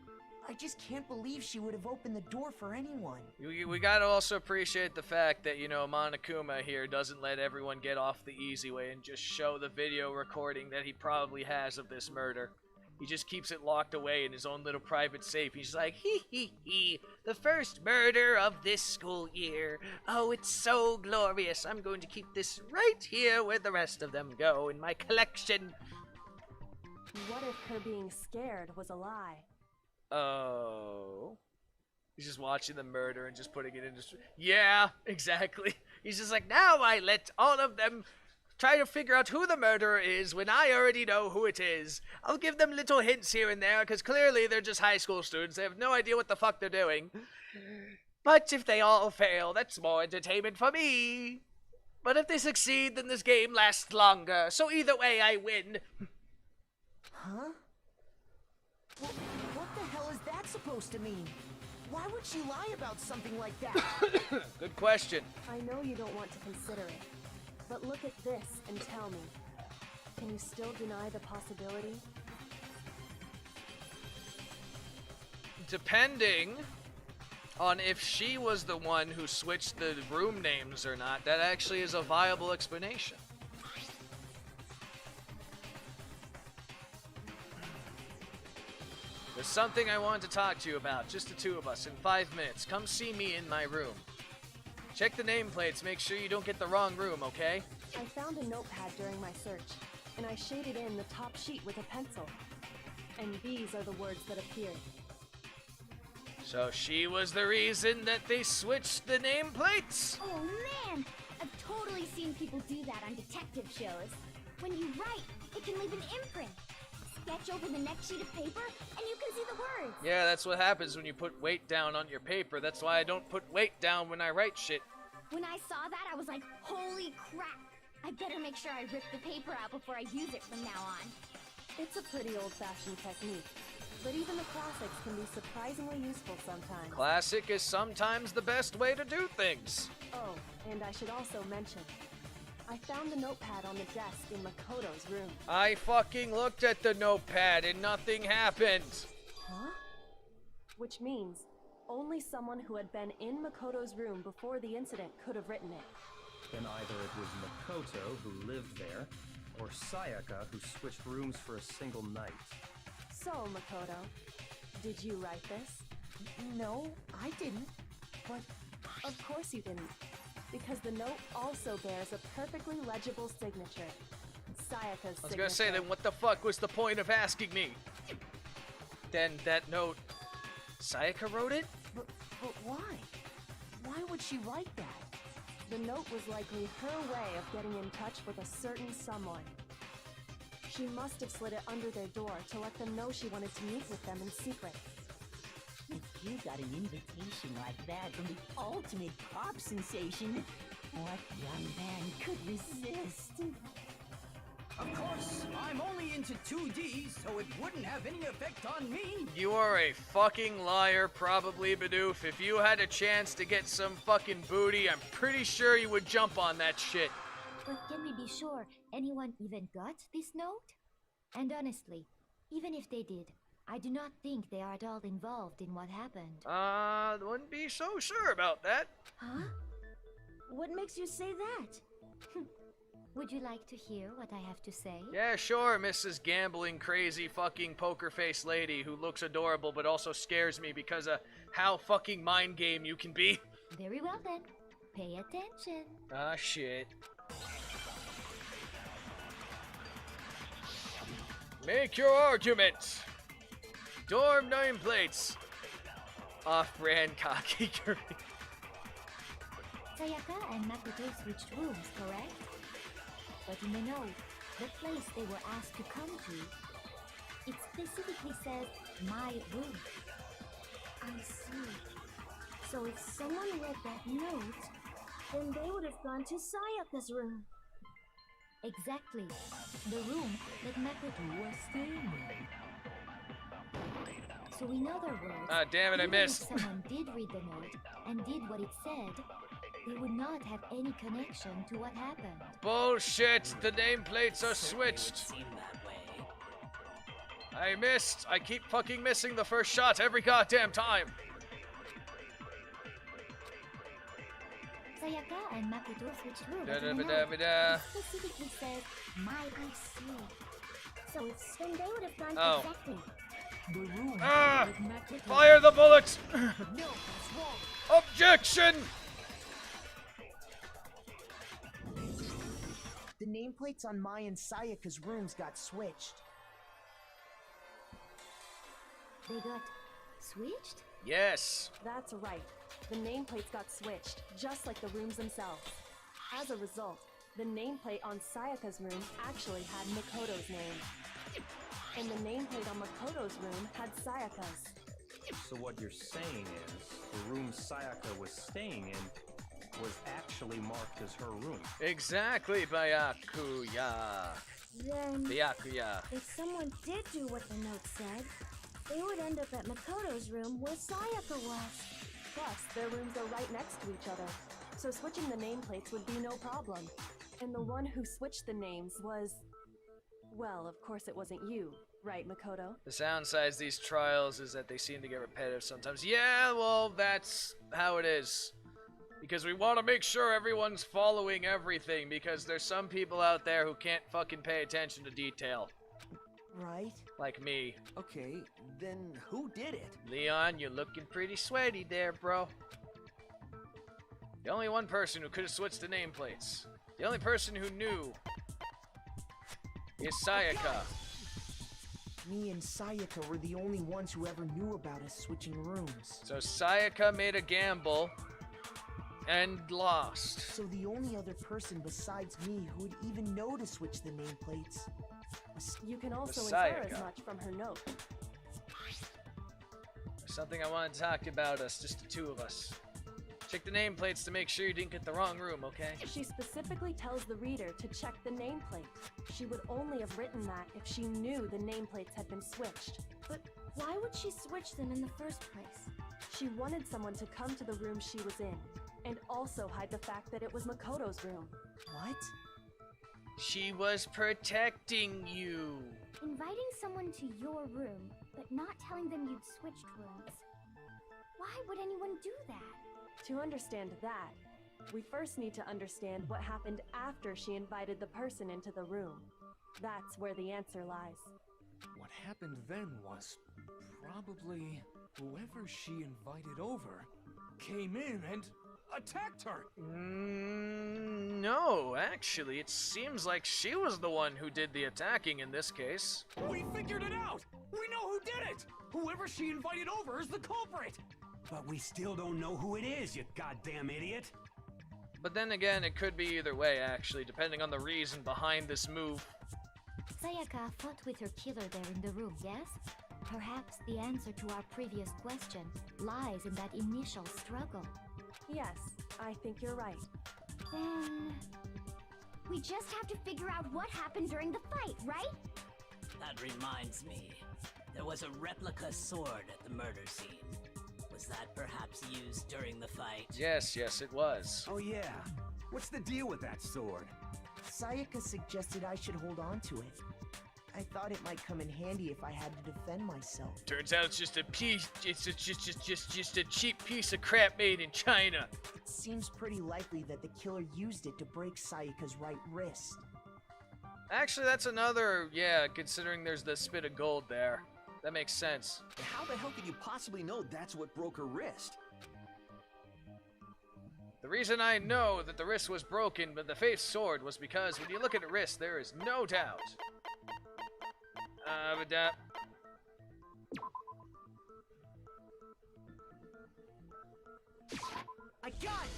I just can't believe she would have opened the door for anyone. We gotta also appreciate the fact that, you know, Monokuma here doesn't let everyone get off the easy way and just show the video recording that he probably has of this murder. He just keeps it locked away in his own little private safe. He's like, hee, the first murder of this school year. Oh, it's so glorious. I'm going to keep this right here where the rest of them go in my collection. What if her being scared was a lie? Oh. He's just watching the murder and just putting it into... Yeah, exactly. He's just like, now I let all of them try to figure out who the murderer is when I already know who it is. I'll give them little hints here and there, because clearly they're just high school students. They have no idea what the fuck they're doing. But if they all fail, that's more entertainment for me. But if they succeed, then this game lasts longer. So either way, I win. Huh? What the hell is that supposed to mean? Why would she lie about something like that? Good question. I know you don't want to consider it, but look at this and tell me. Can you still deny the possibility? Depending on if she was the one who switched the room names or not, that actually is a viable explanation. There's something I want to talk to you about, just the two of us, in 5 minutes. Come see me in my room. Check the nameplates, make sure you don't get the wrong room, okay? I found a notepad during my search, and I shaded in the top sheet with a pencil. And these are the words that appeared. So she was the reason that they switched the nameplates? Oh man! I've totally seen people do that on detective shows. When you write, it can leave an imprint. Sketch over the next sheet of paper, and you can see the words. Yeah, that's what happens when you put weight down on your paper. That's why I don't put weight down when I write shit. When I saw that, I was like, holy crap! I better make sure I rip the paper out before I use it from now on. It's a pretty old-fashioned technique, but even the classics can be surprisingly useful sometimes. Classic is sometimes the best way to do things. Oh, and I should also mention, I found the notepad on the desk in Makoto's room. I fucking looked at the notepad and nothing happened. Huh? Which means only someone who had been in Makoto's room before the incident could have written it. Then either it was Makoto who lived there, or Sayaka who switched rooms for a single night. So, Makoto, did you write this? No, I didn't. But of course you didn't. Because the note also bears a perfectly legible signature. Sayaka's signature. I was gonna say, then what the fuck was the point of asking me? Then that note, Sayaka wrote it? But why? Why would she write that? The note was likely her way of getting in touch with a certain someone. She must have slid it under their door to let them know she wanted to meet with them in secret. If you got an invitation like that from the ultimate pop sensation, what young man could resist? Of course, I'm only into 2D, so it wouldn't have any effect on me. You are a fucking liar, probably, Bidoof. If you had a chance to get some fucking booty, I'm pretty sure you would jump on that shit. But can we be sure anyone even got this note? And honestly, even if they did, I do not think they are at all involved in what happened. Wouldn't be so sure about that. Huh? What makes you say that? Would you like to hear what I have to say? Yeah, sure, Mrs. Gambling Crazy fucking poker face lady who looks adorable but also scares me because of how fucking mind game you can be. Very well then. Pay attention. Ah, shit. Make your argument. Dorm nameplates. Off-brand cocky curry. Sayaka and Makoto switched rooms, correct? But in the note, the place they were asked to come to, it specifically says, my room. I see. So if someone read that note, then they would have gone to Sayaka's room. Exactly. The room that Makoto was staying in. So in other words, ah, damn it, I missed. If someone did read the note and did what it said, they would not have any connection to what happened. Bullshit! The nameplates are switched. I missed. I keep fucking missing the first shot every goddamn time. Sayaka and Makoto switched rooms. Da-da-ba-da-ba-da. It specifically says, my I see. So it's then they would have gone Oh. exactly. The room Ah! with Makoto. Fire the bullet! No, that's wrong. Objection! The nameplates on Mai and Sayaka's rooms got switched. They got switched? Yes. That's right. The nameplates got switched, just like the rooms themselves. As a result, the nameplate on Sayaka's room actually had Makoto's name. And the nameplate on Makoto's room had Sayaka's. So what you're saying is, the room Sayaka was staying in was actually marked as her room. Exactly, Byakuya. Then, Byakuya. if someone did do what the note said, they would end up at Makoto's room where Sayaka was. Plus, their rooms are right next to each other, so switching the nameplates would be no problem. And the one who switched the names was... well, of course it wasn't you, right, Makoto? The downside of these trials is that they seem to get repetitive sometimes. Yeah, well, that's how it is. Because we want to make sure everyone's following everything, because there's some people out there who can't fucking pay attention to detail. Right? Like me. Okay, then who did it? Leon, you're looking pretty sweaty there, bro. The only one person who could have switched the nameplates. The only person who knew is Sayaka. Me and Sayaka were the only ones who ever knew about us switching rooms. So Sayaka made a gamble and lost. So the only other person besides me who would even know to switch the nameplates was... You can also Sayaka. infer as much from her note. There's something I want to talk about us, just the two of us. Check the nameplates to make sure you didn't get the wrong room, okay? She specifically tells the reader to check the nameplate. She would only have written that if she knew the nameplates had been switched. But why would she switch them in the first place? She wanted someone to come to the room she was in, and also hide the fact that it was Makoto's room. What? She was protecting you. Inviting someone to your room, but not telling them you'd switched rooms. Why would anyone do that? To understand that, we first need to understand what happened after she invited the person into the room. That's where the answer lies. What happened then was probably whoever she invited over came in and attacked her. No, actually, it seems like she was the one who did the attacking in this case. We figured it out! We know who did it! Whoever she invited over is the culprit! But we still don't know who it is, you goddamn idiot. But then again, it could be either way, actually, depending on the reason behind this move. Sayaka fought with her killer there in the room, yes? Perhaps the answer to our previous question lies in that initial struggle. Yes, I think you're right. Then... we just have to figure out what happened during the fight, right? That reminds me. There was a replica sword at the murder scene. Was that perhaps used during the fight? Yes, it was. Oh yeah. What's the deal with that sword? Sayaka suggested I should hold on to it. I thought it might come in handy if I had to defend myself. Turns out it's just a piece, it's just a cheap piece of crap made in China. It seems pretty likely that the killer used it to break Sayaka's right wrist. Actually, that's another, considering there's the spit of gold there. That makes sense. How the hell could you possibly know that's what broke her wrist? The reason I know that the wrist was broken but the face sword was because when you look at the wrist, there is no doubt. I got it!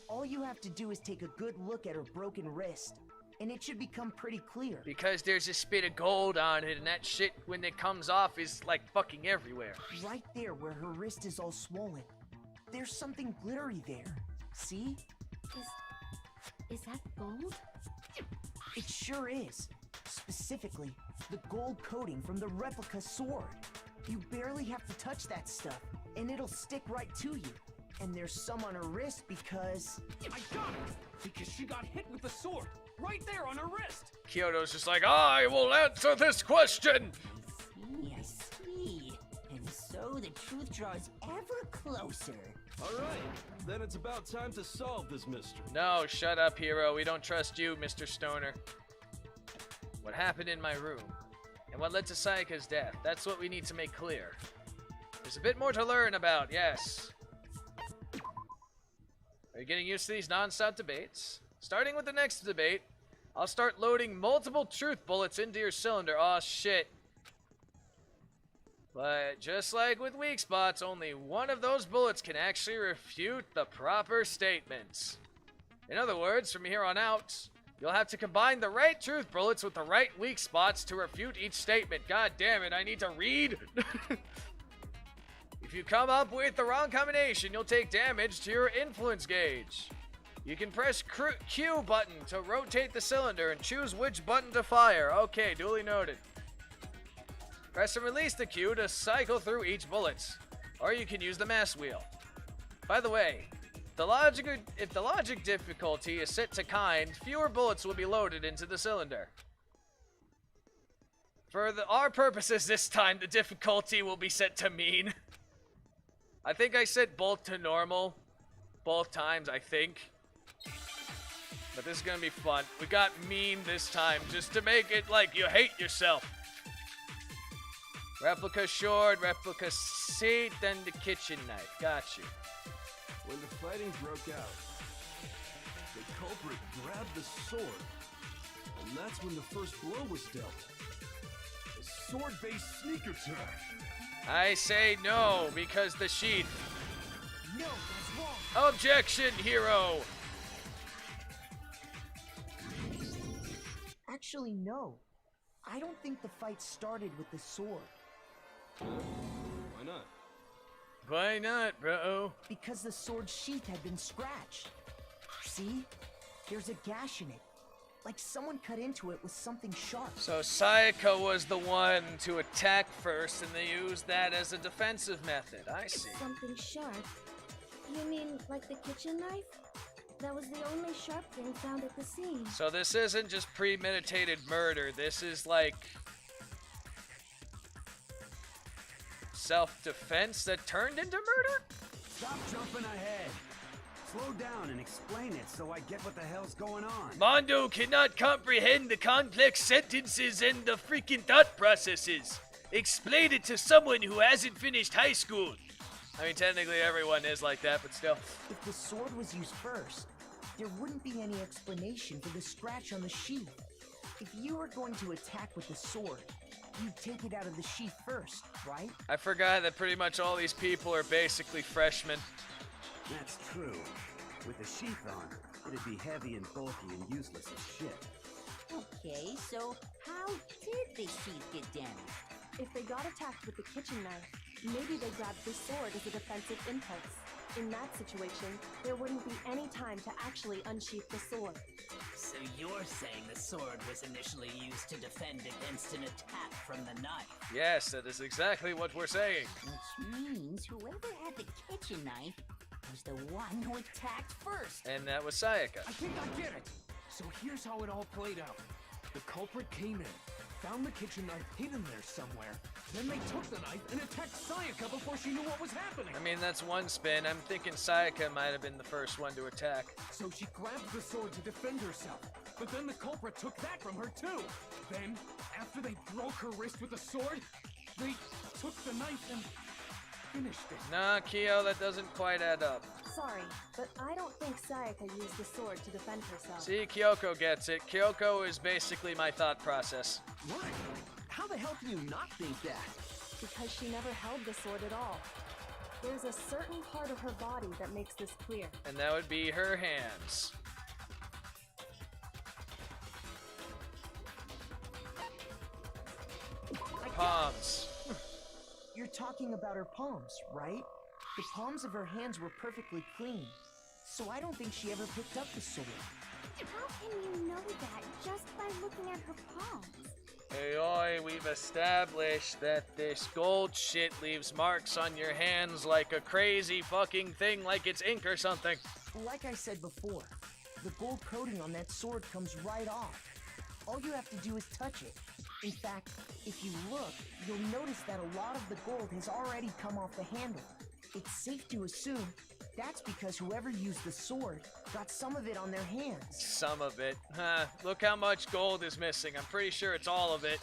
All you have to do is take a good look at her broken wrist, and it should become pretty clear. Because there's a spit of gold on it, and that shit, when it comes off, is like fucking everywhere. Right there where her wrist is all swollen. There's something glittery there. See? Is that gold? It sure is. Specifically, the gold coating from the replica sword. You barely have to touch that stuff, and it'll stick right to you. And there's some on her wrist because... I got it! Because she got hit with the sword, right there on her wrist! Kyoto's just like, I will answer this question! I see. And so the truth draws ever closer. Alright, then it's about time to solve this mystery. No, shut up, hero. We don't trust you, Mr. Stoner. What happened in my room, and what led to Sayaka's death, that's what we need to make clear. There's a bit more to learn about, yes. Are you getting used to these non-stop debates? Starting with the next debate, I'll start loading multiple truth bullets into your cylinder. Aw, shit. But just like with weak spots, only one of those bullets can actually refute the proper statements. In other words, from here on out, you'll have to combine the right truth bullets with the right weak spots to refute each statement. God damn it, I need to read. If you come up with the wrong combination, you'll take damage to your influence gauge. You can press Q button to rotate the cylinder and choose which button to fire. Okay, duly noted. Press and release the Q to cycle through each bullet. Or you can use the mass wheel. By the way, if the logic difficulty is set to kind, fewer bullets will be loaded into the cylinder. For our purposes this time, the difficulty will be set to mean. I think I set both to normal. Both times, I think. But this is gonna be fun. We got mean this time, just to make it like you hate yourself. Replica sword, replica seat, then the kitchen knife. Got you. When the fighting broke out, the culprit grabbed the sword, and that's when the first blow was dealt. As sword-based sneak attack. I say no, because the sheath. No, that's wrong. Objection, hero! Actually, no. I don't think the fight started with the sword. Why not? Why not, bro? Because the sword's sheath had been scratched. See? There's a gash in it. Like someone cut into it with something sharp. So Sayaka was the one to attack first, and they used that as a defensive method. I see. Something sharp? You mean like the kitchen knife? That was the only sharp thing found at the scene. So this isn't just premeditated murder. This is like self-defense that turned into murder? Stop jumping ahead. Slow down and explain it so I get what the hell's going on. Mondo cannot comprehend the complex sentences and the freaking thought processes. Explain it to someone who hasn't finished high school. I mean, technically everyone is like that, but still. If the sword was used first, there wouldn't be any explanation for the scratch on the sheath. If you were going to attack with the sword, you'd take it out of the sheath first, right? I forgot that pretty much all these people are basically freshmen. That's true. With the sheath on, it'd be heavy and bulky and useless as shit. Okay, so how did the sheath get damaged? If they got attacked with the kitchen knife, maybe they grabbed the sword as a defensive impulse. In that situation, there wouldn't be any time to actually unsheath the sword. So you're saying the sword was initially used to defend against an attack from the knife? Yes, that is exactly what we're saying. Which means whoever had the kitchen knife was the one who attacked first. And that was Sayaka. I think I get it. So here's how it all played out. The culprit came in, found the kitchen knife hidden there somewhere. Then they took the knife and attacked Sayaka before she knew what was happening. I mean, that's one spin. I'm thinking Sayaka might have been the first one to attack. So she grabbed the sword to defend herself. But then the culprit took that from her too. Then, after they broke her wrist with the sword, they took the knife and finished it. Nah, Kyo, that doesn't quite add up. Sorry, but I don't think Sayaka used the sword to defend herself. See, Kyoko gets it. Kyoko is basically my thought process. What? How the hell can you not think that? Because she never held the sword at all. There's a certain part of her body that makes this clear. And that would be her hands. Palms. You're talking about her palms, right? The palms of her hands were perfectly clean. So I don't think she ever picked up the sword. How can you know that just by looking at her palms? Hey, oi, we've established that this gold shit leaves marks on your hands like a crazy fucking thing, like it's ink or something. Like I said before, the gold coating on that sword comes right off. All you have to do is touch it. In fact, if you look, you'll notice that a lot of the gold has already come off the handle. It's safe to assume that's because whoever used the sword got some of it on their hands. Some of it. Huh, look how much gold is missing. I'm pretty sure it's all of it.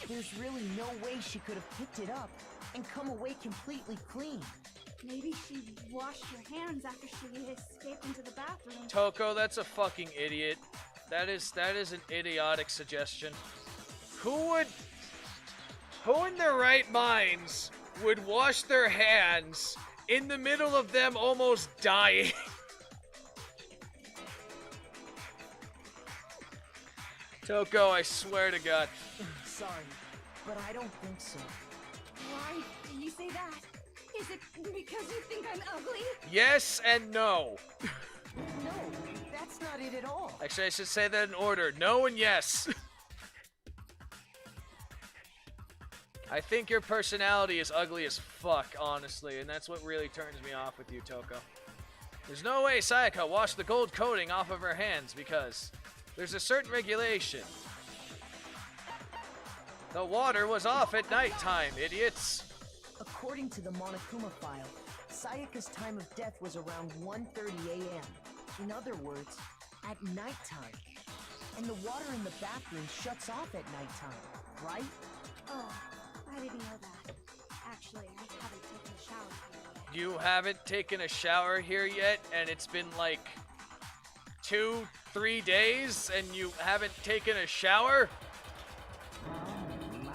There's really no way she could have picked it up and come away completely clean. Maybe she washed her hands after she escaped into the bathroom. Toko, that's a fucking idiot. That is an idiotic suggestion. Who in their right minds would wash their hands in the middle of them almost dying? Toko, I swear to God. Sorry, but I don't think so. Why do you say that? Is it because you think I'm ugly? Yes and no. No, that's not it at all. Actually, I should say that in order. No and yes. I think your personality is ugly as fuck, honestly, and that's what really turns me off with you, Toko. There's no way Sayaka washed the gold coating off of her hands because there's a certain regulation. The water was off at nighttime, idiots. According to the Monokuma file, Sayaka's time of death was around 1:30 a.m. In other words, at nighttime. And the water in the bathroom shuts off at nighttime, right? Oh, I didn't know that. Actually, I haven't taken a shower here yet. You haven't taken a shower here yet, and it's been like 2-3 days, and you haven't taken a shower? Oh my.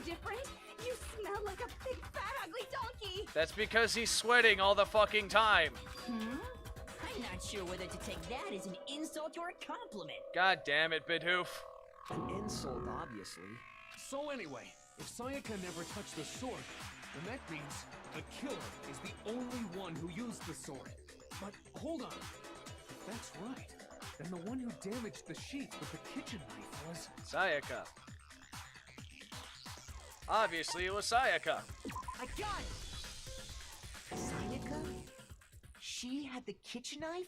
different? You smell like a big, fat, ugly donkey! That's because he's sweating all the fucking time. Hmm? I'm not sure whether to take that as an insult or a compliment. God damn it, Bidhoof. An insult, obviously. So anyway, if Sayaka never touched the sword, then that means the killer is the only one who used the sword. But hold on. If that's right, then the one who damaged the sheet with the kitchen knife was... Sayaka. Obviously, it was Sayaka. I got it! Sayaka? She had the kitchen knife?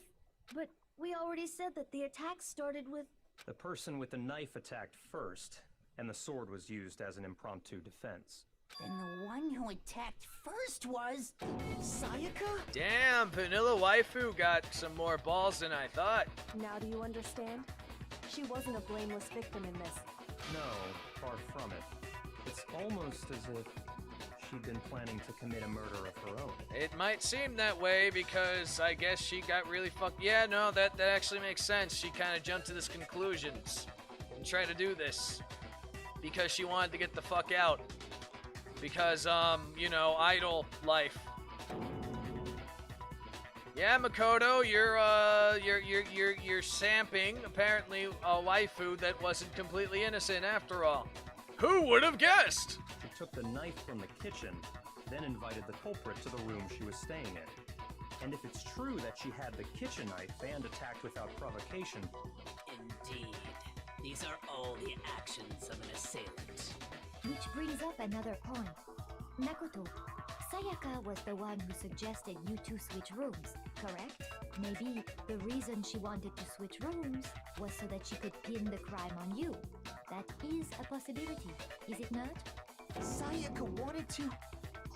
But we already said that the attack started with... The person with the knife attacked first, and the sword was used as an impromptu defense. Then the one who attacked first was... Sayaka? Damn, Vanilla Waifu got some more balls than I thought. Now do you understand? She wasn't a blameless victim in this. No, far from it. It's almost as if she'd been planning to commit a murder of her own. It might seem that way because I guess she got really fucked. Yeah, no, that actually makes sense. She kind of jumped to this conclusions and tried to do this because she wanted to get the fuck out. Because, you know, idle life. Yeah, Makoto, you're samping apparently a waifu that wasn't completely innocent after all. Who would have guessed? She took the knife from the kitchen, then invited the culprit to the room she was staying in. And if it's true that she had the kitchen knife and attacked without provocation... Indeed. These are all the actions of an assailant. Which brings up another point. Makoto, Sayaka was the one who suggested you two switch rooms, correct? Maybe the reason she wanted to switch rooms was so that she could pin the crime on you. That is a possibility, is it not? Sayaka wanted to...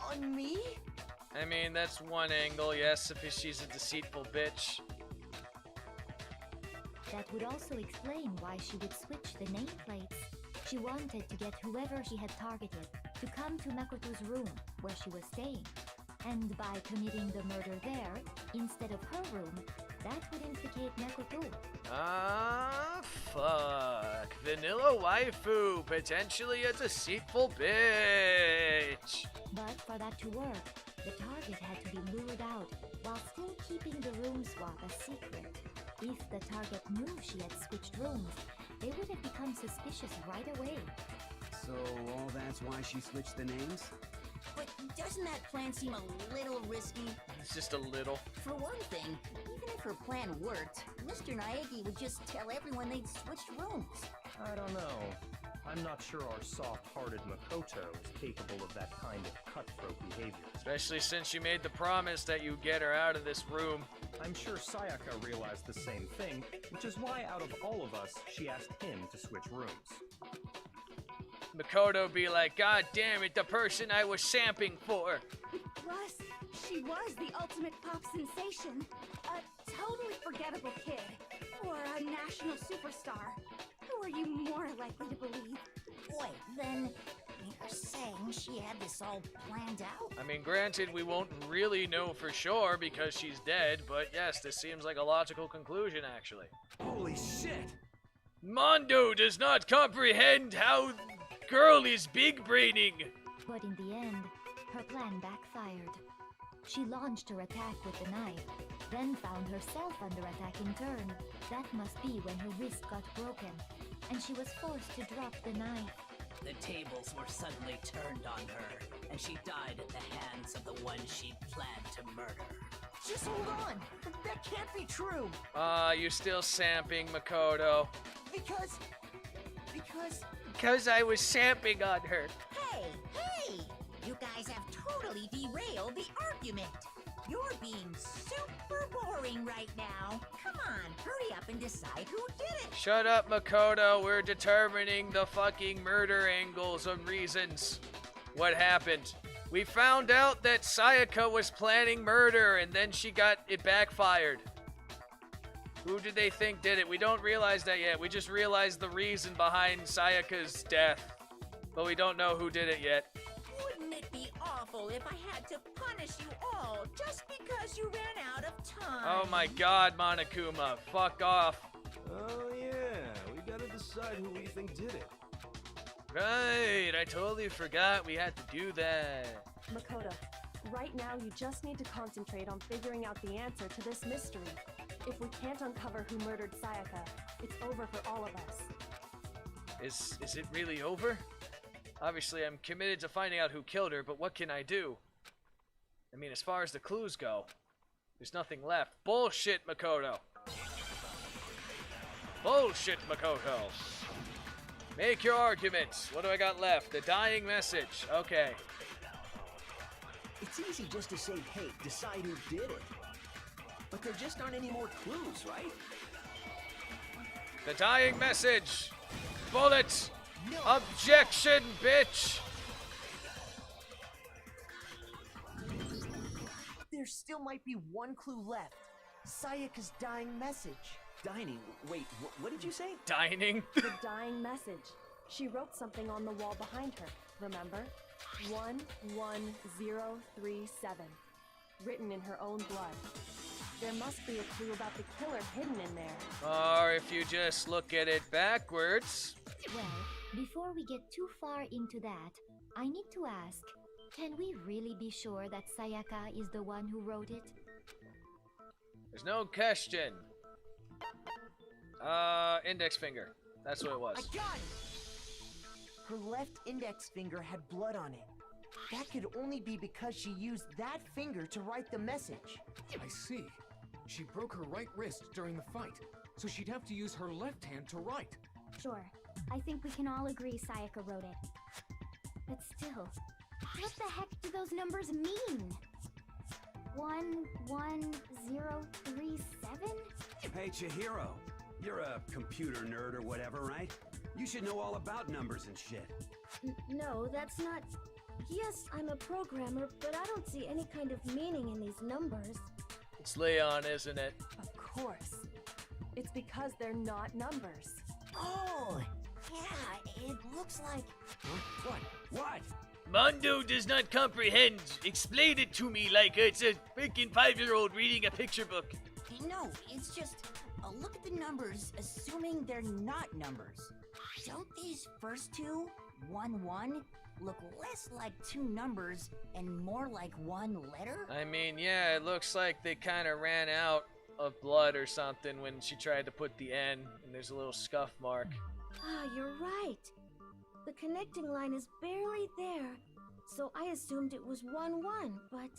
on me? I mean, that's one angle, yes, if she's a deceitful bitch. That would also explain why she would switch the nameplates. She wanted to get whoever she had targeted to come to Makoto's room where she was staying. And by committing the murder there, instead of her room, that would implicate Makoto. Ah, fuck. Vanilla Waifu, potentially a deceitful bitch. But for that to work, the target had to be lured out while still keeping the room swap a secret. If the target knew she had switched rooms, they would have become suspicious right away. So all that's why she switched the names? But doesn't that plan seem a little risky? It's just a little. For one thing, even if her plan worked, Mr. Naegi would just tell everyone they'd switched rooms. I don't know. I'm not sure our soft-hearted Makoto is capable of that kind of cutthroat behavior. Especially since you made the promise that you'd get her out of this room. I'm sure Sayaka realized the same thing, which is why out of all of us, she asked him to switch rooms. Makoto be like, God damn it, the person I was samping for. Plus, she was the ultimate pop sensation. A totally forgettable kid. Or a national superstar. Who are you more likely to believe? Wait, then you're saying she had this all planned out? I mean, granted, we won't really know for sure because she's dead, but yes, this seems like a logical conclusion, actually. Holy shit! Mondo does not comprehend how girl is big-braining. But in the end, her plan backfired. She launched her attack with the knife, then found herself under attack in turn. That must be when her wrist got broken, and she was forced to drop the knife. The tables were suddenly turned on her, and she died at the hands of the one she planned to murder. Just hold on! That can't be true! You're still samping, Makoto. Because... Because I was samping on her. Hey! You guys have totally derailed the argument. You're being super boring right now. Come on, hurry up and decide who did it. Shut up, Makoto. We're determining the fucking murder angles and reasons. What happened? We found out that Sayaka was planning murder and then it backfired. Who did they think did it? We don't realize that yet. We just realized the reason behind Sayaka's death. But we don't know who did it yet. Wouldn't it be awful if I had to punish you all just because you ran out of time? Oh my god, Monokuma. Fuck off. Oh yeah, we gotta decide who we think did it. Right, I totally forgot we had to do that. Makoto, right now you just need to concentrate on figuring out the answer to this mystery. If we can't uncover who murdered Sayaka, it's over for all of us. Is it really over? Obviously, I'm committed to finding out who killed her, but what can I do? I mean, as far as the clues go, there's nothing left. Bullshit, Makoto. Bullshit, Makoto. Make your arguments. What do I got left? The dying message. Okay. It's easy just to say, hey, decide who did it. But there just aren't any more clues, right? The dying message. Bullets. Objection, bitch. There still might be one clue left. Sayaka's dying message. Dining? Wait, what did you say? Dining? The dying message. She wrote something on the wall behind her, remember? 11037. Written in her own blood. There must be a clue about the killer hidden in there. Or if you just look at it backwards. Well, before we get too far into that, I need to ask, can we really be sure that Sayaka is the one who wrote it? There's no question. Index finger. That's what it was. I got it! Her left index finger had blood on it. That could only be because she used that finger to write the message. I see. She broke her right wrist during the fight, so she'd have to use her left hand to write. Sure. I think we can all agree Sayaka wrote it. But still, what the heck do those numbers mean? 11037? Hey, Chihiro. You're a computer nerd or whatever, right? You should know all about numbers and shit. No, that's not... Yes, I'm a programmer, but I don't see any kind of meaning in these numbers. It's Leon, isn't it? Of course. It's because they're not numbers. Oh, yeah, it looks like... What? Mondo does not comprehend. Explain it to me like it's a freaking 5-year-old reading a picture book. No, it's just... look at the numbers, assuming they're not numbers. Don't these first two, 1-1, look less like two numbers and more like one letter? I mean, yeah, it looks like they kind of ran out of blood or something when she tried to put the N, and there's a little scuff mark. Ah, you're right. The connecting line is barely there, so I assumed it was 1-1, but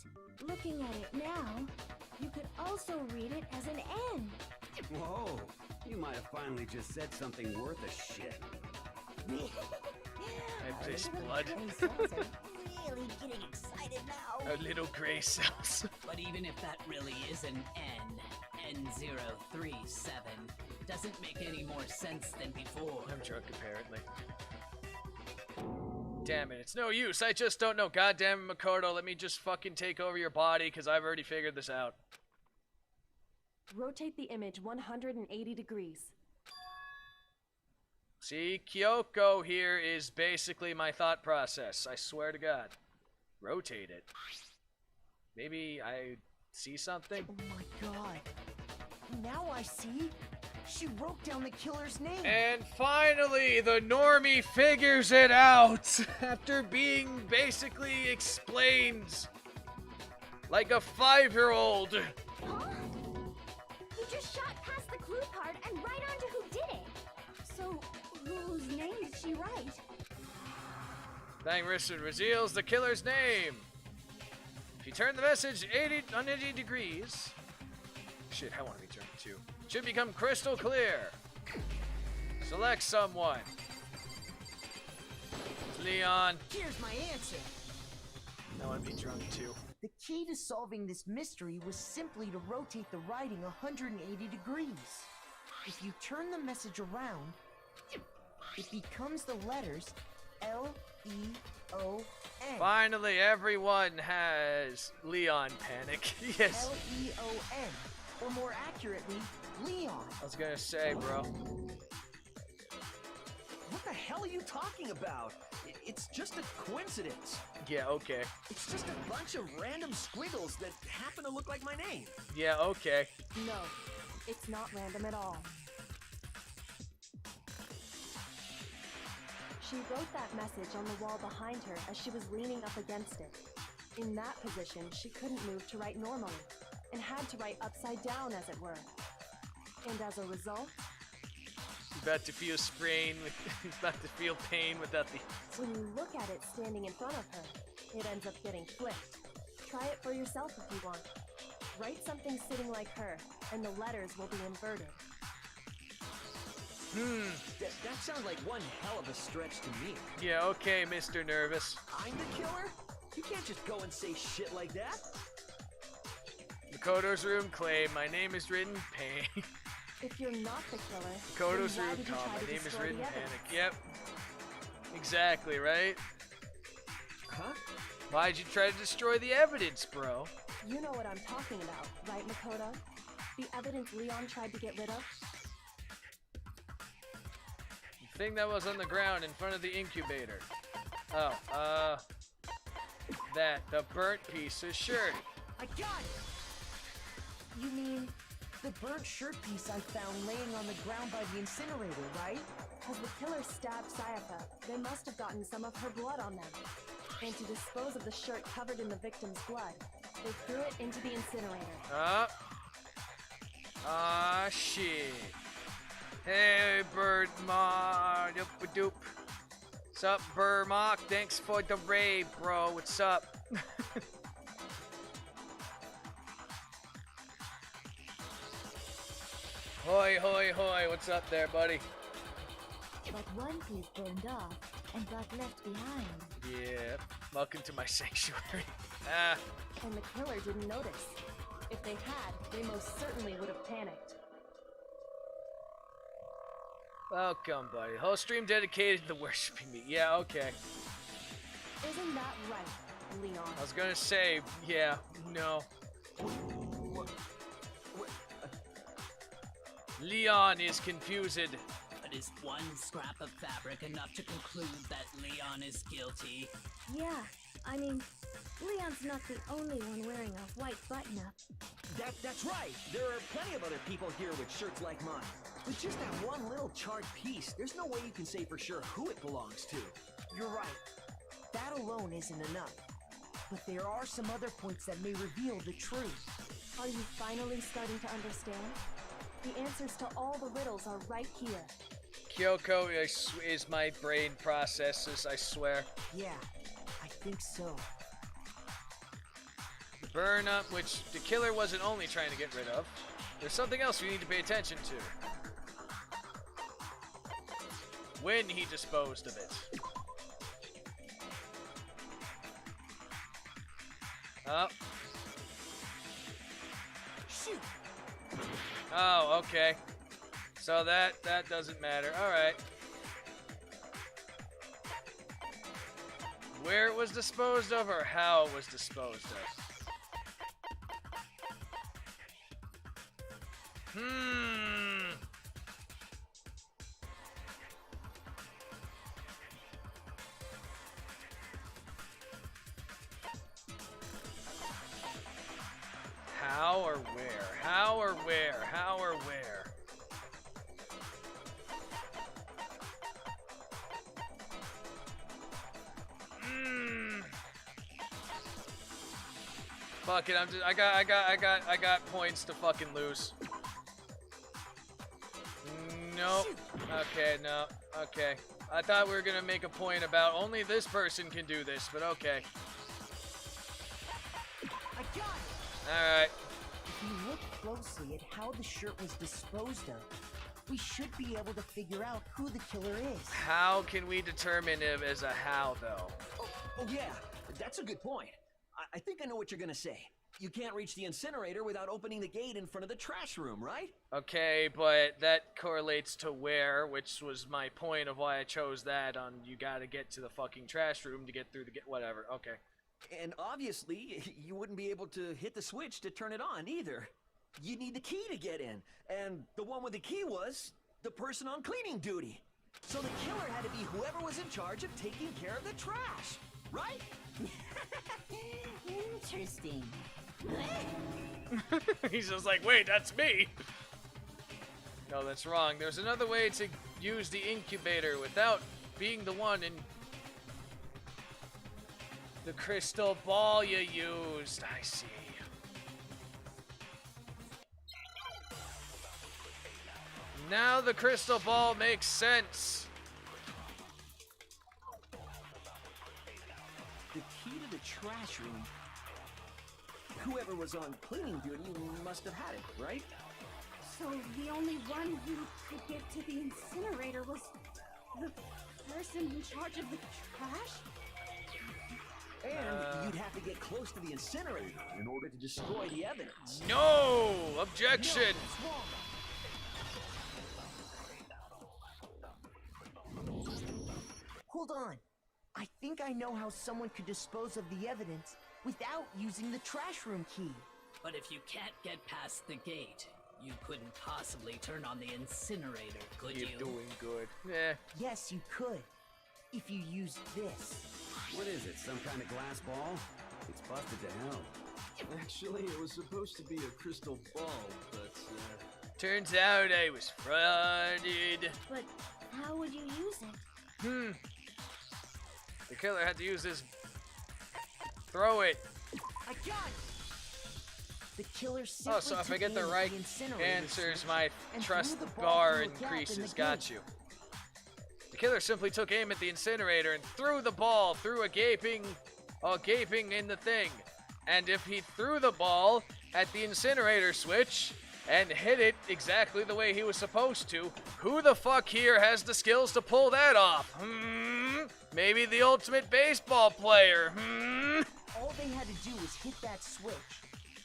looking at it now, you could also read it as an N. Whoa, you might have finally just said something worth a shit. I taste blood. Really getting excited now. Our little gray cells. But even if that really is an N037, doesn't make any more sense than before. I'm drunk, apparently. Damn it, it's no use. I just don't know. Goddamn it, Makoto, let me just fucking take over your body, because I've already figured this out. Rotate the image 180 degrees. See, Kyoko here is basically my thought process. I swear to God. Rotate it. Maybe I see something? Oh my god. Now I see. She wrote down the killer's name. And finally, the normie figures it out after being basically explained like a 5-year-old. Huh? You just shot past the clue part and right onto who did it. So, whose name did she write? Bang Richard reveals the killer's name. If you turn the message 180 degrees... Shit, I want to be turned to. Should become crystal clear. Select someone. Leon. Here's my answer. I want to be drunk too. The key to solving this mystery was simply to rotate the writing 180 degrees. If you turn the message around, it becomes the letters L-E-O-N. Finally, everyone has Leon panic. Yes. L-E-O-N. Or more accurately, Leon. I was gonna say, bro. What the hell are you talking about? It's just a coincidence. Yeah, okay. It's just a bunch of random squiggles that happen to look like my name. Yeah, okay. No, it's not random at all. She wrote that message on the wall behind her as she was leaning up against it. In that position, she couldn't move to write normally, and had to write upside down, as it were. And as a result, About to feel sprain with, about to feel pain without the. when you look at it standing in front of her, it ends up getting flipped. Try it for yourself if you want. Write something sitting like her, and the letters will be inverted. That sounds like one hell of a stretch to me. Yeah, okay, Mr. Nervous. I'm the killer? You can't just go and say shit like that. Makoto's room, claim. My name is written, pain. If you're not the killer, Makoto's then why room, did you calm. try to My name is destroy written, the panic. evidence? Yep. Exactly, right? Huh? Why'd you try to destroy the evidence, bro? You know what I'm talking about, right, Makoto? The evidence Leon tried to get rid of? The thing that was on the ground in front of the incubator. Oh, the burnt piece of shirt. I got it! You mean the burnt shirt piece I found laying on the ground by the incinerator, right? As the killer stabbed Sayaka, they must have gotten some of her blood on them. And to dispose of the shirt covered in the victim's blood, they threw it into the incinerator. Ah, shit. Hey, Bird Ma, doop-a-doop. What's up, Burmock? Thanks for the raid, bro. What's up? Hoi, hoi, hoi. What's up there, buddy? But one piece burned off and got left behind. Yeah. Welcome to my sanctuary. And the killer didn't notice. If they had, they most certainly would have panicked. Welcome, buddy. Whole stream dedicated to worshiping me. Yeah, okay. Isn't that right, Leon? I was gonna say, yeah, no. Leon is confused. But is one scrap of fabric enough to conclude that Leon is guilty? Yeah, I mean, Leon's not the only one wearing a white button-up. That's right. There are plenty of other people here with shirts like mine. With just that one little charred piece, there's no way you can say for sure who it belongs to. You're right. That alone isn't enough. But there are some other points that may reveal the truth. Are you finally starting to understand? The answers to all the riddles are right here. Kyoko is my brain processes, I swear. Yeah, I think so. The burn up, which the killer wasn't only trying to get rid of. There's something else we need to pay attention to. When he disposed of it. Oh. Shoot. Oh, okay. So that doesn't matter. All right. Where it was disposed of or how it was disposed of? How or where? How or where? How or where? Fuck it, I got points to fucking lose. Nope. Okay, no. Okay. I thought we were gonna make a point about only this person can do this, but okay. I got it! Alright. If you look closely at how the shirt was disposed of, we should be able to figure out who the killer is. How can we determine it as a how, though? Oh yeah, that's a good point. I think I know what you're gonna say. You can't reach the incinerator without opening the gate in front of the trash room, right? Okay, but that correlates to where, which was my point of why I chose that on you gotta get to the fucking trash room to get through the whatever. Okay. And obviously, you wouldn't be able to hit the switch to turn it on either. You need the key to get in, and the one with the key was the person on cleaning duty. So the killer had to be whoever was in charge of taking care of the trash, right? Interesting. He's just like, wait, that's me. No, that's wrong. There's another way to use the incubator without being the one in the crystal ball you used. I see. Now the crystal ball makes sense. The key to the trash room. Whoever was on cleaning duty must have had it, right? So the only one who could get to the incinerator was the person in charge of the trash? And you'd have to get close to the incinerator in order to destroy the evidence. No! Objection! Hold on. I think I know how someone could dispose of the evidence without using the trash room key. But if you can't get past the gate, you couldn't possibly turn on the incinerator, could you? You're doing good. Yeah. Yes, you could. If you used this. What is it, some kind of glass ball? It's busted to hell. Actually, it was supposed to be a crystal ball, but, Turns out I was frauded. But how would you use it? The killer had to use his... Throw it. I got it! The killer simply Oh, so if I get the took aim at right incinerator answers, switch my and trust threw the ball bar through a gap in increases. the Got gate. you. The killer simply took aim at the incinerator and threw the ball through a gaping in the thing. And if he threw the ball at the incinerator switch and hit it exactly the way he was supposed to, who the fuck here has the skills to pull that off? Maybe the ultimate baseball player. All they had to do was hit that switch,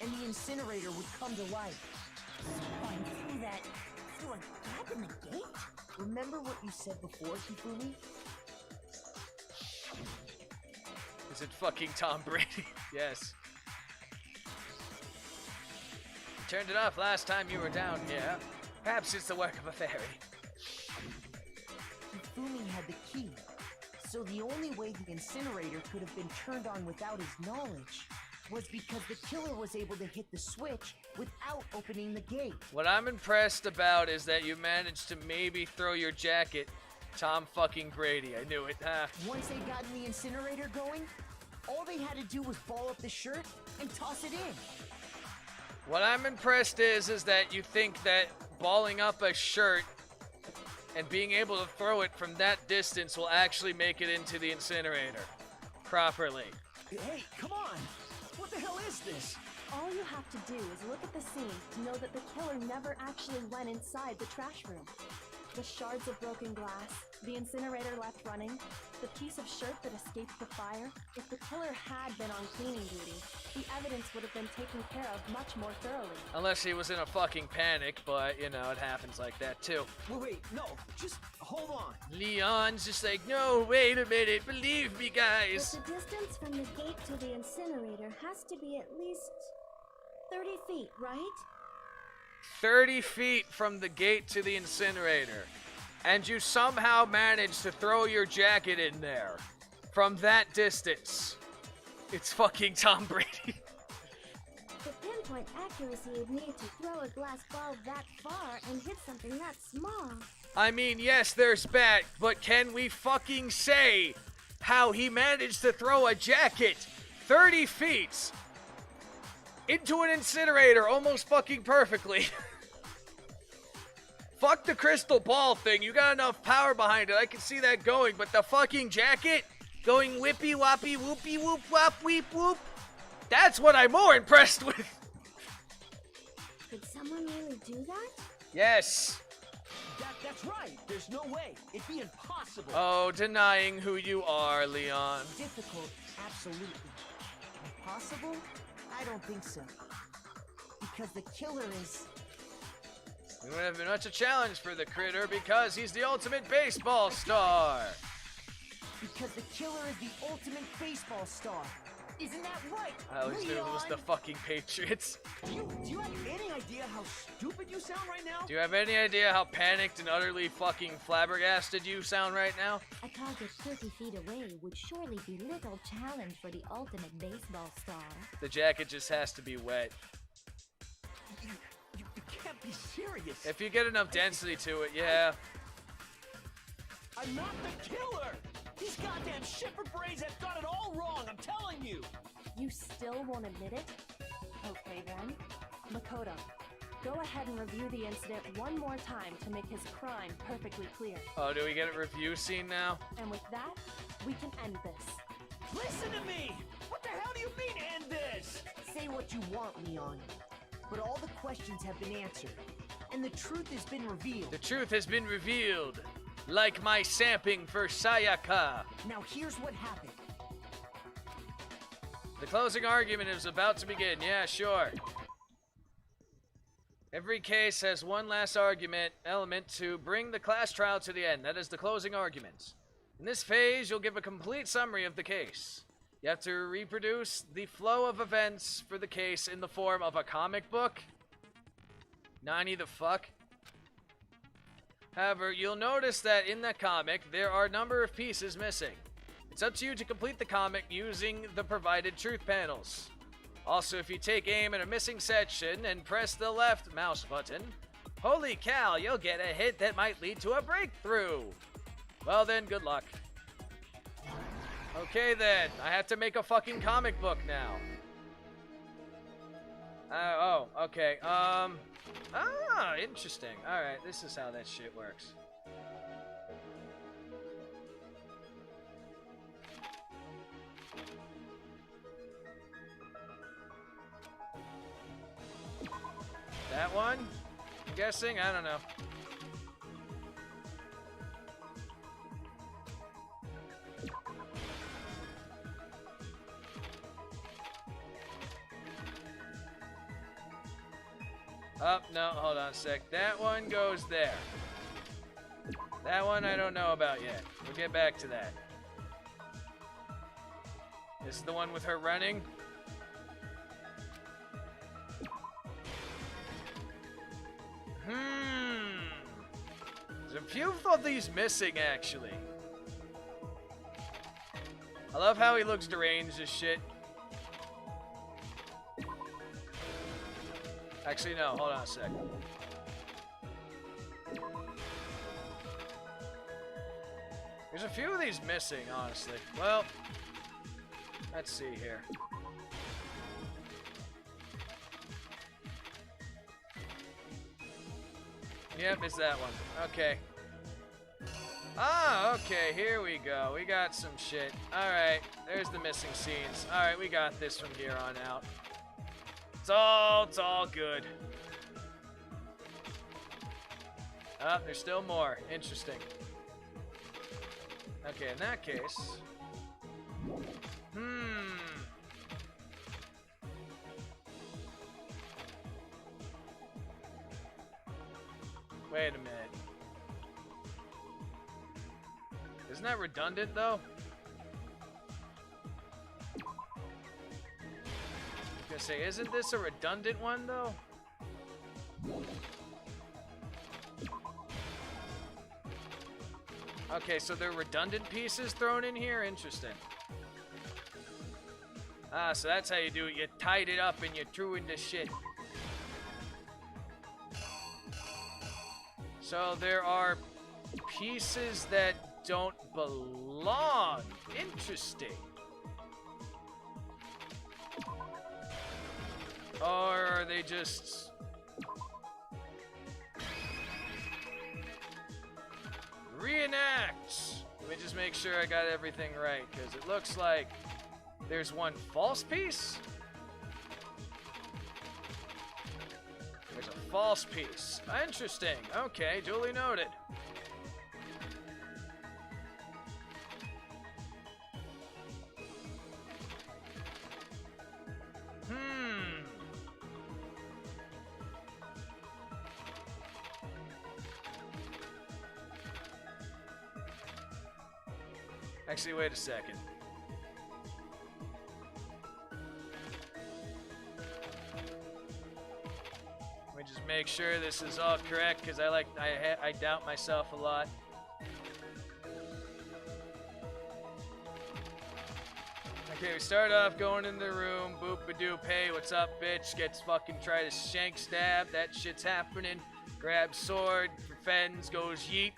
and the incinerator would come to life. Going through that, through a gap in the gate? Remember what you said before, Hifumi? Is it fucking Tom Brady? Yes. You turned it off last time you were down here. Perhaps it's the work of a fairy. Hifumi had the key, so the only way the incinerator could have been turned on without his knowledge was because the killer was able to hit the switch without opening the gate. What I'm impressed about is that you managed to maybe throw your jacket, Tom fucking Brady. I knew it. Once they got the incinerator going, all they had to do was ball up the shirt and toss it in. What I'm impressed is that you think that balling up a shirt and being able to throw it from that distance will actually make it into the incinerator properly. Hey, come on! What the hell is this? All you have to do is look at the scene to know that the killer never actually went inside the trash room. The shards of broken glass, the incinerator left running, the piece of shirt that escaped the fire. If the killer had been on cleaning duty, the evidence would have been taken care of much more thoroughly. Unless he was in a fucking panic, but, you know, it happens like that too. Wait, no, just hold on. Leon's just like, no, wait a minute, believe me, guys. But the distance from the gate to the incinerator has to be at least 30 feet, right? 30 feet from the gate to the incinerator. And you somehow managed to throw your jacket in there from that distance. It's fucking Tom Brady. The pinpoint accuracy you'd need to throw a glass ball that far and hit something that small. I mean, yes, there's bat, but can we fucking say how he managed to throw a jacket 30 feet into an incinerator almost fucking perfectly? Fuck the crystal ball thing. You got enough power behind it. I can see that going, but the fucking jacket going whippy woppy whoopy whoop wop weep whoop. That's what I'm more impressed with. Could someone really do that? Yes. That's right. There's no way. It'd be impossible. Oh, denying who you are, Leon. Difficult, absolutely. Impossible? I don't think so. Because the killer is... It would have been much a challenge for the critter because he's the ultimate baseball star. Because the killer is the ultimate baseball star. Isn't that right? I always knew it was the fucking Patriots. Do you have any idea how stupid you sound right now? Do you have any idea how panicked and utterly fucking flabbergasted you sound right now? A target 30 feet away would surely be little challenge for the ultimate baseball star. The jacket just has to be wet. You can't be serious. If you get enough density to it, yeah. I I'm not the killer! These goddamn shipper brains have got it all wrong, I'm telling you! You still won't admit it? Okay then. Makoto, go ahead and review the incident one more time to make his crime perfectly clear. Oh, do we get a review scene now? And with that, we can end this. Listen to me! What the hell do you mean, end this? Say what you want, Leon. But all the questions have been answered. And the truth has been revealed. The truth has been revealed. Like my samping for Sayaka. Now here's what happened. The closing argument is about to begin. Yeah, sure. Every case has one last argument element to bring the class trial to the end. That is the closing argument. In this phase, you'll give a complete summary of the case. You have to reproduce the flow of events for the case in the form of a comic book. Nani the fuck? However, you'll notice that in that comic, there are a number of pieces missing. It's up to you to complete the comic using the provided truth panels. Also, if you take aim at a missing section and press the left mouse button, holy cow, you'll get a hit that might lead to a breakthrough. Well then, good luck. Okay then, I have to make a fucking comic book now. Oh, okay, interesting. Alright, this is how that shit works. That one? I'm guessing? I don't know. Oh, no, hold on a sec. That one goes there. That one I don't know about yet. We'll get back to that. This is the one with her running. There's a few of these missing, actually. I love how he looks deranged as shit. Actually, no, hold on a sec. There's a few of these missing, honestly. Well, let's see here. Yep, it's that one. Okay. Ah, okay, here we go. We got some shit. Alright, there's the missing scenes. Alright, we got this from here on out. It's all good. Ah, there's still more. Interesting. Okay, in that case... Wait a minute. Isn't that redundant, though? I was gonna say, isn't this a redundant one, though? Okay, so there are redundant pieces thrown in here? Interesting. Ah, so that's how you do it. You tied it up and you threw into shit. So there are pieces that don't belong. Interesting. Or are they just... Reenact! Let me just make sure I got everything right, because it looks like there's one false piece. There's a false piece. Interesting. Okay, duly noted. Actually, wait a second. Let me just make sure this is all correct, because I doubt myself a lot. Okay, we start off going in the room. Boop-a-doop. Hey, what's up, bitch? Gets fucking try to shank stab. That shit's happening. Grabs sword. Fens. Goes yeet.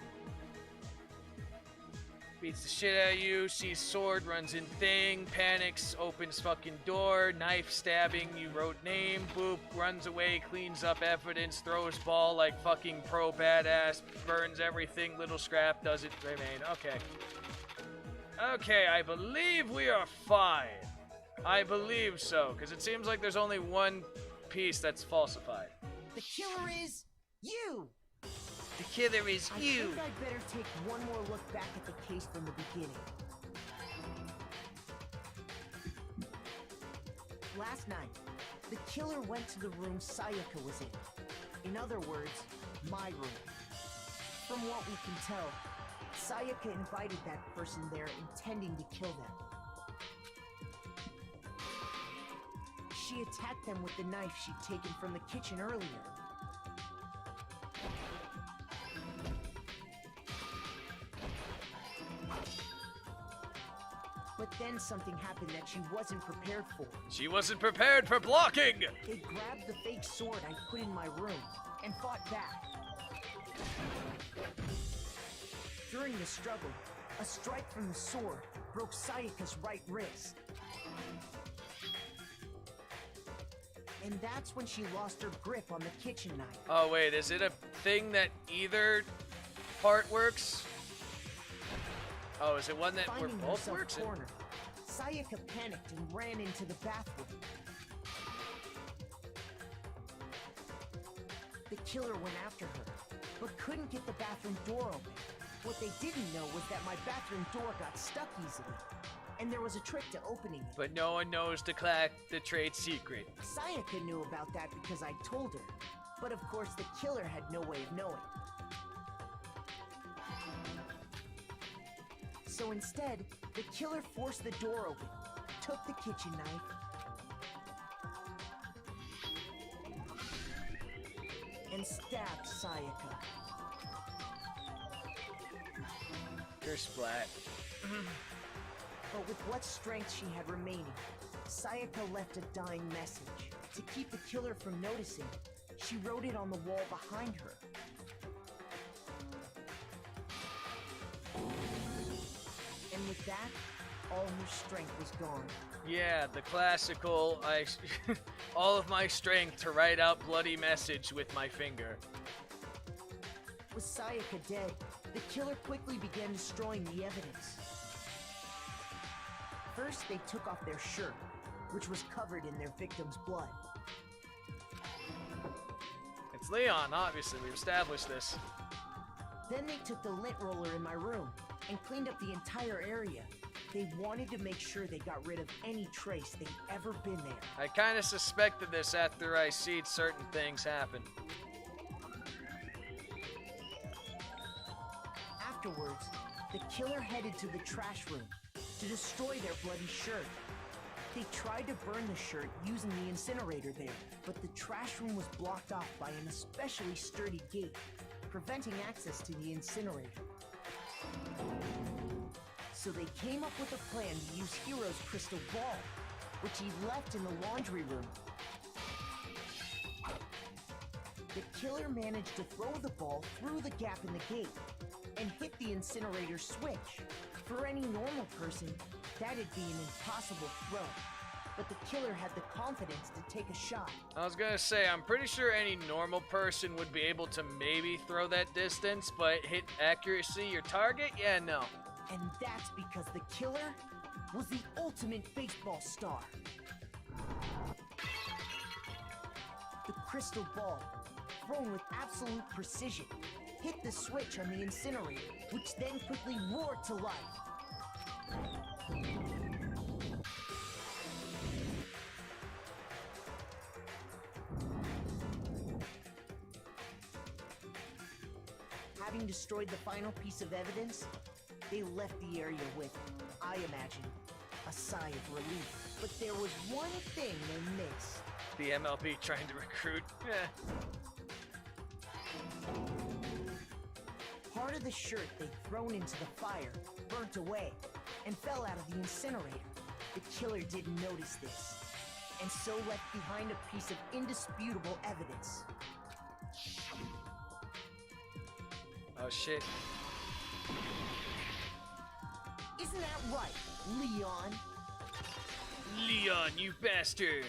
Beats the shit out of you, sees sword, runs in thing, panics, opens fucking door, knife stabbing, you wrote name, boop, runs away, cleans up evidence, throws ball like fucking pro badass, burns everything, little scrap, doesn't remain. Okay. Okay, I believe we are fine. I believe so, because it seems like there's only one piece that's falsified. The killer is you! The killer is you! I think I'd better take one more look back at the case from the beginning. Last night, the killer went to the room Sayaka was in. In other words, my room. From what we can tell, Sayaka invited that person there intending to kill them. She attacked them with the knife she'd taken from the kitchen earlier. But then something happened that she wasn't prepared for. She wasn't prepared for blocking! They grabbed the fake sword I put in my room and fought back. During the struggle, a strike from the sword broke Sayaka's right wrist. And that's when she lost her grip on the kitchen knife. Oh wait, is it a thing that either part works? Oh, is it one that where both works? Cornered, Sayaka panicked and ran into the bathroom. The killer went after her, but couldn't get the bathroom door open. What they didn't know was that my bathroom door got stuck easily, and there was a trick to opening it. But no one knows to crack the trade secret. Sayaka knew about that because I told her, but of course the killer had no way of knowing. So instead, the killer forced the door open, took the kitchen knife, and stabbed Sayaka. Splat. But with what strength she had remaining, Sayaka left a dying message. To keep the killer from noticing, she wrote it on the wall behind her. And with that, all her strength was gone. Yeah, the classical, all of my strength to write out bloody message with my finger. With Sayaka dead, the killer quickly began destroying the evidence. First, they took off their shirt, which was covered in their victim's blood. It's Leon, obviously, we've established this. Then they took the lint roller in my room and cleaned up the entire area. They wanted to make sure they got rid of any trace they'd ever been there. I kinda suspected this after I seen certain things happen. Afterwards, the killer headed to the trash room to destroy their bloody shirt. They tried to burn the shirt using the incinerator there, but the trash room was blocked off by an especially sturdy gate, preventing access to the incinerator. So they came up with a plan to use Hero's crystal ball, which he left in the laundry room. The killer managed to throw the ball through the gap in the gate and hit the incinerator switch. For any normal person, that'd be an impossible throw. But the killer had the confidence to take a shot. I was gonna say, I'm pretty sure any normal person would be able to maybe throw that distance, but hit accuracy your target? Yeah, no. And that's because the killer was the ultimate baseball star. The crystal ball, thrown with absolute precision, hit the switch on the incinerator, which then quickly roared to life. Having destroyed the final piece of evidence, they left the area with, I imagine, a sigh of relief. But there was one thing they missed. The MLB trying to recruit. Part of the shirt they'd thrown into the fire burnt away and fell out of the incinerator. The killer didn't notice this, and so left behind a piece of indisputable evidence. Oh shit. Isn't that right, Leon? Leon, you bastard!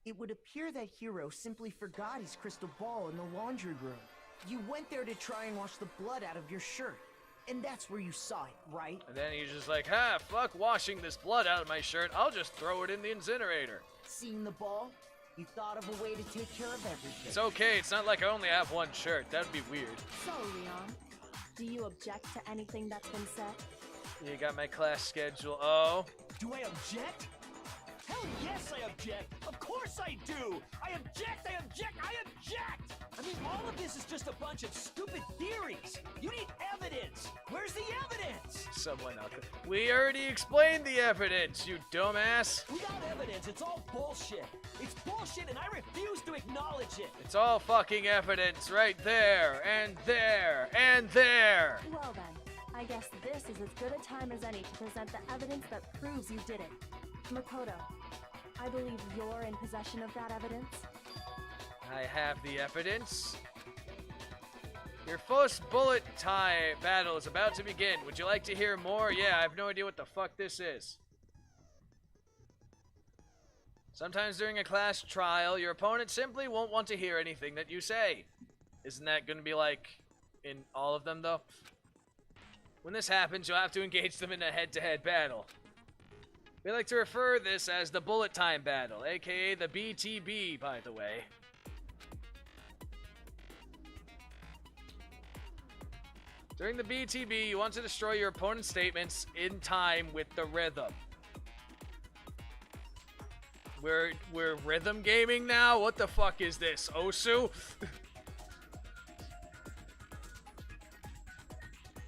It would appear that Hero simply forgot his crystal ball in the laundry room. You went there to try and wash the blood out of your shirt. And that's where you saw it, right? And then he's just like, ha, fuck washing this blood out of my shirt. I'll just throw it in the incinerator. Seeing the ball, you thought of a way to take care of everything. It's okay. It's not like I only have one shirt. That'd be weird. So, Leon, do you object to anything that's been said? You got my class schedule. Oh. Do I object? Hell yes, I object! Of course I do! I object! I object! I object! I mean, all of this is just a bunch of stupid theories! You need evidence! Where's the evidence? Someone out there. We already explained the evidence, you dumbass! Without evidence, it's all bullshit! It's bullshit and I refuse to acknowledge it! It's all fucking evidence right there, and there, and there! Well then, I guess this is as good a time as any to present the evidence that proves you did it. Makoto, I believe you're in possession of that evidence. I have the evidence. Your first bullet time battle is about to begin. Would you like to hear more? Yeah, I have no idea what the fuck this is. Sometimes during a class trial, your opponent simply won't want to hear anything that you say. Isn't that going to be like in all of them, though? When this happens, you'll have to engage them in a head-to-head battle. We like to refer this as the bullet time battle, aka the BTB, by the way. During the BTB, you want to destroy your opponent's statements in time with the rhythm. We're rhythm gaming now? What the fuck is this, Osu?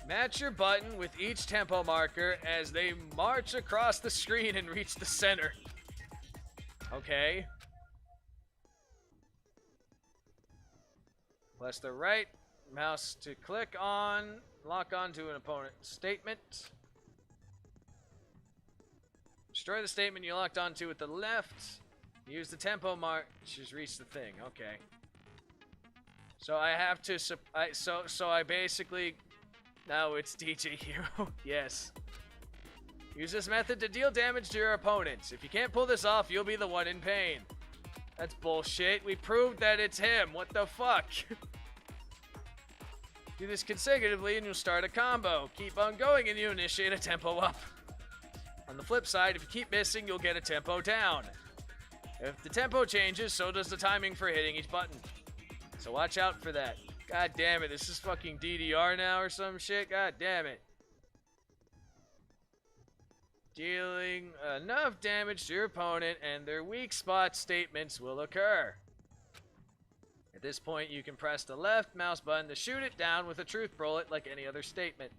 Match your button with each tempo marker as they march across the screen and reach the center. Okay. Press the right mouse to click on, lock onto an opponent's statement. Destroy the statement you locked onto with the left. Use the tempo mark to reach the thing. Okay. So I have to, so I basically... Now it's DJ Hero. Yes. Use this method to deal damage to your opponents. If you can't pull this off, you'll be the one in pain. That's bullshit. We proved that it's him. What the fuck? Do this consecutively and you'll start a combo. Keep on going and you initiate a tempo up. On the flip side, if you keep missing, you'll get a tempo down. If the tempo changes, so does the timing for hitting each button. So watch out for that. God damn it, this is fucking DDR now or some shit? God damn it. Dealing enough damage to your opponent and their weak spot statements will occur. At this point, you can press the left mouse button to shoot it down with a truth bullet like any other statement.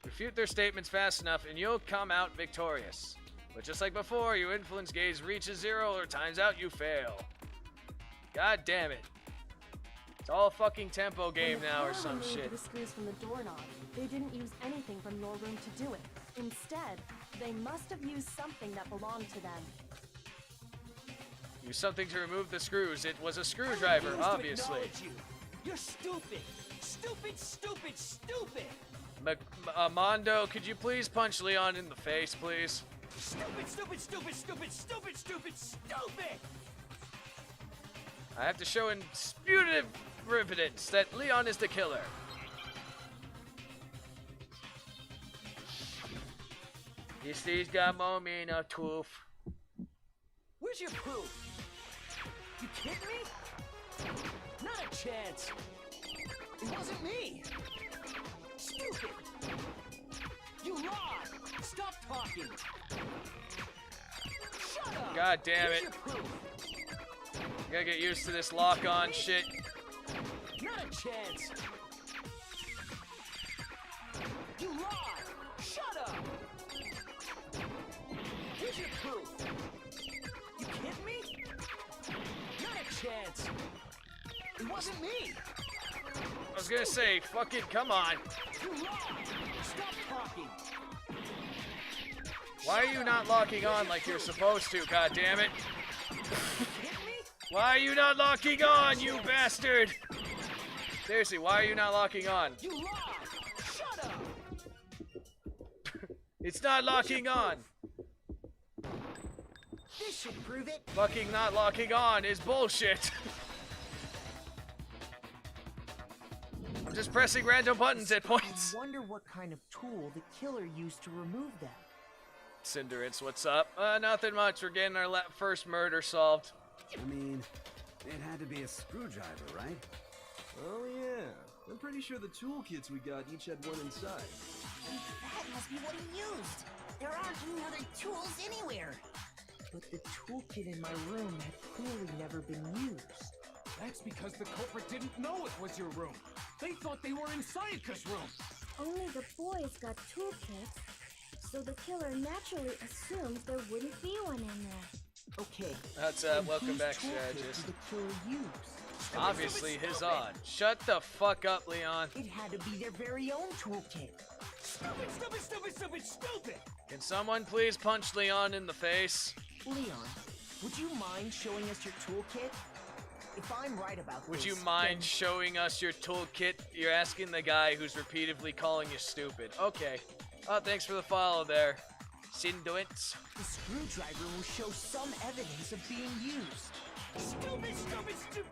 Refute their statements fast enough and you'll come out victorious. But just like before, your influence gauge reaches 0 or times out, you fail. God damn it. It's all a fucking tempo game now or some shit. The screws from the doorknob. They didn't use anything from your room to do it. Instead, they must have used something that belonged to them. Use something to remove the screws. It was a screwdriver, obviously. You're stupid. Stupid, stupid, stupid. Mondo, could you please punch Leon in the face, please? Stupid, stupid, stupid, stupid, stupid, stupid, stupid! I have to show indisputed evidence that Leon is the killer. This thing's got more mean a tooth. Where's your proof? You kidding me? Not a chance. It wasn't me. Stupid. You lied. Stop talking. Shut up. God damn it. I gotta get used to this lock-on shit. Not a chance. You lied. Shut up. Here's your proof. You kidding me? Not a chance. It wasn't me. I was gonna say, fucking come on. You lied. Stop talking. Why are you not locking on like you're supposed to, god damn it? You kidding me? Why are you not locking on, you bastard? Seriously, why are you not locking on? You lost! Shut up! It's not locking on. This should prove it. Fucking not locking on is bullshit. I'm just pressing random buttons at points. I wonder what kind of tool the killer used to remove them. Cinderance, what's up? Nothing much. We're getting our first murder solved. I mean, it had to be a screwdriver, right? Oh yeah. I'm pretty sure the toolkits we got each had one inside. That must be what he used. There aren't any other tools anywhere. But the toolkit in my room had clearly never been used. That's because the culprit didn't know it was your room. They thought they were in Sayaka's room. Only the boys got toolkits, so the killer naturally assumes there wouldn't be one in there. Okay. That's then welcome whose back, toolkit strategist. did the killer use? Obviously his on. Shut the fuck up, Leon. It had to be their very own toolkit. Stupid, stupid, stupid, stupid, stupid! Can someone please punch Leon in the face? Leon, would you mind showing us your toolkit? If I'm right about Would this, you mind then showing us your toolkit? You're asking the guy who's repeatedly calling you stupid. Okay. Oh, thanks for the follow there. Cinduance. the screwdriver will show some evidence of being used. Stupid, stupid, stupid!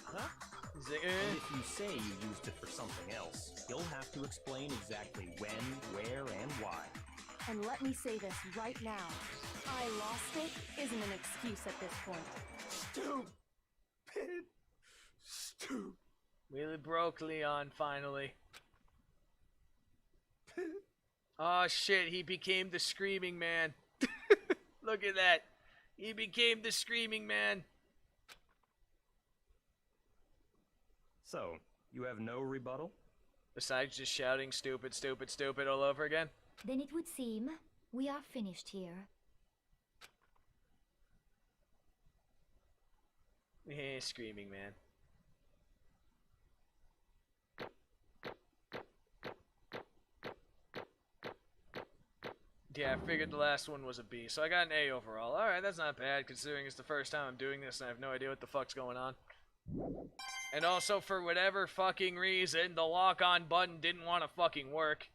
Huh? And if you say you used it for something else, you'll have to explain exactly when, where, and why. And let me say this right now. I lost it isn't an excuse at this point. Stupid. Stupid. Really broke Leon finally. Oh shit, he became the Screaming Man. Look at that. He became the Screaming Man. So, you have no rebuttal? Besides just shouting stupid, stupid, stupid all over again? Then it would seem we are finished here. Eh, Screaming Man. Yeah, I figured the last one was a B, so I got an A overall. Alright, that's not bad, considering it's the first time I'm doing this and I have no idea what the fuck's going on. And also, for whatever fucking reason, the lock-on button didn't want to fucking work.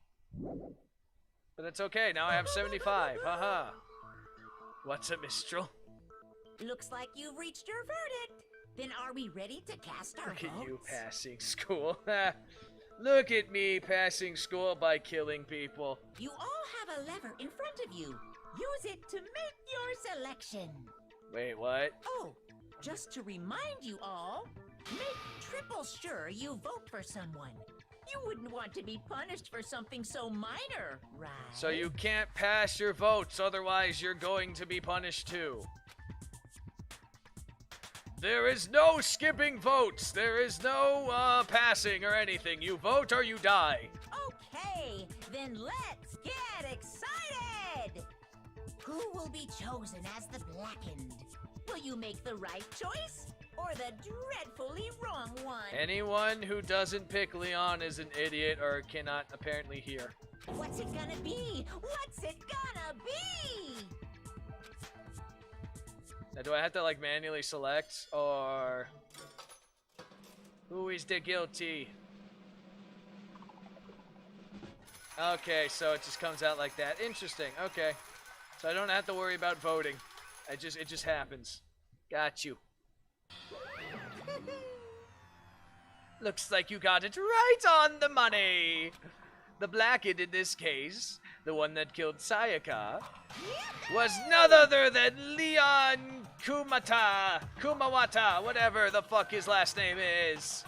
But that's okay, now I have 75, haha. What's a Mistral? Looks like you've reached your verdict. Then are we ready to cast our Look at votes? you passing school. Look at me passing school by killing people. You all have a lever in front of you. Use it to make your selection. Wait, what? Oh, just to remind you all, make triple sure you vote for someone. You wouldn't want to be punished for something so minor, right? So you can't pass your votes, otherwise you're going to be punished too. There is no skipping votes. There is no passing or anything. You vote or you die. Okay, then let's get excited! Who will be chosen as the Blackened? Will you make the right choice or the dreadfully wrong one? Anyone who doesn't pick Leon is an idiot or cannot apparently hear. What's it gonna be? What's it gonna be? Now, do I have to, like, manually select, or... Who is the guilty? Okay, so it just comes out like that. Interesting, okay. So I don't have to worry about voting. It just happens. Got you. Looks like you got it right on the money! The Blackened in this case, the one that killed Sayaka, was none other than Leon Kumawata, whatever the fuck his last name is.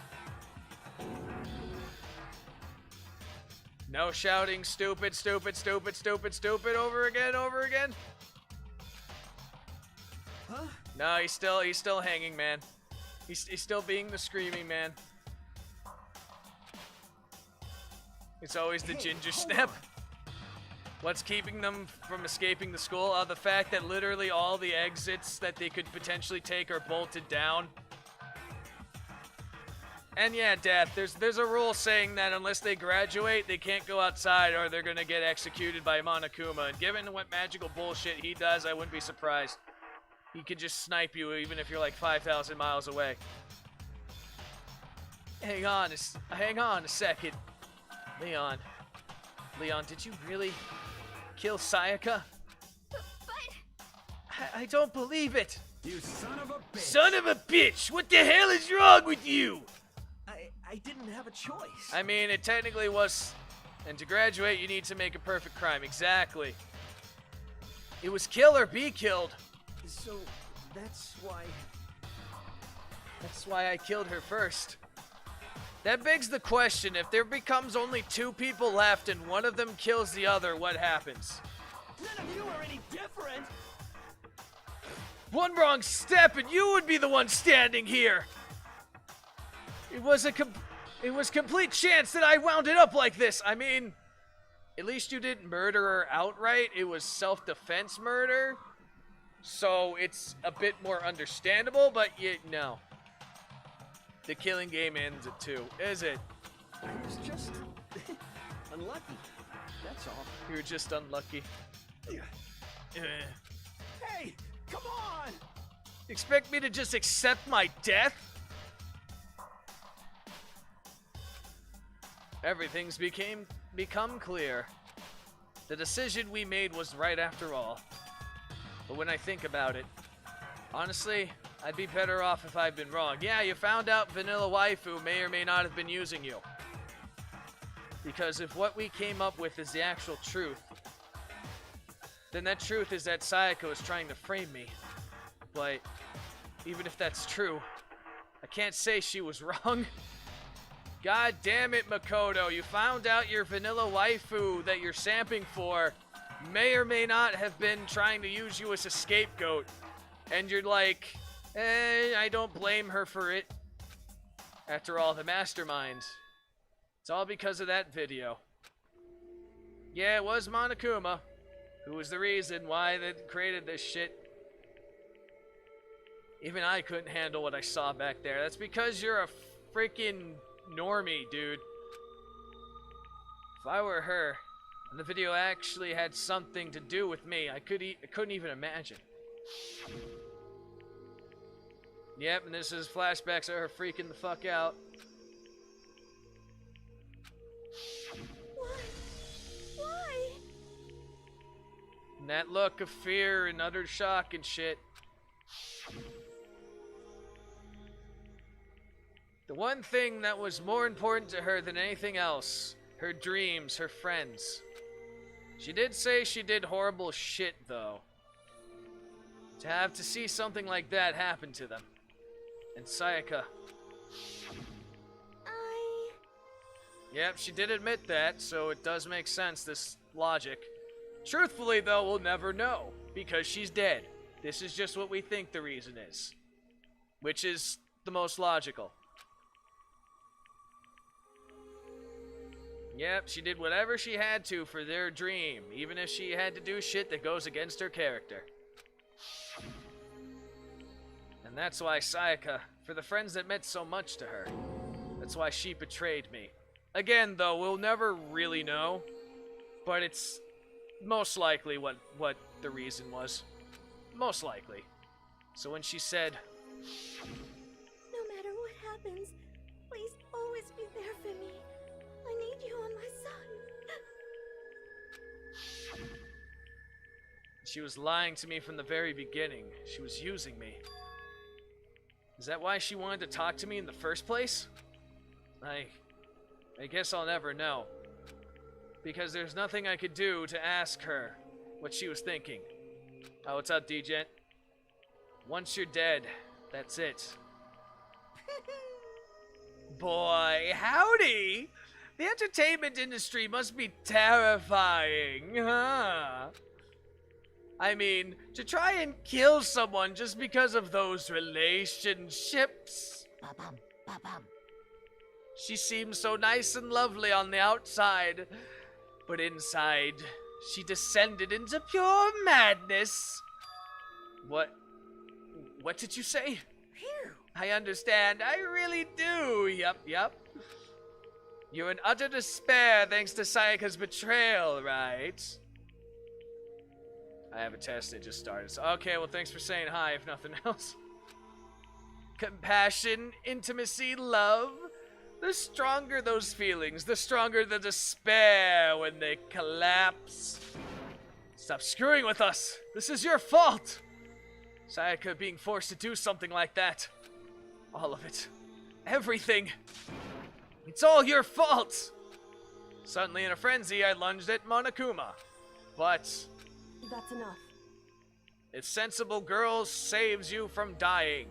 No shouting stupid, stupid, stupid, stupid, stupid over again. Huh? No, he's still hanging, man. He's still being the Screaming Man. It's always the ginger snap. What's keeping them from escaping the school? The fact that literally all the exits that they could potentially take are bolted down. And yeah, Death, there's a rule saying that unless they graduate, they can't go outside or they're gonna get executed by Monokuma. And given what magical bullshit he does, I wouldn't be surprised. He could just snipe you even if you're like 5,000 miles away. Hang on a second. Leon, did you really kill Sayaka? But... I don't believe it. You son of a bitch. Son of a bitch! What the hell is wrong with you? I didn't have a choice. I mean, it technically was... And to graduate, you need to make a perfect crime. Exactly. It was kill or be killed. So, that's why... That's why I killed her first. That begs the question, if there becomes only 2 people left and one of them kills the other, what happens? None of you are any different! One wrong step and you would be the one standing here! It was complete chance that I wound it up like this. I mean, at least you didn't murder her outright. It was self-defense murder. So it's a bit more understandable, but no. The killing game ends at 2, is it? I was just unlucky. That's all. You were just unlucky. Hey, come on! Expect me to just accept my death? Everything's become clear. The decision we made was right after all. But when I think about it, honestly, I'd be better off if I'd been wrong. Yeah, you found out Vanilla Waifu may or may not have been using you. Because if what we came up with is the actual truth, then that truth is that Sayaka is trying to frame me. But even if that's true, I can't say she was wrong. God damn it, Makoto. You found out your Vanilla Waifu that you're samping for may or may not have been trying to use you as a scapegoat. And you're like, I don't blame her for it. After all, the mastermind. It's all because of that video. Yeah, it was Monokuma who was the reason why they created this shit. Even I couldn't handle what I saw back there. That's because you're a freaking normie, dude. If I were her, and the video actually had something to do with me, I couldn't even imagine. Yep, and this is flashbacks of her freaking the fuck out. Why? And that look of fear and utter shock and shit. The one thing that was more important to her than anything else, her dreams, her friends. She did say she did horrible shit, though. To have to see something like that happen to them. And Sayaka. Yep, she did admit that, so it does make sense, this logic. Truthfully, though, we'll never know, because she's dead. This is just what we think the reason is. Which is the most logical. Yep, she did whatever she had to for their dream, even if she had to do shit that goes against her character. And that's why Sayaka, for the friends that meant so much to her, that's why she betrayed me. Again, though, we'll never really know, but it's most likely what the reason was. Most likely. So when she said, No matter what happens, please always be there for me. I need you on my side. she was lying to me from the very beginning. She was using me. Is that why she wanted to talk to me in the first place? I guess I'll never know. Because there's nothing I could do to ask her what she was thinking. Oh, what's up, D-Gent? Once you're dead, that's it. Boy, howdy! The entertainment industry must be terrifying, huh? I mean, to try and kill someone just because of those relationships. Ba-bum, ba-bum. She seems so nice and lovely on the outside, but inside, she descended into pure madness. What did you say? Phew. I understand. I really do. Yup. You're in utter despair thanks to Sayaka's betrayal, right? I have a test that just started. So, okay, well, thanks for saying hi, if nothing else. Compassion, intimacy, love. The stronger those feelings, the stronger the despair when they collapse. Stop screwing with us. This is your fault. Sayaka being forced to do something like that. All of it. Everything. It's all your fault. Suddenly in a frenzy, I lunged at Monokuma. But That's enough. if sensible girl saves you from dying.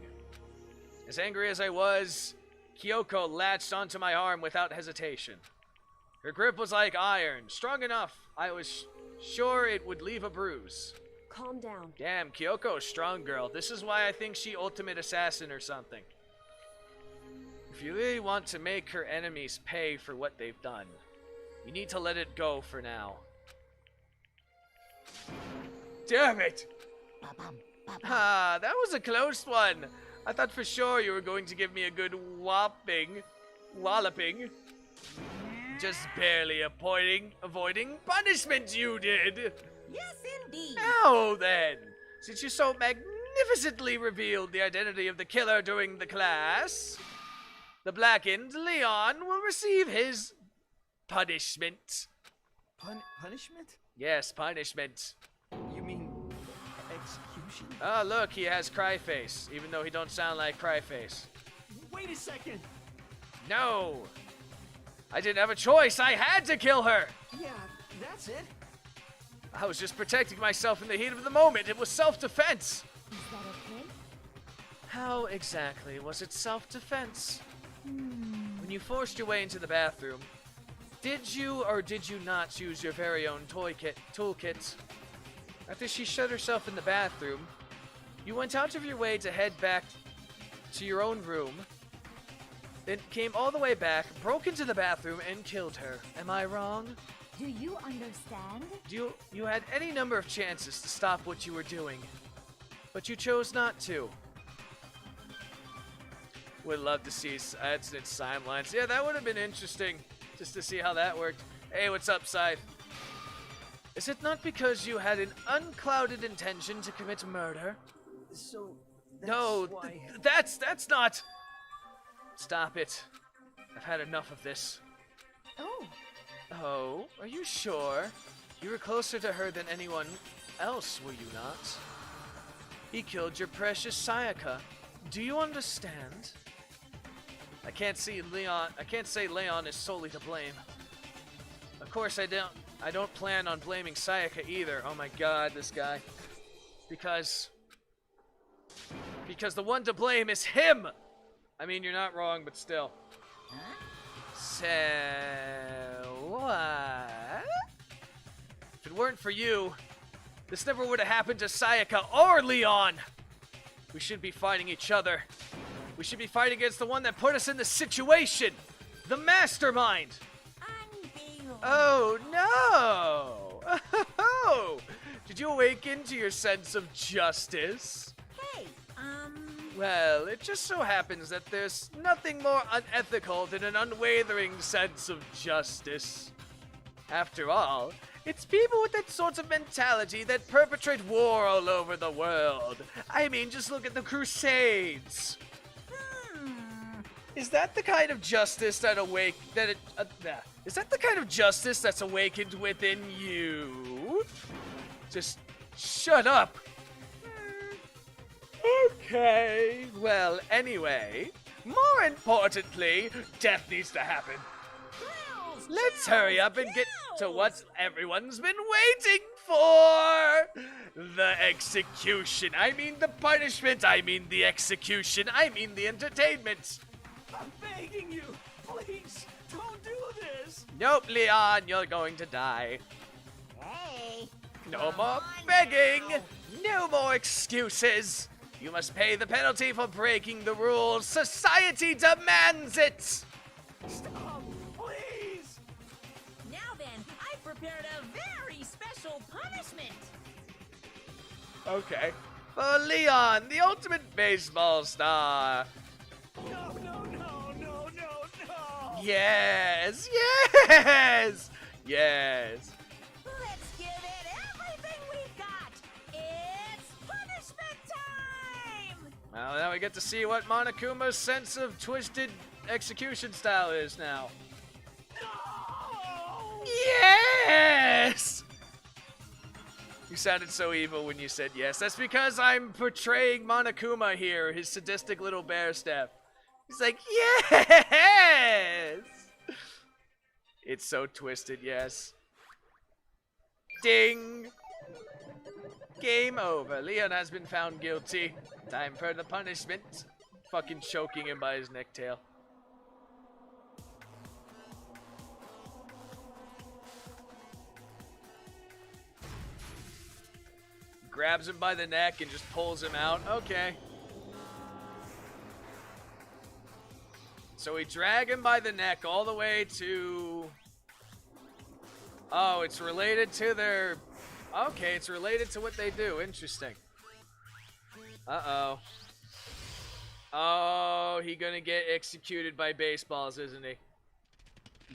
As angry as I was, Kyoko latched onto my arm without hesitation. Her grip was like iron, strong enough I was sure it would leave a bruise. Calm down. Damn, Kyoko's strong girl. This is why I think she ultimate assassin or something. If you really want to make her enemies pay for what they've done, you need to let it go for now. Damn it! Ah, that was a close one. I thought for sure you were going to give me a good walloping. Just barely avoiding punishment you did. Yes, indeed. Now then, since you so magnificently revealed the identity of the killer during the class, the blackened Leon will receive his punishment. Punishment? Yes, punishment. You mean execution? Oh, look, he has cry face, even though he don't sound like cry face. Wait a second. No! I didn't have a choice. I had to kill her. Yeah, that's it. I was just protecting myself in the heat of the moment. It was self-defense. Is that okay? How exactly was it self-defense? When you forced your way into the bathroom, did you or did you not use your very own toolkit? After she shut herself in the bathroom, you went out of your way to head back to your own room, then came all the way back, broke into the bathroom, and killed her. Am I wrong? Do you understand? You had any number of chances to stop what you were doing, but you chose not to. Would love to see accident timelines. Yeah, that would have been interesting, just to see how that worked. Hey, what's up, Scythe? Is it not because you had an unclouded intention to commit murder? So that's No, why... that's not... Stop it. I've had enough of this. Oh, Oh, are you sure? You were closer to her than anyone else, were you not? He killed your precious Sayaka. Do you understand? I can't say Leon is solely to blame. Of course I don't plan on blaming Sayaka either. Oh my god, this guy. Because the one to blame is him! I mean, you're not wrong, but still. So, what? If it weren't for you, this never would have happened to Sayaka or Leon. We shouldn't be fighting each other. We should be fighting against the one that put us in this situation. The mastermind. Oh, no. Oh, did you awaken to your sense of justice? Hey, Well, it just so happens that there's nothing more unethical than an unwavering sense of justice. After all, it's people with that sort of mentality that perpetrate war all over the world. I mean, just look at the Crusades. Is that the kind of justice that is that the kind of justice that's awakened within you? Just shut up. Okay, well, anyway, more importantly, death needs to happen. Let's hurry up and get to what everyone's been waiting for! The execution. I mean the punishment. I mean the execution. I mean the entertainment. I'm begging you, please, don't do this. Nope, Leon, you're going to die. hey. No more begging. No more excuses. You must pay the penalty for breaking the rules. Society demands it! Stop, please! Now then, I prepared a very special punishment. Okay. For Leon, the ultimate baseball star. No, no, no, no, no, no! Yes! Yes! Yes! Let's give it everything we've got. Well, now we get to see what Monokuma's sense of twisted execution style is now. Yes! You sounded so evil when you said yes. That's because I'm portraying Monokuma here, his sadistic little bear staff. He's like, yes! It's so twisted, yes. Ding! Game over. Leon has been found guilty. Time for the punishment. Fucking choking him by his necktail. Grabs him by the neck and just pulls him out. Okay. So we drag him by the neck all the way to... Oh, it's related to their... Okay, it's related to what they do. Interesting. Uh-oh. Oh, he gonna get executed by baseballs, isn't he?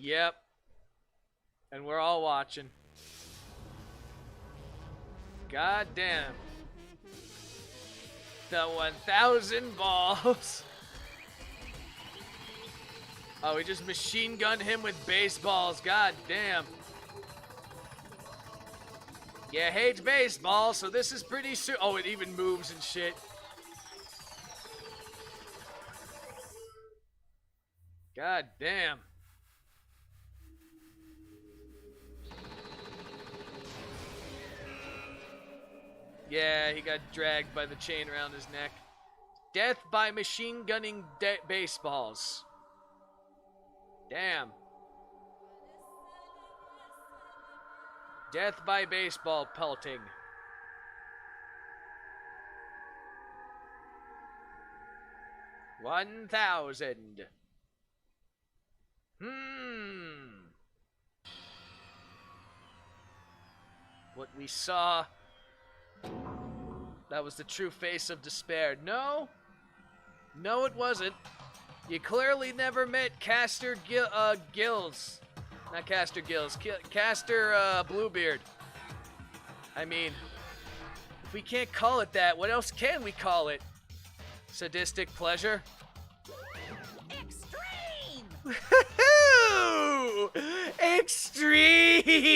Yep. And we're all watching. God damn. The 1,000 balls. Oh, we just machine gunned him with baseballs. God damn. Yeah, hates baseball, so this is pretty soon. Oh, it even moves and shit. God damn. Yeah, he got dragged by the chain around his neck. Death by machine gunning baseballs. Damn. Death by baseball pelting. $1,000. What we saw. That was the true face of despair. No. No, it wasn't. You clearly never met Castor Gills. Not Castor Gills. Castor Bluebeard. I mean, if we can't call it that, what else can we call it? Sadistic pleasure? Extreme! Extreme!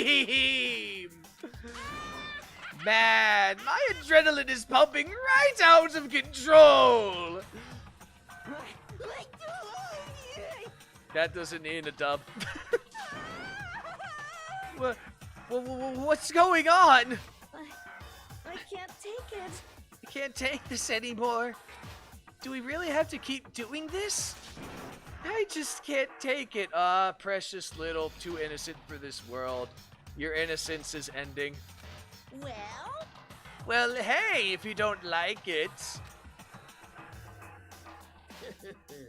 Man, my adrenaline is pumping right out of control! That doesn't need a dub. What's going on? I can't take it. I can't take this anymore. Do we really have to keep doing this? I just can't take it. Ah, precious little, too innocent for this world. Your innocence is ending. Well? Well, hey, if you don't like it,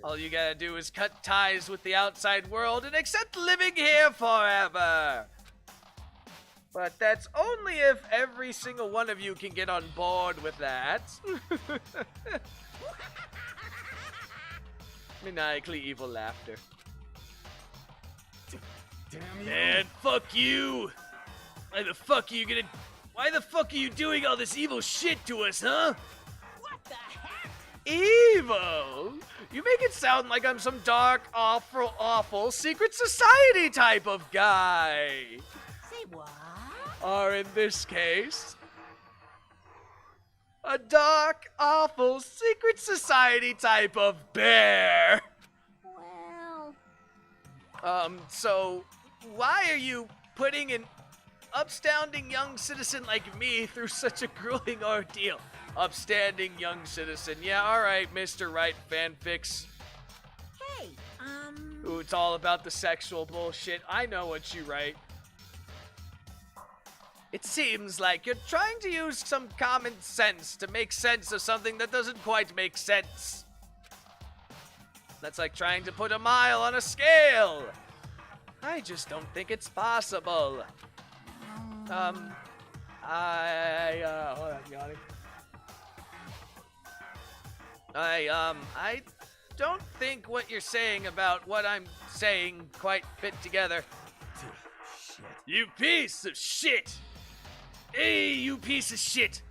all you gotta do is cut ties with the outside world and accept living here forever. But that's only if every single one of you can get on board with that. Maniacally evil laughter. Damn you. Man, fuck you! Why the fuck are you doing all this evil shit to us, huh? What the heck? Evil? You make it sound like I'm some dark, awful secret society type of guy. Say what? Or in this case, a dark, awful secret society type of bear. Well... So, why are you putting an upstanding young citizen like me through such a grueling ordeal? Upstanding young citizen. Yeah, alright, Mr. Right fanfics. Hey, Ooh, it's all about the sexual bullshit. I know what you write. It seems like you're trying to use some common sense to make sense of something that doesn't quite make sense. That's like trying to put a mile on a scale. I just don't think it's possible. Hold on, yawning. I don't think what you're saying about what I'm saying quite fit together. Shit. You piece of shit! Hey, you piece of shit!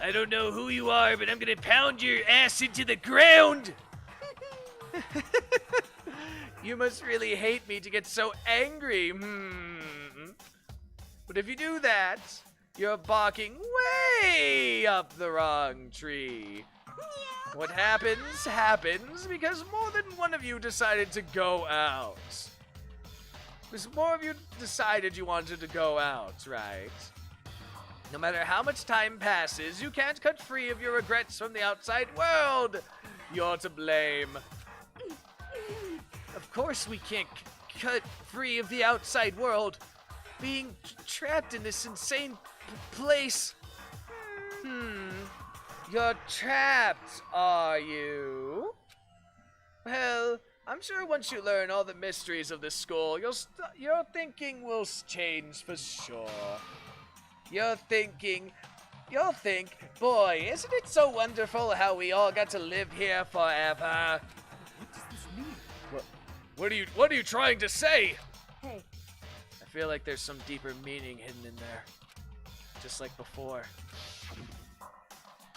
I don't know who you are, but I'm gonna pound your ass into the ground! You must really hate me to get so angry. But if you do that, you're barking way up the wrong tree. What happens, happens because more than one of you decided to go out. Because more of you decided you wanted to go out, right? No matter how much time passes, you can't cut free of your regrets from the outside world. You're to blame. Of course we can't cut free of the outside world. Being trapped in this insane place. You're trapped, are you? Well, I'm sure once you learn all the mysteries of this school, your thinking will change for sure. You'll think, boy, isn't it so wonderful how we all got to live here forever? What does this mean? What are you trying to say? Hey, I feel like there's some deeper meaning hidden in there. Just like before.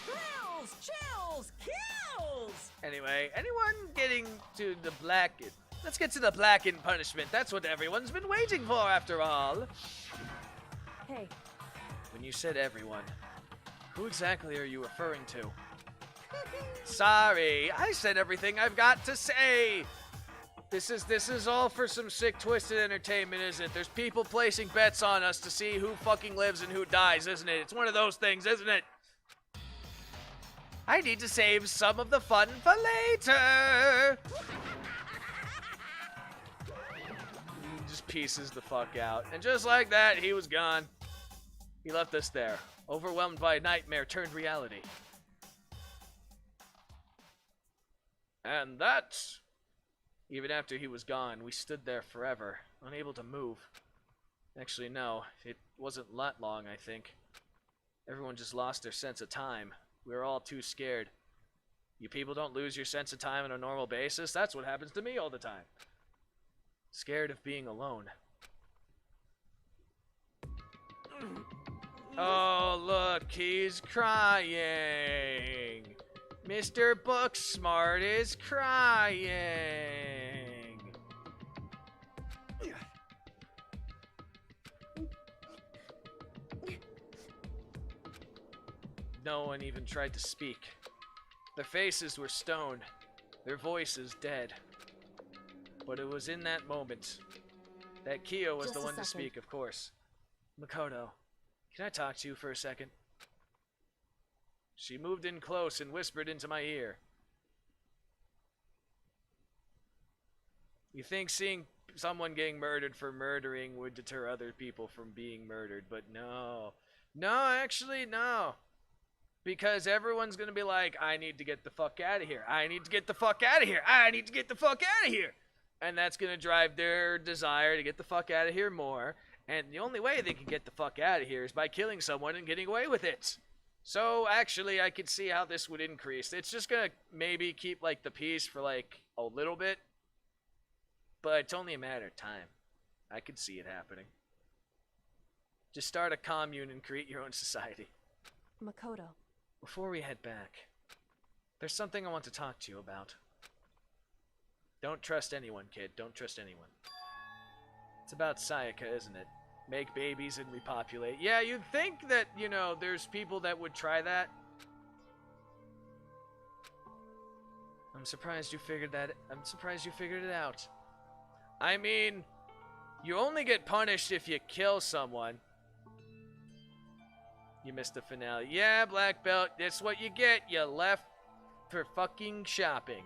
Kills! Chills! Kills! Anyway, anyone getting to the blackened? Let's get to the blackened punishment. That's what everyone's been waiting for after all. hey, When you said everyone, who exactly are you referring to? Sorry, I said everything I've got to say. This is all for some sick, twisted entertainment, isn't it? There's people placing bets on us to see who fucking lives and who dies, isn't it? It's one of those things, isn't it? I need to save some of the fun for later. He just pieces the fuck out. And just like that, he was gone. He left us there, overwhelmed by a nightmare turned reality. And that, even after he was gone, we stood there forever, unable to move. Actually, no, it wasn't that long, I think. Everyone just lost their sense of time. We were all too scared. You people don't lose your sense of time on a normal basis? That's what happens to me all the time. Scared of being alone. Oh, look, he's crying. Mr. Booksmart is crying. No one even tried to speak. Their faces were stone, their voices dead. But it was in that moment that Kyo was the one to speak, of course. Makoto, can I talk to you for a second? She moved in close and whispered into my ear. You think seeing someone getting murdered for murdering would deter other people from being murdered, but no. No, actually, no. Because everyone's gonna be like, I need to get the fuck out of here. I need to get the fuck out of here. I need to get the fuck out of here. And that's gonna drive their desire to get the fuck out of here more. And the only way they can get the fuck out of here is by killing someone and getting away with it. So, actually, I could see how this would increase. It's just gonna maybe keep, like, the peace for, like, a little bit. But it's only a matter of time. I could see it happening. Just start a commune and create your own society. Makoto. Before we head back, there's something I want to talk to you about. Don't trust anyone, kid. Don't trust anyone. It's about Sayaka, isn't it? Make babies and repopulate. Yeah, you'd think that, you know, there's people that would try that. I'm surprised you figured it out. I mean, you only get punished if you kill someone. You missed the finale. Yeah, black belt, that's what you get. You left for fucking shopping.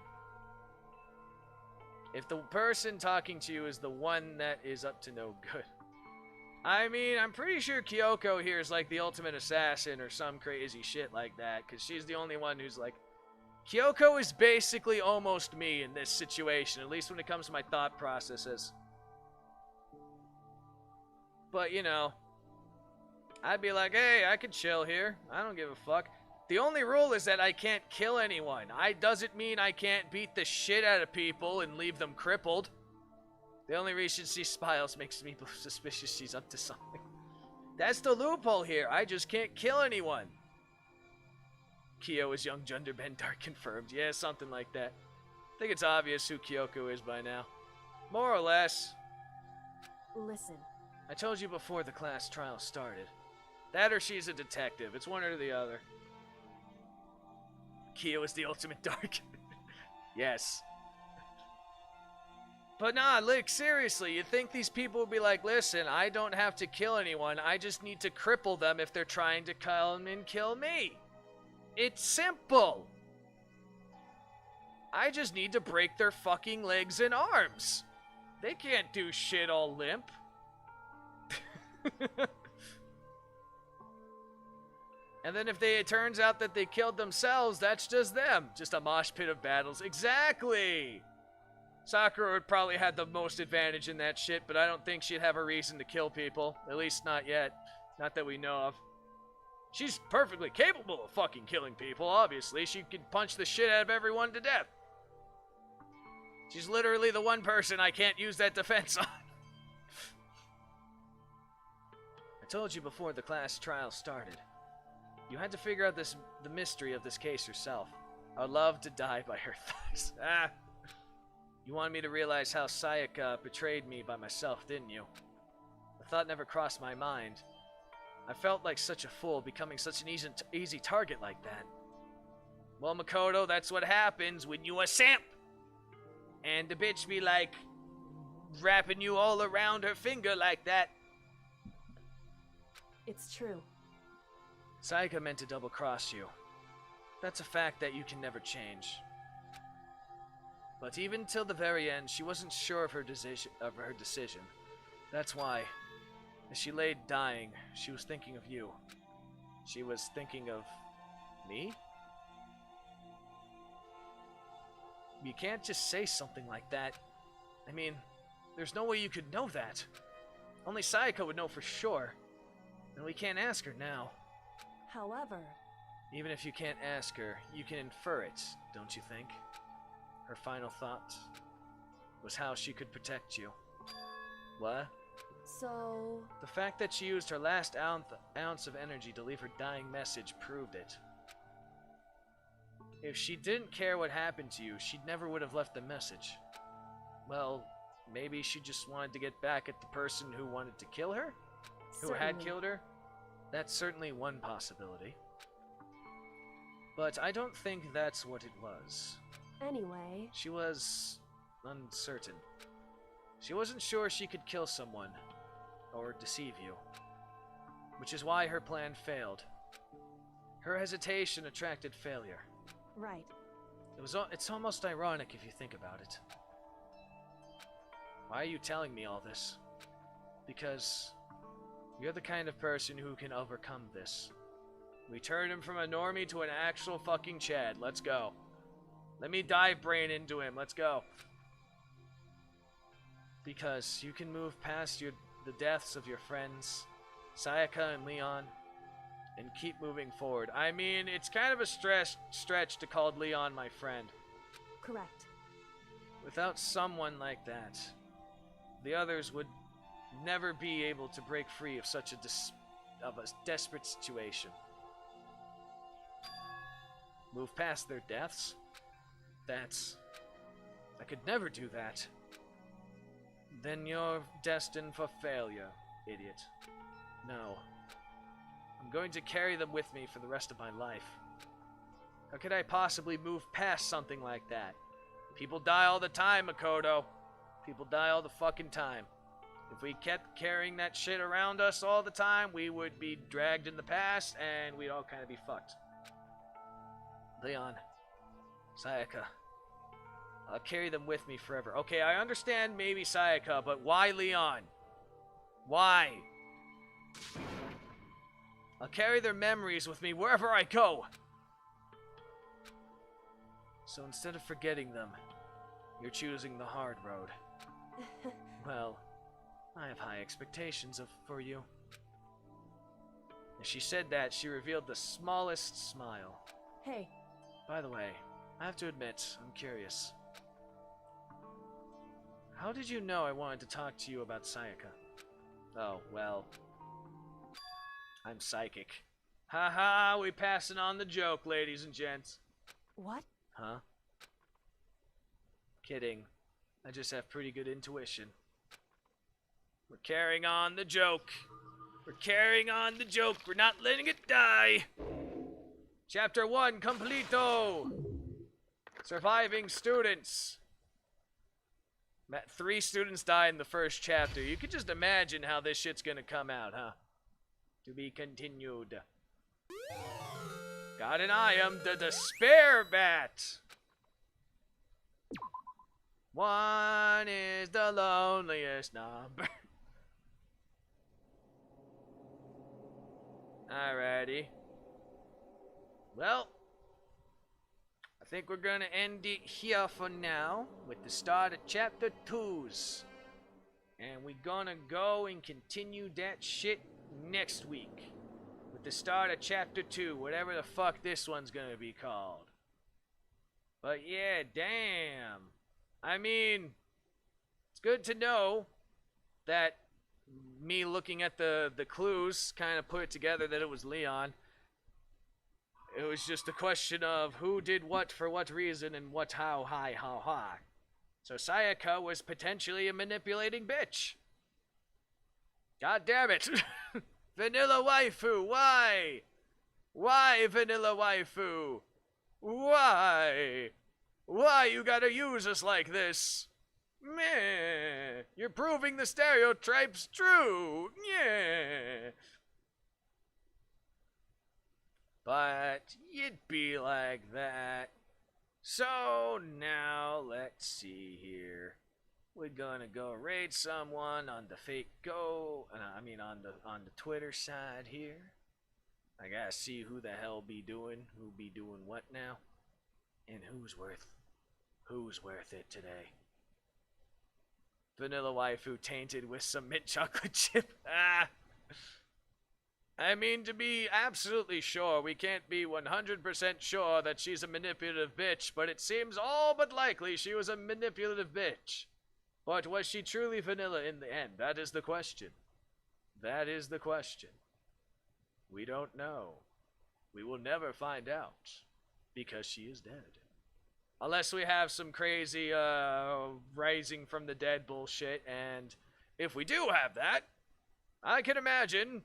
If the person talking to you is the one that is up to no good. I mean, I'm pretty sure Kyoko here is like the ultimate assassin or some crazy shit like that, because she's the only one who's like... Kyoko is basically almost me in this situation, at least when it comes to my thought processes. But, you know, I'd be like, hey, I could chill here. I don't give a fuck. The only rule is that I can't kill anyone. Doesn't mean I can't beat the shit out of people and leave them crippled. The only reason she smiles makes me suspicious she's up to something. That's the loophole here. I just can't kill anyone. Kyo is young gender bend dark confirmed. Yeah, something like that. I think it's obvious who Kyoko is by now. More or less. Listen, I told you before the class trial started. That or she's a detective. It's one or the other. Kyo is the ultimate dark. Yes. But nah, look, seriously, you think these people would be like, listen, I don't have to kill anyone, I just need to cripple them if they're trying to come and kill me. It's simple. I just need to break their fucking legs and arms. They can't do shit all limp. And then if it turns out that they killed themselves, that's just them. Just a mosh pit of battles. Exactly! Sakura would probably have the most advantage in that shit, but I don't think she'd have a reason to kill people. At least not yet. Not that we know of. She's perfectly capable of fucking killing people, obviously. She could punch the shit out of everyone to death. She's literally the one person I can't use that defense on. I told you before the class trial started. You had to figure out the mystery of this case yourself. I would love to die by her thighs. Ah. You wanted me to realize how Sayaka betrayed me by myself, didn't you? The thought never crossed my mind. I felt like such a fool, becoming such an easy target like that. Well, Makoto, that's what happens when you a simp. And the bitch be like, wrapping you all around her finger like that. it's true. Sayaka meant to double-cross you. That's a fact that you can never change. But even till the very end, she wasn't sure of her decision. That's why, as she lay dying, she was thinking of you. She was thinking of me? You can't just say something like that. I mean, there's no way you could know that. Only Sayaka would know for sure. And we can't ask her now. However, even if you can't ask her, you can infer it, don't you think? Her final thought was how she could protect you. What? so... The fact that she used her last ounce of energy to leave her dying message proved it. If she didn't care what happened to you, she never would have left the message. Well, maybe she just wanted to get back at the person who wanted to kill her? Who had Certainly. killed her? That's certainly one possibility. But I don't think that's what it was. Anyway... She was uncertain. She wasn't sure she could kill someone, or deceive you. Which is why her plan failed. Her hesitation attracted failure. Right. It's almost ironic if you think about it. Why are you telling me all this? Because you're the kind of person who can overcome this. We turned him from a normie to an actual fucking Chad. Let's go. Let me dive brain into him. Let's go. Because you can move past the deaths of your friends, Sayaka and Leon, and keep moving forward. I mean, it's kind of a stretch to call Leon my friend. Correct. Without someone like that, the others would never be able to break free of such a desperate situation. Move past their deaths? I could never do that. Then you're destined for failure, idiot. No. I'm going to carry them with me for the rest of my life. How could I possibly move past something like that? People die all the time, Makoto. People die all the fucking time. If we kept carrying that shit around us all the time, we would be dragged in the past, and we'd all kind of be fucked. Leon. Sayaka. I'll carry them with me forever. Okay, I understand maybe Sayaka, but why Leon? Why? I'll carry their memories with me wherever I go. So instead of forgetting them, you're choosing the hard road. Well, I have high expectations for you. As she said that, she revealed the smallest smile. Hey. By the way, I have to admit, I'm curious. How did you know I wanted to talk to you about Sayaka? Oh, well... I'm psychic. Haha, we passing on the joke, ladies and gents. What? Huh? Kidding. I just have pretty good intuition. We're carrying on the joke. We're carrying on the joke. We're not letting it die. Chapter 1 completo. Surviving students. 3 students die in the first chapter. You can just imagine how this shit's gonna come out, huh? To be continued. Got an item, the Despair Bat. 1 is the loneliest number. Alrighty. Well, I think we're gonna end it here for now with the start of chapter 2's. And we're gonna go and continue that shit next week with the start of chapter 2, whatever the fuck this one's gonna be called. But yeah, damn. I mean, it's good to know that me looking at the clues kind of put it together that it was Leon. It was just a question of who did what for what reason and what how high how high. So Sayaka was potentially a manipulating bitch. God damn it. Vanilla waifu, why? Why vanilla waifu? Why? Why you gotta use us like this? Meh. You're proving the stereotype's true. Yeah. But you'd be like that. So now let's see here. We're gonna go raid someone on the fake go. On the Twitter side here. I gotta see who the hell be doing what now, and who's worth it today. Vanilla waifu tainted with some mint chocolate chip. Ah. I mean, to be absolutely sure, we can't be 100% sure that she's a manipulative bitch, but it seems all but likely she was a manipulative bitch. But was she truly vanilla in the end? That is the question. That is the question. We don't know. We will never find out, because she is dead. Unless we have some crazy, rising from the dead bullshit, and if we do have that, I can imagine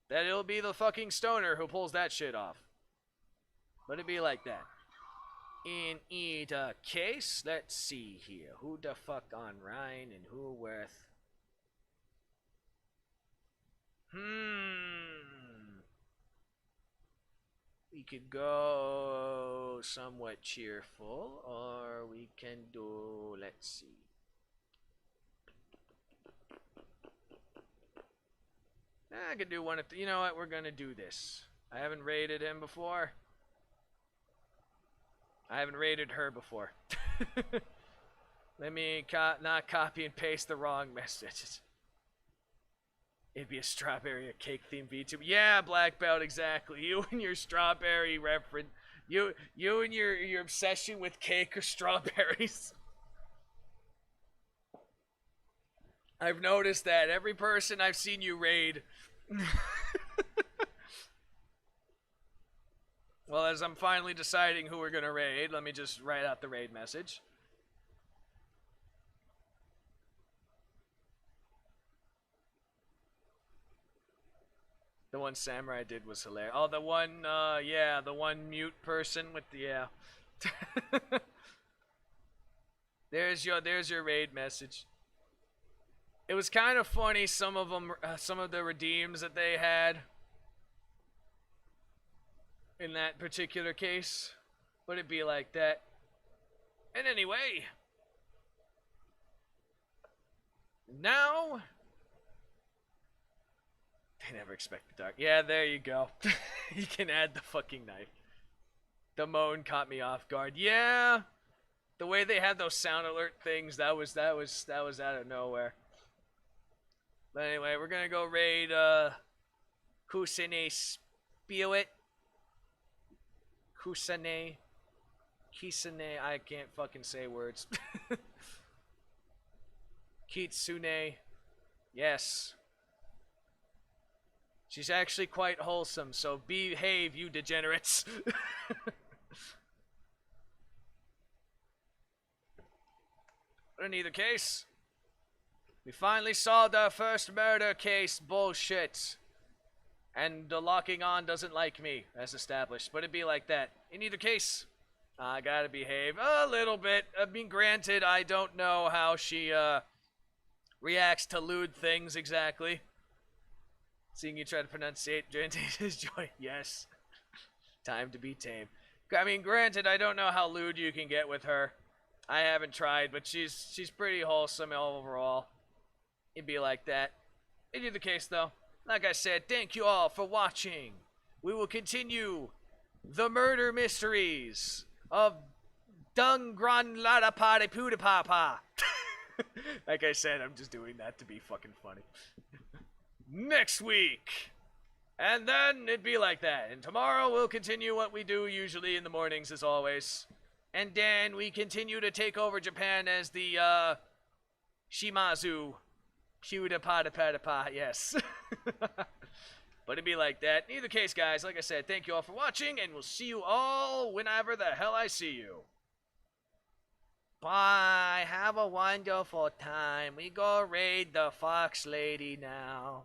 that it'll be the fucking stoner who pulls that shit off. But it'd be like that. In either case, let's see here. Who the fuck on Ryan and who worth? We could go somewhat cheerful, or we can do, let's see. I could do one of you know what, we're gonna do this. I haven't raided him before. I haven't raided her before. Let me not copy and paste the wrong messages. It'd be a strawberry or cake themed VTuber. Yeah, Black Belt, exactly. You and your strawberry reference. You and your obsession with cake or strawberries. I've noticed that every person I've seen you raid. Well, as I'm finally deciding who we're gonna raid, let me just write out the raid message. The one Samurai did was hilarious. Oh, the one, yeah, the one mute person with the, yeah. There's your raid message. It was kind of funny, some of them, some of the redeems that they had in that particular case, but it'd be like that. And anyway, now, they never expect the dark. Yeah, there you go. You can add the fucking knife. The moan caught me off guard. Yeah, the way they had those sound alert things, that was out of nowhere. But anyway, we're gonna go raid Kusene Spewit. Kusene. Kisane, I can't fucking say words. Kitsune. Yes. She's actually quite wholesome, so behave, you degenerates. But in either case, we finally solved our first murder case bullshit. And the locking on doesn't like me, as established, but it'd be like that. In either case, I gotta behave a little bit. I mean, granted, I don't know how she, reacts to lewd things exactly. Seeing you try to pronunciate his joy, yes. Time to be tame. I mean, granted, I don't know how lewd you can get with her. I haven't tried, but she's pretty wholesome overall. It'd be like that. In either case, though, like I said, thank you all for watching. We will continue the murder mysteries of Dung Gran Lada Pade Puda Papa. Like I said, I'm just doing that to be fucking funny. Next week. And then it'd be like that. And tomorrow we'll continue what we do usually in the mornings as always. And then we continue to take over Japan as the, Shimazu. Pewda-pada-pada-pa, yes. But it'd be like that. In either case, guys, like I said, thank you all for watching, and we'll see you all whenever the hell I see you. Bye. Have a wonderful time. We go raid the Fox Lady now.